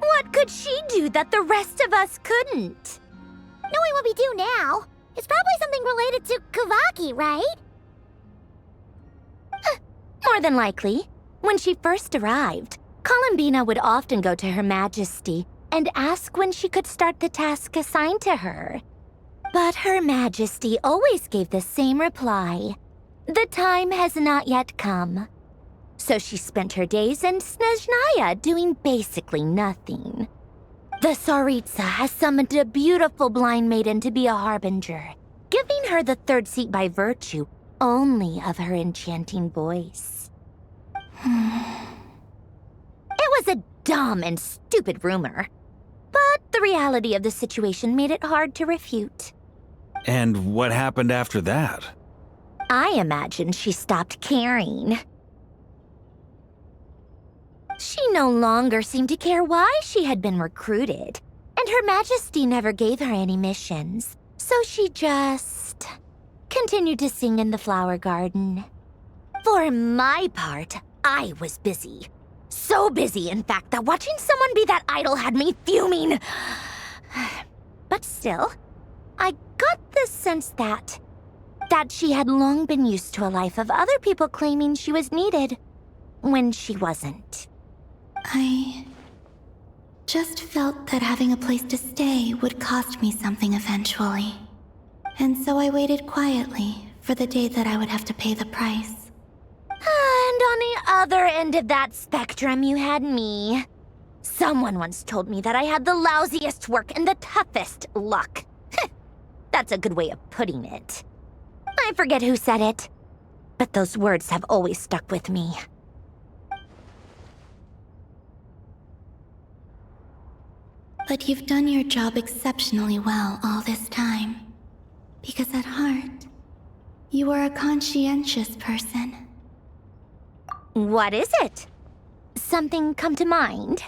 What could she do that the rest of us couldn't? Knowing what we do now, it's probably something related to Kavaki, right? More than likely. When she first arrived, Columbina would often go to Her Majesty and ask when she could start the task assigned to her. But Her Majesty always gave the same reply. The time has not yet come. So she spent her days in Snezhnaya doing basically nothing. The Tsaritsa has summoned a beautiful blind maiden to be a harbinger, giving her the third seat by virtue only of her enchanting voice. It was a dumb and stupid rumor, but the reality of the situation made it hard to refute. And what happened after that? I imagine she stopped caring. She no longer seemed to care why she had been recruited, and Her Majesty never gave her any missions, so she just continued to sing in the flower garden. For my part, I was busy. So busy, in fact, that watching someone be that idol had me fuming. But still, I got the sense that she had long been used to a life of other people claiming she was needed when she wasn't. I just felt that having a place to stay would cost me something eventually. And so I waited quietly for the day that I would have to pay the price. And on the other end of that spectrum, you had me. Someone once told me that I had the lousiest work and the toughest luck. That's a good way of putting it. I forget who said it, but those words have always stuck with me. But you've done your job exceptionally well all this time. Because at heart, you are a conscientious person. What is it? Something come to mind?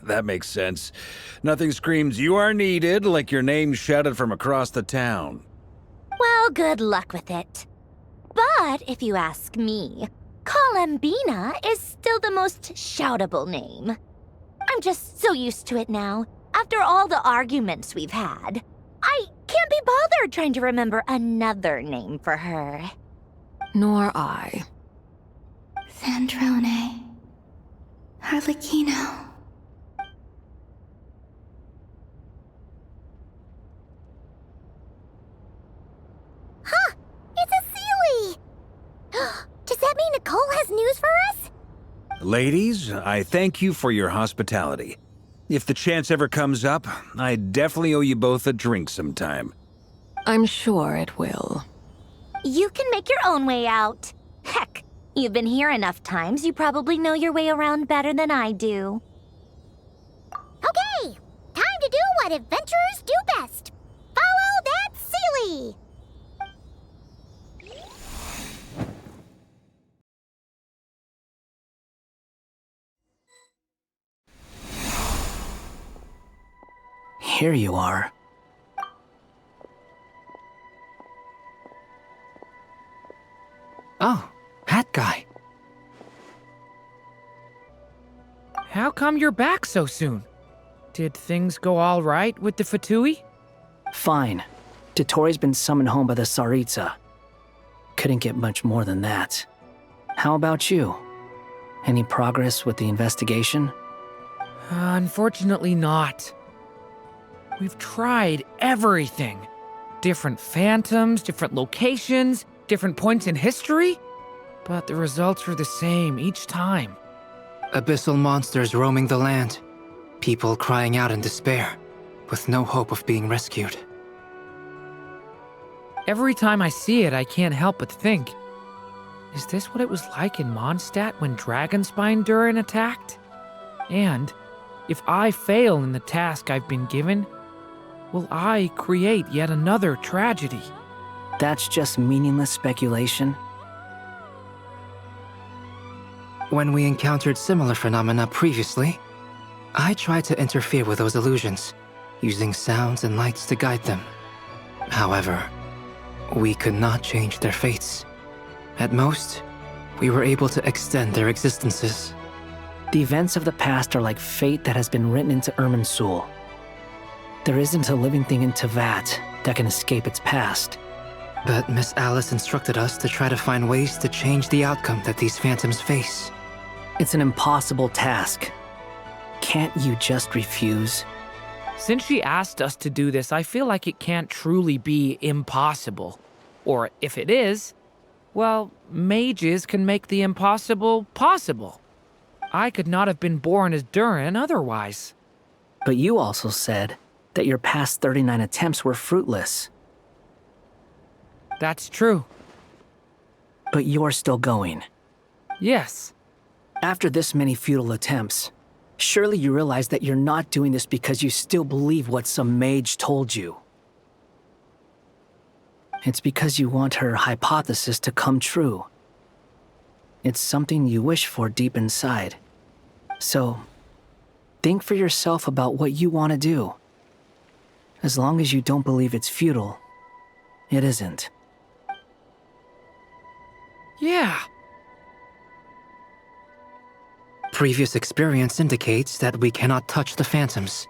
That makes sense. Nothing screams you are needed like your name shouted from across the town. Well, good luck with it. But if you ask me, Columbina is still the most shoutable name. I'm just so used to it now, after all the arguments we've had. I can't be bothered trying to remember another name for her. Nor I. Sandrone. Harlequino. Huh! It's a Sealy! Does that mean Nicole has news for us? Ladies, I thank you for your hospitality. If the chance ever comes up, I definitely owe you both a drink sometime. I'm sure it will. You can make your own way out. Heck, you've been here enough times, you probably know your way around better than I do. Okay, time to do what adventurers do best. Follow that Sealy! Here you are. Oh, hat guy. How come you're back so soon? Did things go all right with the Fatui? Fine. Dotori's been summoned home by the Tsaritsa. Couldn't get much more than that. How about you? Any progress with the investigation? Unfortunately not. We've tried everything. Different phantoms, different locations, different points in history. But the results are the same each time. Abyssal monsters roaming the land. People crying out in despair, with no hope of being rescued. Every time I see it, I can't help but think, is this what it was like in Mondstadt when Dragonspine Durin attacked? And if I fail in the task I've been given, will I create yet another tragedy? That's just meaningless speculation. When we encountered similar phenomena previously, I tried to interfere with those illusions, using sounds and lights to guide them. However, we could not change their fates. At most, we were able to extend their existences. The events of the past are like fate that has been written into Irminsul. There isn't a living thing in Teyvat that can escape its past. But Miss Alice instructed us to try to find ways to change the outcome that these phantoms face. It's an impossible task. Can't you just refuse? Since she asked us to do this, I feel like it can't truly be impossible. Or if it is, well, mages can make the impossible possible. I could not have been born as Durin otherwise. But you also said that your past 39 attempts were fruitless. That's true. But you're still going. Yes. After this many futile attempts, surely you realize that you're not doing this because you still believe what some mage told you. It's because you want her hypothesis to come true. It's something you wish for deep inside. So, think for yourself about what you want to do. As long as you don't believe it's futile, it isn't. Yeah. Previous experience indicates that we cannot touch the phantoms,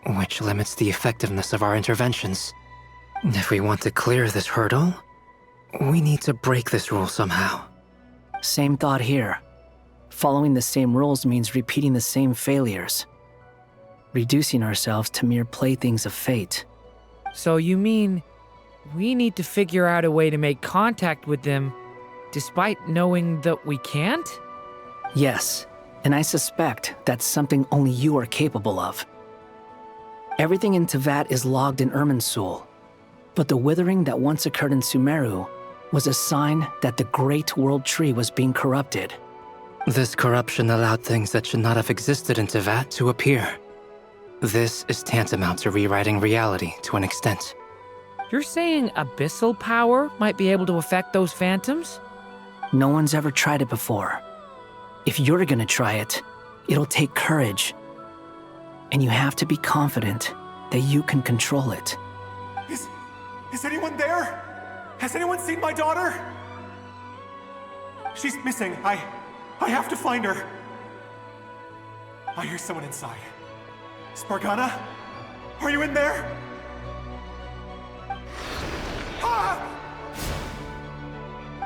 which limits the effectiveness of our interventions. If we want to clear this hurdle, we need to break this rule somehow. Same thought here. Following the same rules means repeating the same failures. Reducing ourselves to mere playthings of fate. So you mean we need to figure out a way to make contact with them despite knowing that we can't? Yes, and I suspect that's something only you are capable of. Everything in Teyvat is logged in Irminsul, but the withering that once occurred in Sumeru was a sign that the Great World Tree was being corrupted. This corruption allowed things that should not have existed in Teyvat to appear. This is tantamount to rewriting reality to an extent. You're saying abyssal power might be able to affect those phantoms? No one's ever tried it before. If you're gonna try it, it'll take courage. And you have to be confident that you can control it. Is anyone there? Has anyone seen my daughter? She's missing. I have to find her. I hear someone inside. Spargana? Are you in there? Ah!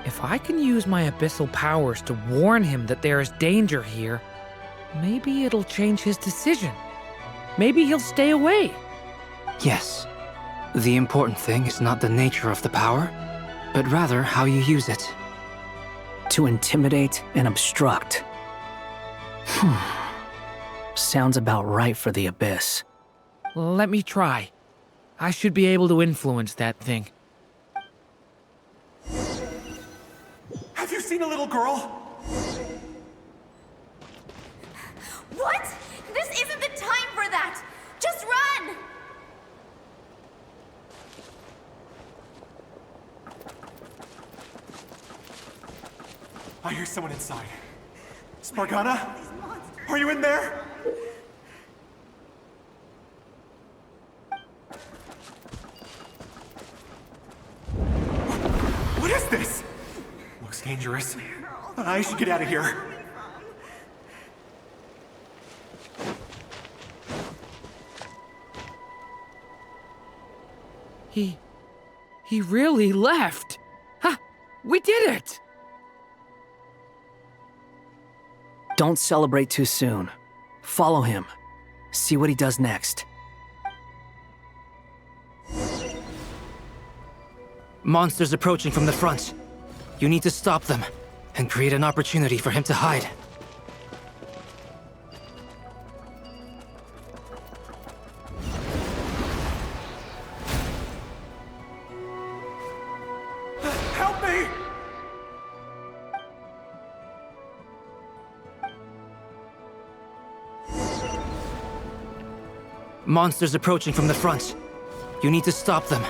If I can use my abyssal powers to warn him that there is danger here, maybe it'll change his decision. Maybe he'll stay away. Yes. The important thing is not the nature of the power, but rather how you use it. To intimidate and obstruct. Sounds about right for the Abyss. Let me try. I should be able to influence that thing. Have you seen a little girl? What? This isn't the time for that! Just run! I hear someone inside. Spargana? Are you in there? What is this? Looks dangerous. I should get out of here. He really left. Ha! We did it! Don't celebrate too soon. Follow him. See what he does next. Monsters approaching from the front. You need to stop them and create an opportunity for him to hide. Help me! Monsters approaching from the front. You need to stop them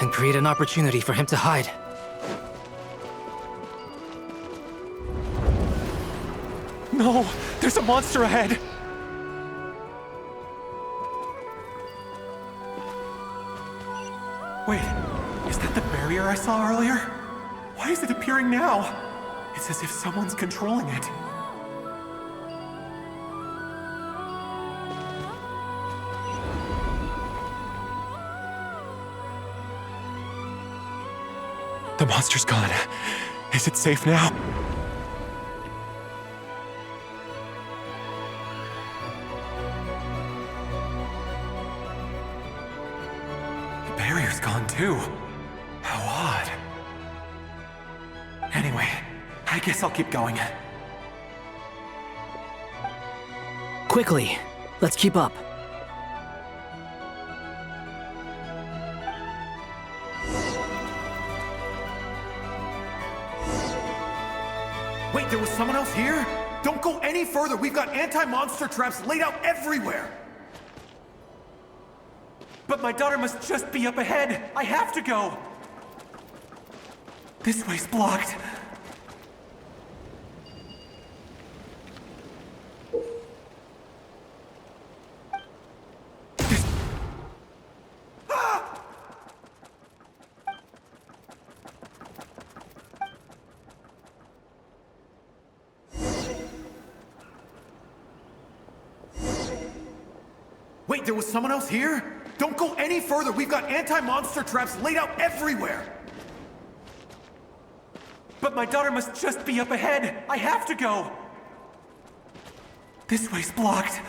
and create an opportunity for him to hide. No! There's a monster ahead! Wait, is that the barrier I saw earlier? Why is it appearing now? It's as if someone's controlling it. The monster's gone. Is it safe now? The barrier's gone too. How odd. Anyway, I guess I'll keep going. Quickly, let's keep up. Wait, there was someone else here? Don't go any further. We've got anti-monster traps laid out everywhere. But my daughter must just be up ahead. I have to go. This way's blocked. Wait, there was someone else here? Don't go any further. We've got anti-monster traps laid out everywhere. But my daughter must just be up ahead. I have to go. This way's blocked.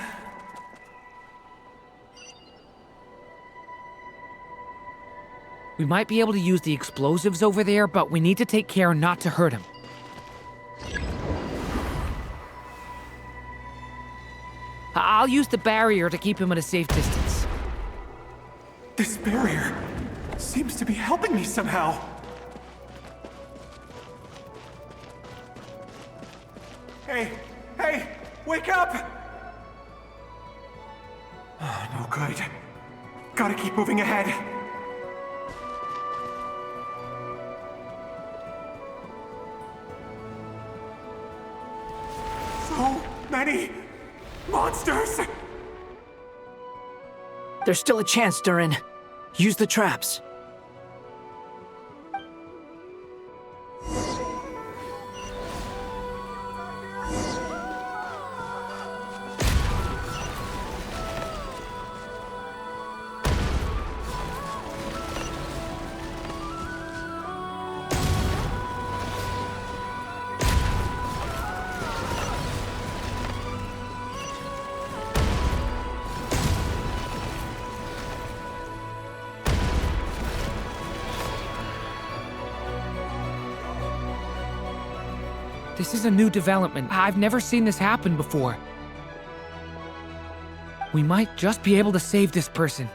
We might be able to use the explosives over there, but we need to take care not to hurt him. I'll use the barrier to keep him at a safe distance. This barrier seems to be helping me somehow. Hey! Hey! Wake up! Oh, no good. Gotta keep moving ahead. So many monsters! There's still a chance, Durin. Use the traps. This is a new development. I've never seen this happen before. We might just be able to save this person.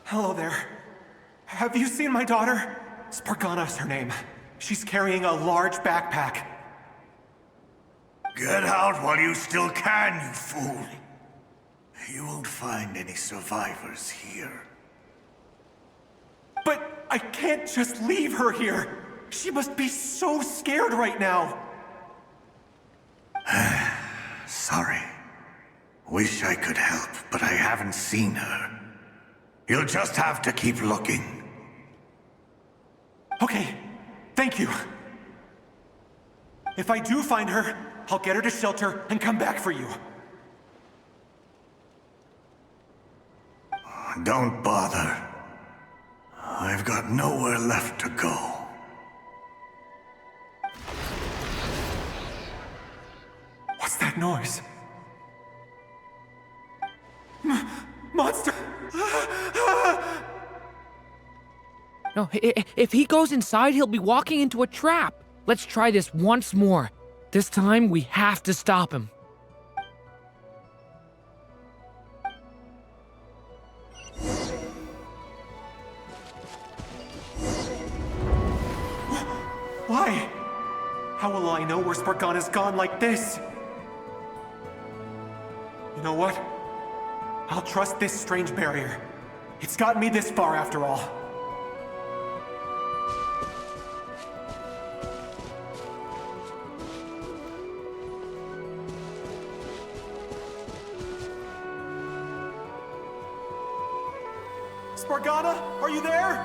Hello there. Have you seen my daughter? Spargana's her name. She's carrying a large backpack. Get out while you still can, you fool. You won't find any survivors here. But I can't just leave her here. She must be so scared right now. Sorry. Wish I could help, but I haven't seen her. You'll just have to keep looking. Okay, thank you. If I do find her, I'll get her to shelter and come back for you. Don't bother. I've got nowhere left to go. What's that noise? Monster! No, if he goes inside, he'll be walking into a trap. Let's try this once more. This time, we have to stop him. Why? How will I know where Spargana's gone like this? You know what? I'll trust this strange barrier. It's gotten me this far after all. Spargana, are you there?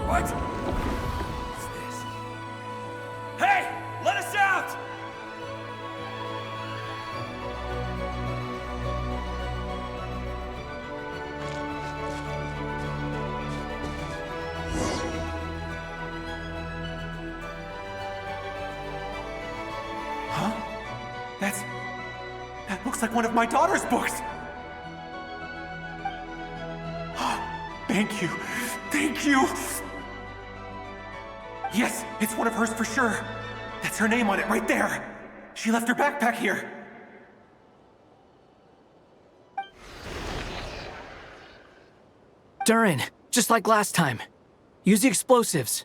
What? What's this? Hey! Let us out! Huh? That looks like one of my daughter's books! Thank you. Thank you! Yes, it's one of hers for sure. That's her name on it right there. She left her backpack here. Durin, just like last time. Use the explosives.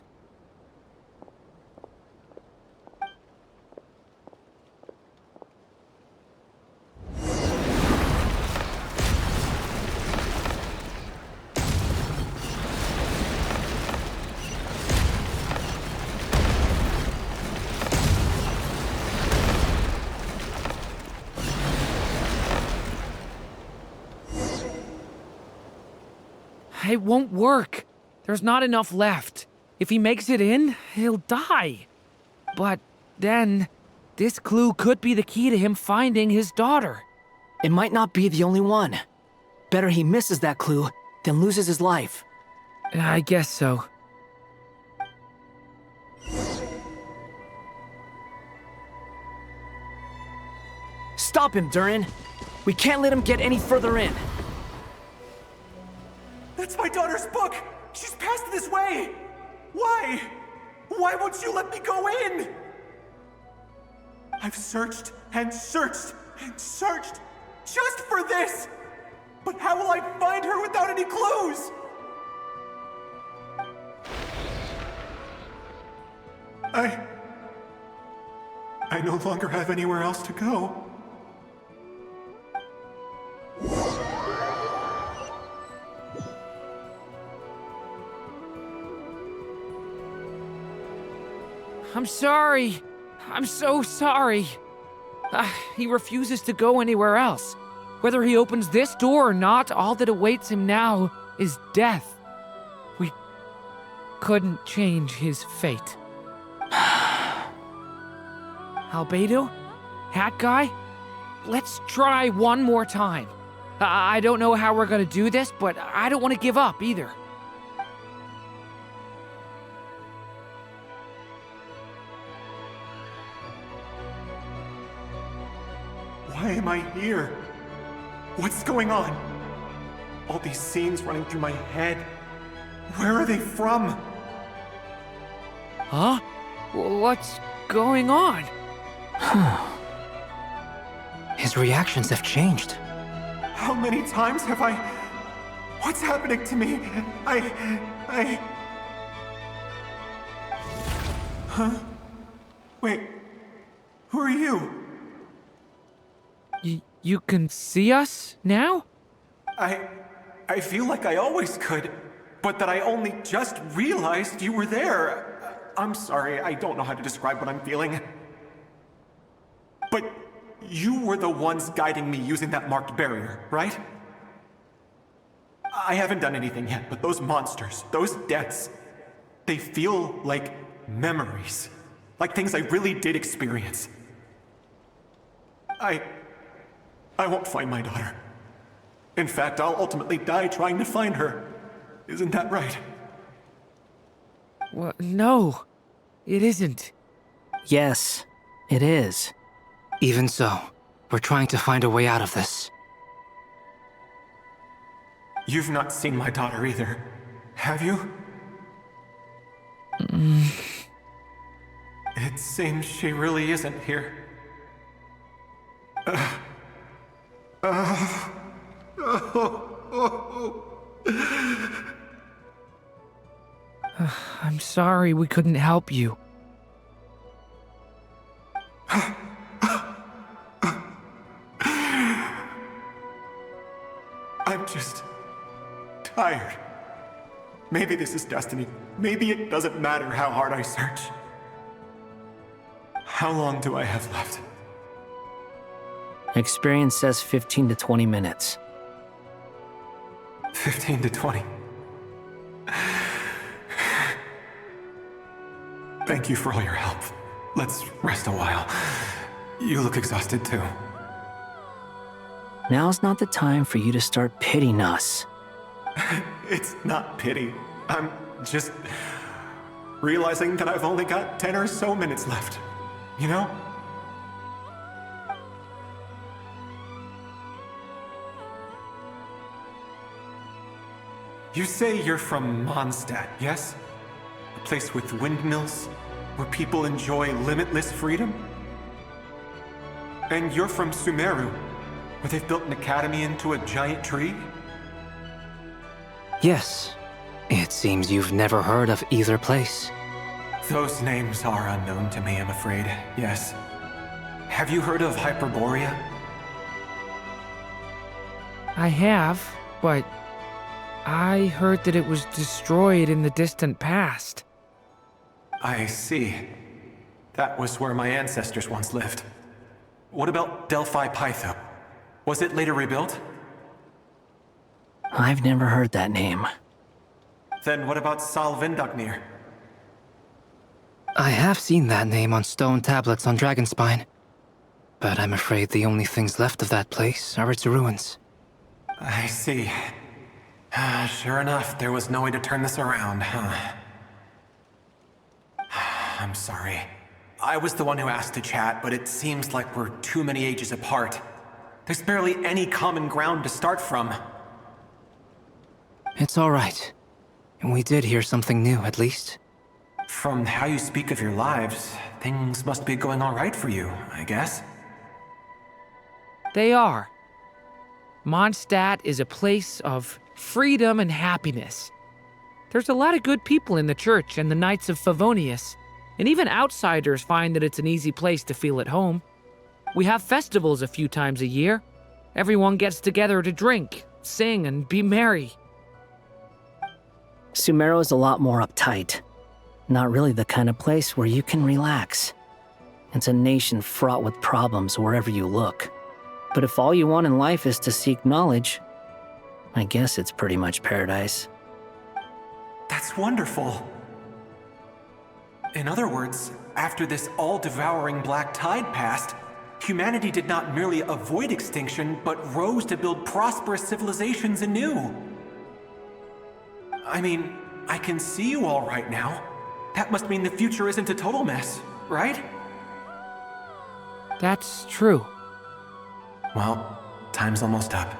It won't work. There's not enough left. If he makes it in, he'll die. But then, this clue could be the key to him finding his daughter. It might not be the only one. Better he misses that clue than loses his life. I guess so. stop him, Durin. We can't let him get any further in. That's my daughter's book! She's passed this way! Why? Why won't you let me go in? I've searched and searched and searched just for this! But how will I find her without any clues? I no longer have anywhere else to go. I'm sorry. I'm so sorry. He refuses to go anywhere else. Whether he opens this door or not, all that awaits him now is death. We couldn't change his fate. Albedo? Hat Guy? Let's try one more time. I don't know how we're gonna do this, but I don't want to give up either. Why am I here? What's going on? All these scenes running through my head. Where are they from? Huh? What's going on? His reactions have changed. How many times have I... What's happening to me? Huh? Wait. Who are you? You can see us now? I feel like I always could, but that I only just realized you were there. I'm sorry, I don't know how to describe what I'm feeling. But you were the ones guiding me using that marked barrier, right? I haven't done anything yet, but those monsters, those deaths, they feel like memories. Like things I really did experience. I won't find my daughter. In fact, I'll ultimately die trying to find her. Isn't that right? Well, no, it isn't. Yes, it is. Even so, we're trying to find a way out of this. You've not seen my daughter either, have you? It seems she really isn't here. I'm sorry we couldn't help you. I'm just tired. Maybe this is destiny. Maybe it doesn't matter how hard I search. How long do I have left? Experience says 15 to 20 minutes. 15 to 20. Thank you for all your help. Let's rest a while. You look exhausted too. Now's not the time for you to start pitying us. It's not pity. I'm just realizing that I've only got 10 or so minutes left. You know? You say you're from Mondstadt, yes? A place with windmills, where people enjoy limitless freedom? And you're from Sumeru, where they've built an academy into a giant tree? Yes. It seems you've never heard of either place. Those names are unknown to me, I'm afraid, yes. Have you heard of Hyperborea? I have, but I heard that it was destroyed in the distant past. I see. That was where my ancestors once lived. What about Delphi Pytho? Was it later rebuilt? I've never heard that name. Then what about Salvindagnir? I have seen that name on stone tablets on Dragonspine. But I'm afraid the only things left of that place are its ruins. I see. Sure enough, there was no way to turn this around, huh? I'm sorry. I was the one who asked to chat, but it seems like we're too many ages apart. There's barely any common ground to start from. It's all right. We did hear something new, at least. From how you speak of your lives, things must be going all right for you, I guess. They are. Mondstadt is a place of freedom and happiness. There's a lot of good people in the church and the Knights of Favonius, and even outsiders find that it's an easy place to feel at home. We have festivals a few times a year. Everyone gets together to drink, sing, and be merry. Sumeru is a lot more uptight. Not really the kind of place where you can relax. It's a nation fraught with problems wherever you look. But if all you want in life is to seek knowledge, I guess it's pretty much paradise. That's wonderful. In other words, after this all-devouring black tide passed, humanity did not merely avoid extinction, but rose to build prosperous civilizations anew. I mean, I can see you all right now. That must mean the future isn't a total mess, right? That's true. Well, time's almost up.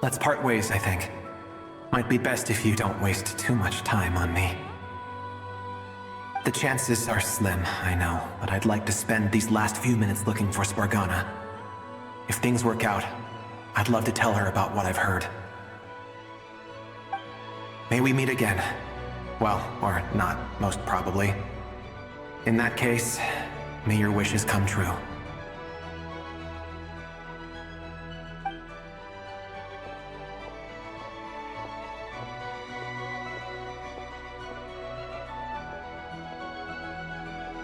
Let's part ways, I think. Might be best if you don't waste too much time on me. The chances are slim, I know, but I'd like to spend these last few minutes looking for Spargana. If things work out, I'd love to tell her about what I've heard. May we meet again. Well, or not, most probably. In that case, may your wishes come true.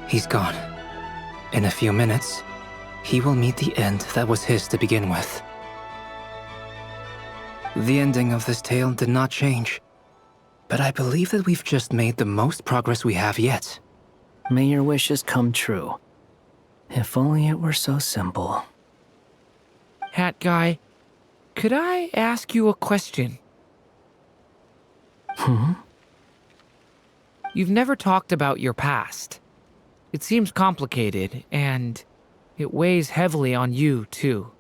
He's gone. In a few minutes, he will meet the end that was his to begin with. The ending of this tale did not change, but I believe that we've just made the most progress we have yet. May your wishes come true. If only it were so simple. Hat Guy, could I ask you a question? You've never talked about your past. It seems complicated, and it weighs heavily on you, too.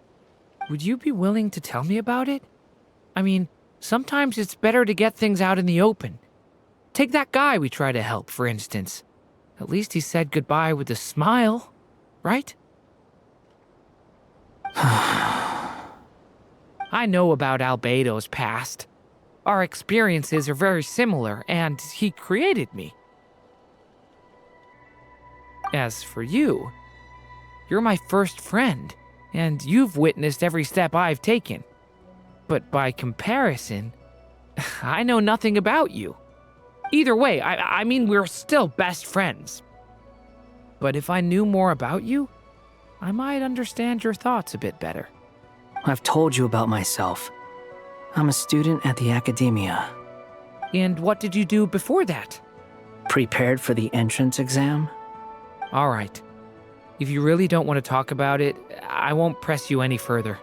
Would you be willing to tell me about it? I mean, sometimes it's better to get things out in the open. Take that guy we try to help, for instance. At least he said goodbye with a smile, right? I know about Albedo's past. Our experiences are very similar, and he created me. As for you, you're my first friend, and you've witnessed every step I've taken. But by comparison, I know nothing about you. Either way, I mean, we're still best friends. But if I knew more about you, I might understand your thoughts a bit better. I've told you about myself. I'm a student at the academia. And what did you do before that? Prepared for the entrance exam? All right. If you really don't want to talk about it, I won't press you any further.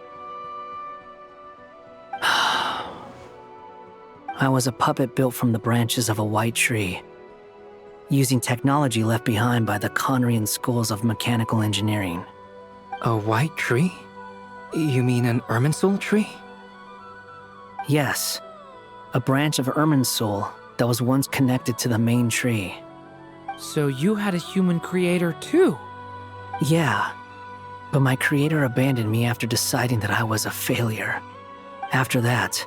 I was a puppet built from the branches of a white tree, using technology left behind by the Conrian schools of mechanical engineering. A white tree? You mean an Irminsul tree? Yes, a branch of Irminsul that was once connected to the main tree. So you had a human creator too? Yeah, but my creator abandoned me after deciding that I was a failure. After that,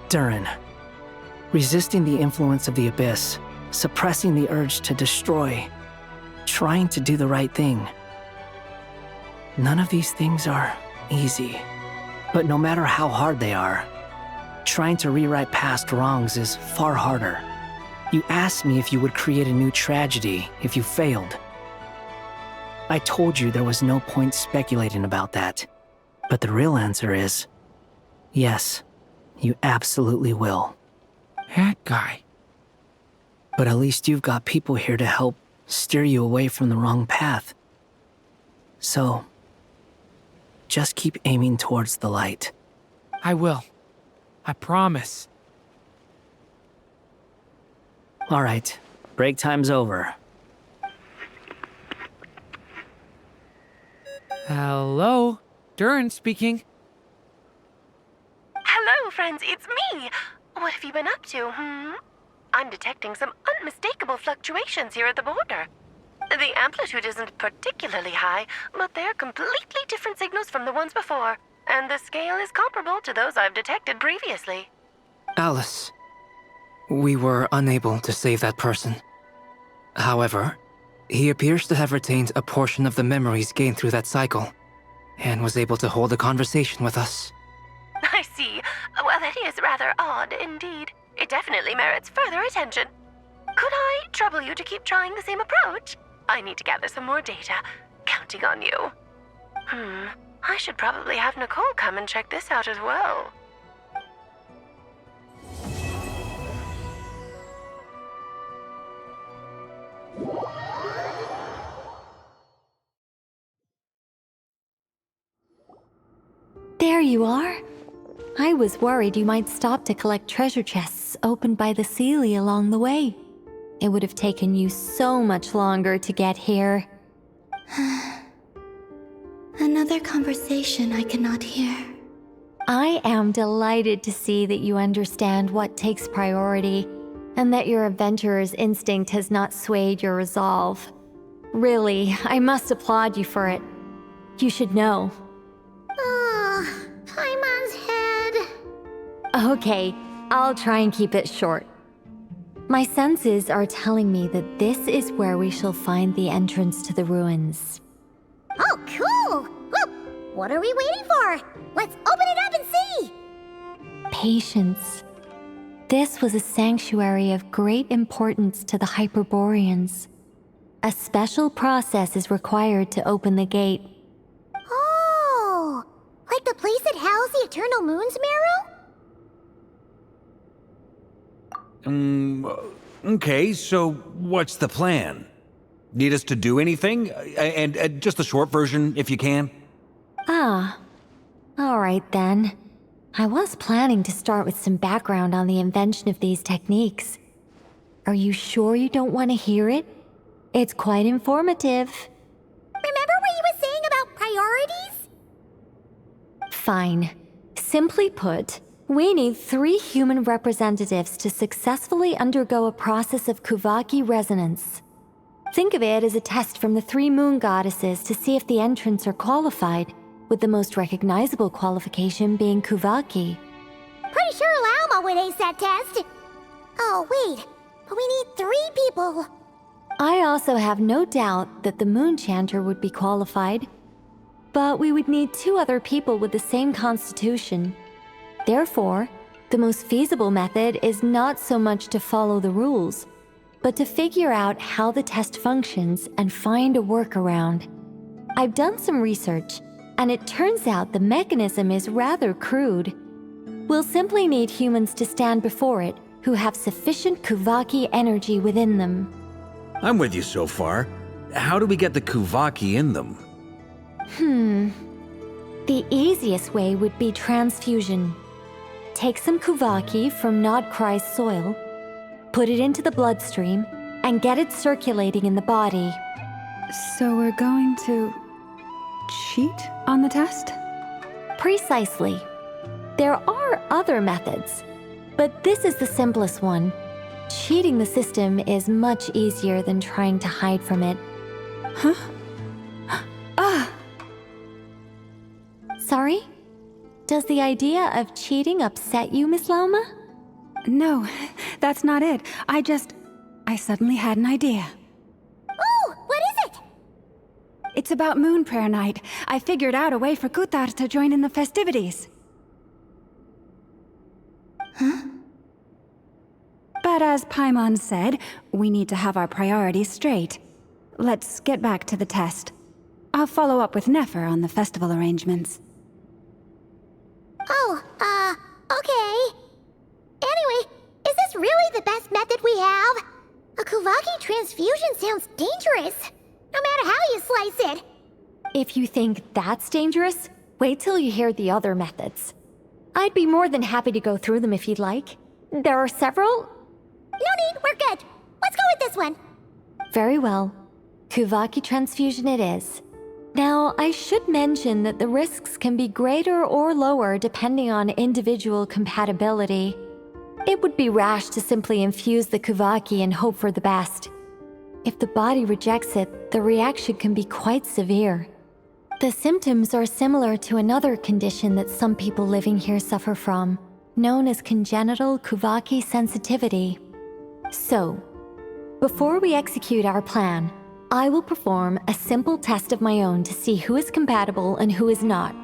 Durin, resisting the influence of the Abyss, suppressing the urge to destroy, trying to do the right thing. None of these things are easy, but no matter how hard they are, trying to rewrite past wrongs is far harder. You asked me if you would create a new tragedy if you failed. I told you there was no point speculating about that, but the real answer is, yes, you absolutely will. Hat Guy. But at least you've got people here to help steer you away from the wrong path. So, just keep aiming towards the light. I will. I promise. All right, break time's over. Hello? Durin speaking. Hello, friends, it's me. What have you been up to, I'm detecting some unmistakable fluctuations here at the border. The amplitude isn't particularly high, but they're completely different signals from the ones before, and the scale is comparable to those I've detected previously. Alice, we were unable to save that person. However, he appears to have retained a portion of the memories gained through that cycle, and was able to hold a conversation with us. I see. Well, that is rather odd indeed. It definitely merits further attention. Could I trouble you to keep trying the same approach? I need to gather some more data. Counting on you. I should probably have Nicole come and check this out as well. There you are. I was worried you might stop to collect treasure chests opened by the Seelie along the way. It would have taken you so much longer to get here. Another conversation I cannot hear. I am delighted to see that you understand what takes priority, and that your adventurer's instinct has not swayed your resolve. Really, I must applaud you for it. You should know. Paimon's head. Okay, I'll try and keep it short. My senses are telling me that this is where we shall find the entrance to the ruins. Oh, cool! Well, what are we waiting for? Let's open it up and see! Patience. This was a sanctuary of great importance to the Hyperboreans. A special process is required to open the gate. Oh! Like the place that housed the Eternal Moon's marrow? Okay, so what's the plan? Need us to do anything? And just the short version, if you can. Ah. All right then. I was planning to start with some background on the invention of these techniques. Are you sure you don't want to hear it? It's quite informative. Remember what you were saying about priorities? Fine. Simply put, we need 3 human representatives to successfully undergo a process of Kuvaki resonance. Think of it as a test from the 3 moon goddesses to see if the entrants are qualified, with the most recognizable qualification being Kuvaki. Pretty sure Lauma would ace that test. Oh, wait. But we need 3 people. I also have no doubt that the Moon Chanter would be qualified. But we would need 2 other people with the same constitution. Therefore, the most feasible method is not so much to follow the rules, but to figure out how the test functions and find a workaround. I've done some research, and it turns out the mechanism is rather crude. We'll simply need humans to stand before it who have sufficient Kuvaki energy within them. I'm with you so far. How do we get the Kuvaki in them? The easiest way would be transfusion. Take some Kuvaki from Nod-Krai's soil, put it into the bloodstream, and get it circulating in the body. So we're going to cheat on the test? Precisely. There are other methods, but this is the simplest one. Cheating the system is much easier than trying to hide from it. Huh? Ah! Sorry? Does the idea of cheating upset you, Miss Lauma? No, that's not it. I suddenly had an idea. Oh, what is it? It's about Moon Prayer Night. I figured out a way for Kutar to join in the festivities. Huh? But as Paimon said, we need to have our priorities straight. Let's get back to the test. I'll follow up with Nefer on the festival arrangements. Oh, okay. Anyway, is this really the best method we have? A Kuvaki transfusion sounds dangerous, no matter how you slice it. If you think that's dangerous, wait till you hear the other methods. I'd be more than happy to go through them if you'd like. There are several. No need, we're good. Let's go with this one. Very well. Kuvaki transfusion it is. Now, I should mention that the risks can be greater or lower depending on individual compatibility. It would be rash to simply infuse the Kuvaki and hope for the best. If the body rejects it, the reaction can be quite severe. The symptoms are similar to another condition that some people living here suffer from, known as congenital Kuvaki sensitivity. So, before we execute our plan, I will perform a simple test of my own to see who is compatible and who is not.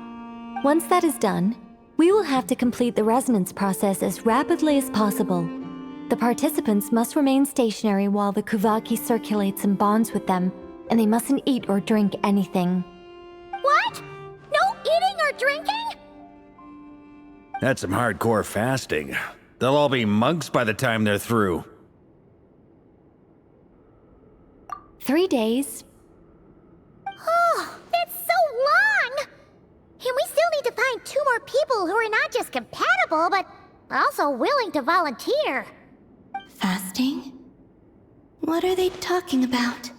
Once that is done, we will have to complete the resonance process as rapidly as possible. The participants must remain stationary while the Kuvaki circulates and bonds with them, and they mustn't eat or drink anything. What? No eating or drinking? That's some hardcore fasting. They'll all be monks by the time they're through. 3 days. Oh, that's so long! And we still need to find 2 more people who are not just compatible, but also willing to volunteer. Fasting? What are they talking about?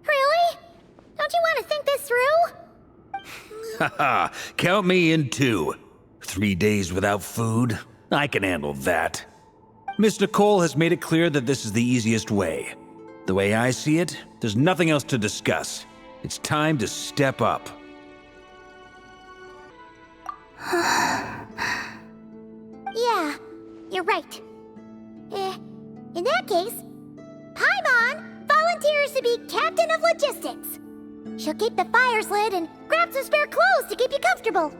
Really? Don't you want to think this through? Haha, count me in too. 3 days without food? I can handle that. Miss Nicole has made it clear that this is the easiest way. The way I see it, there's nothing else to discuss. It's time to step up. Yeah, you're right. In that case, Paimon volunteers to be Captain of Logistics. She'll keep the fires lit and grab some spare clothes to keep you comfortable.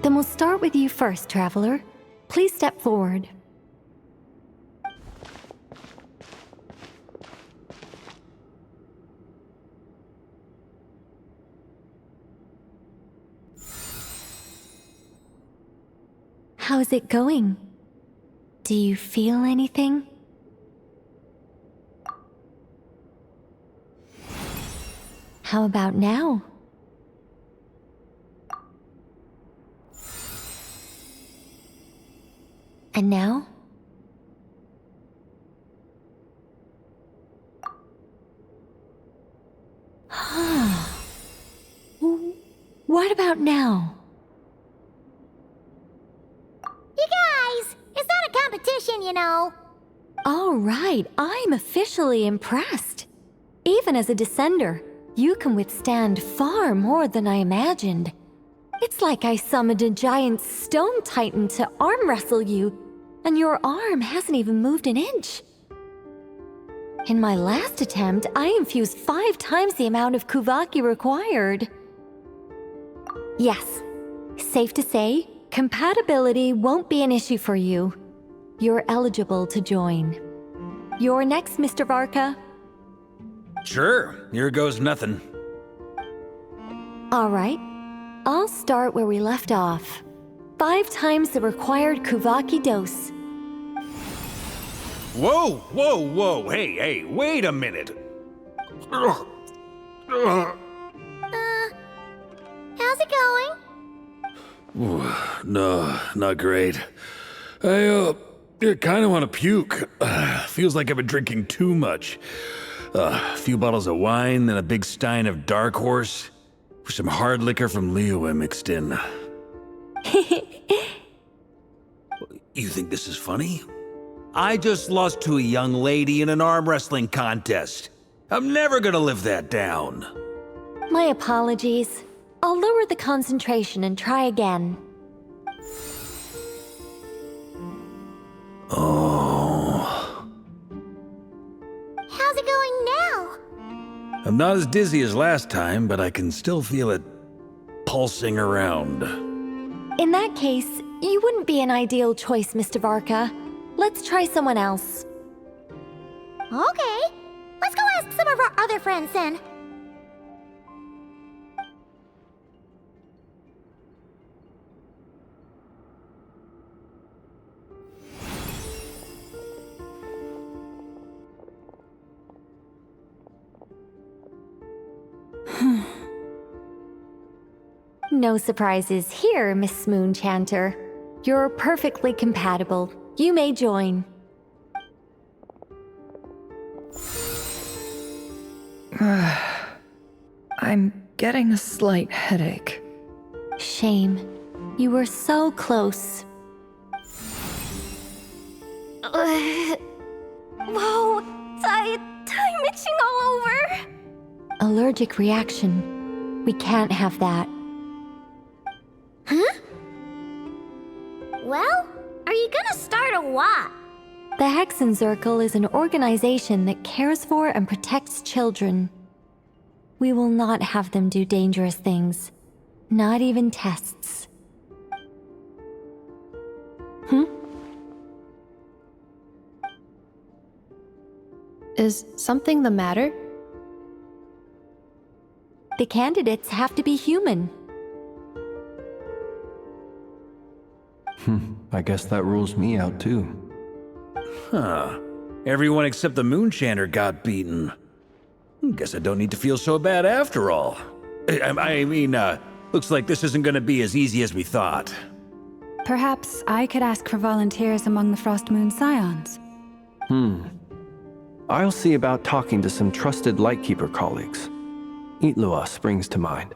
Then we'll start with you first, Traveler. Please step forward. How's it going? Do you feel anything? How about now? And now? What about now? You guys, it's not a competition, you know. All right, I'm officially impressed. Even as a descender, you can withstand far more than I imagined. It's like I summoned a giant stone titan to arm wrestle you, and your arm hasn't even moved an inch. In my last attempt, I infused 5 times the amount of Kuvaki required. Yes, safe to say, compatibility won't be an issue for you. You're eligible to join. You're next, Mr. Varka. Sure, here goes nothing. All right, I'll start where we left off. 5 times the required Kuvaki dose. Whoa, whoa, whoa, hey, wait a minute. How's it going? No, not great. I kind of want to puke. Feels like I've been drinking too much. A few bottles of wine, then a big stein of Dark Horse. With some hard liquor from Liyue mixed in. You think this is funny? I just lost to a young lady in an arm wrestling contest. I'm never gonna live that down. My apologies. I'll lower the concentration and try again. Oh. How's it going now? I'm not as dizzy as last time, but I can still feel it pulsing around. In that case, you wouldn't be an ideal choice, Mr. Varka. Let's try someone else. Okay, let's go ask some of our other friends then. No surprises here, Miss Moonchanter. You're perfectly compatible. You may join. I'm getting a slight headache. Shame. You were so close. Whoa, I'm itching all over. Allergic reaction. We can't have that. Huh? Well, are you gonna start a what? The Hexenzirkel is an organization that cares for and protects children. We will not have them do dangerous things. Not even tests. Is something the matter? The candidates have to be human. I guess that rules me out too. Huh. Everyone except the Moonchanter got beaten. Guess I don't need to feel so bad after all. I mean, looks like this isn't gonna be as easy as we thought. Perhaps I could ask for volunteers among the Frost Moon Scions. I'll see about talking to some trusted Lightkeeper colleagues. Itlua springs to mind.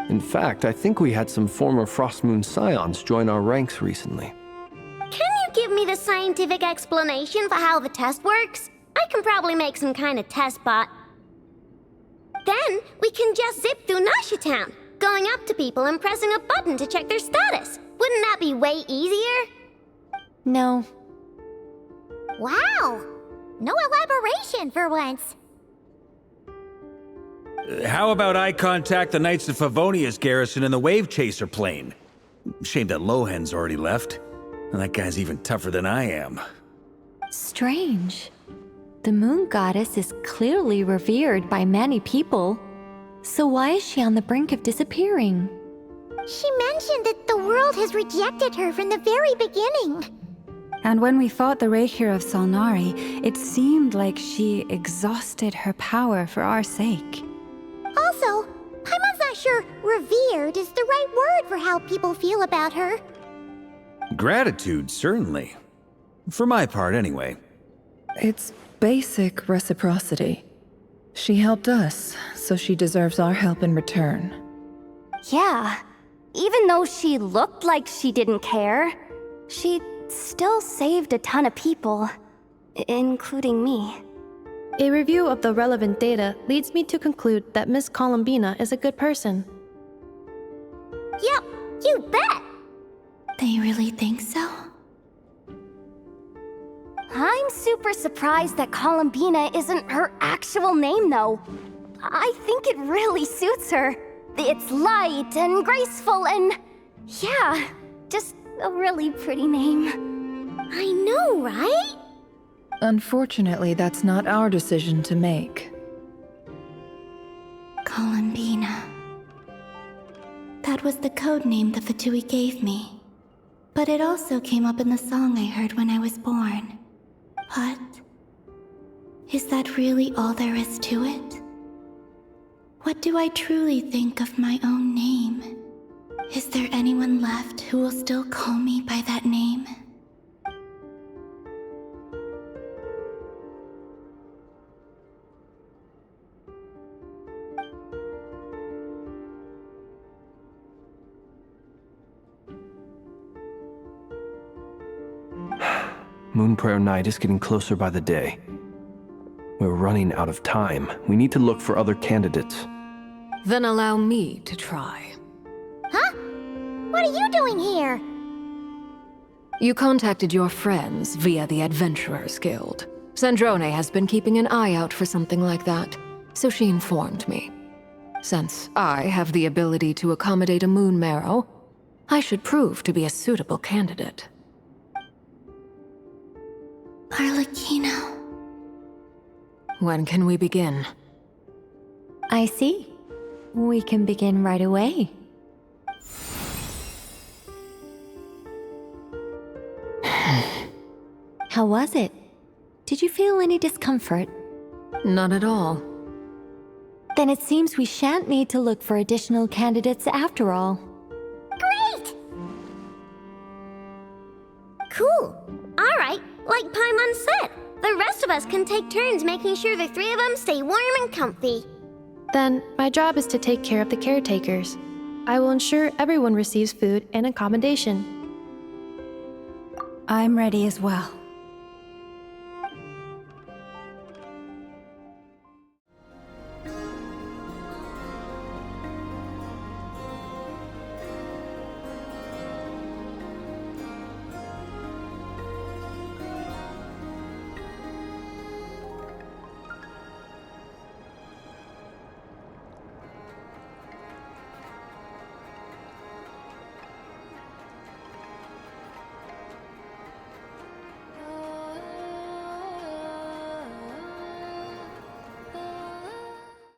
In fact, I think we had some former Frost Moon Scions join our ranks recently. Can you give me the scientific explanation for how the test works? I can probably make some kind of test bot. Then we can just zip through Nasha Town, going up to people and pressing a button to check their status. Wouldn't that be way easier? No. Wow! No elaboration for once. How about I contact the Knights of Favonia's garrison in the Wave Chaser plane? Shame that Lohan's already left. And that guy's even tougher than I am. Strange. The moon goddess is clearly revered by many people. So why is she on the brink of disappearing? She mentioned that the world has rejected her from the very beginning. And when we fought the Reikir of Solnari, it seemed like she exhausted her power for our sake. Also, Paimon's not sure revered is the right word for how people feel about her. Gratitude, certainly. For my part, anyway. It's basic reciprocity. She helped us, so she deserves our help in return. Yeah, even though she looked like she didn't care, she still saved a ton of people, including me. A review of the relevant data leads me to conclude that Miss Columbina is a good person. Yep, you bet! They really think so? I'm super surprised that Columbina isn't her actual name, though. I think it really suits her. It's light and graceful and... yeah, just a really pretty name. I know, right? Unfortunately, that's not our decision to make. Columbina. That was the code name the Fatui gave me. But it also came up in the song I heard when I was born. But... is that really all there is to it? What do I truly think of my own name? Is there anyone left who will still call me by that name? Moonprayer Night is getting closer by the day. We're running out of time. We need to look for other candidates. Then allow me to try. Huh? What are you doing here? You contacted your friends via the Adventurers Guild. Sandrone has been keeping an eye out for something like that, so she informed me. Since I have the ability to accommodate a moon marrow, I should prove to be a suitable candidate. Arlecchino. When can we begin? I see. We can begin right away. How was it? Did you feel any discomfort? Not at all. Then it seems we shan't need to look for additional candidates after all. Great! Cool. All right, like Paimon said, the rest of us can take turns making sure the three of them stay warm and comfy. Then, my job is to take care of the caretakers. I will ensure everyone receives food and accommodation. I'm ready as well.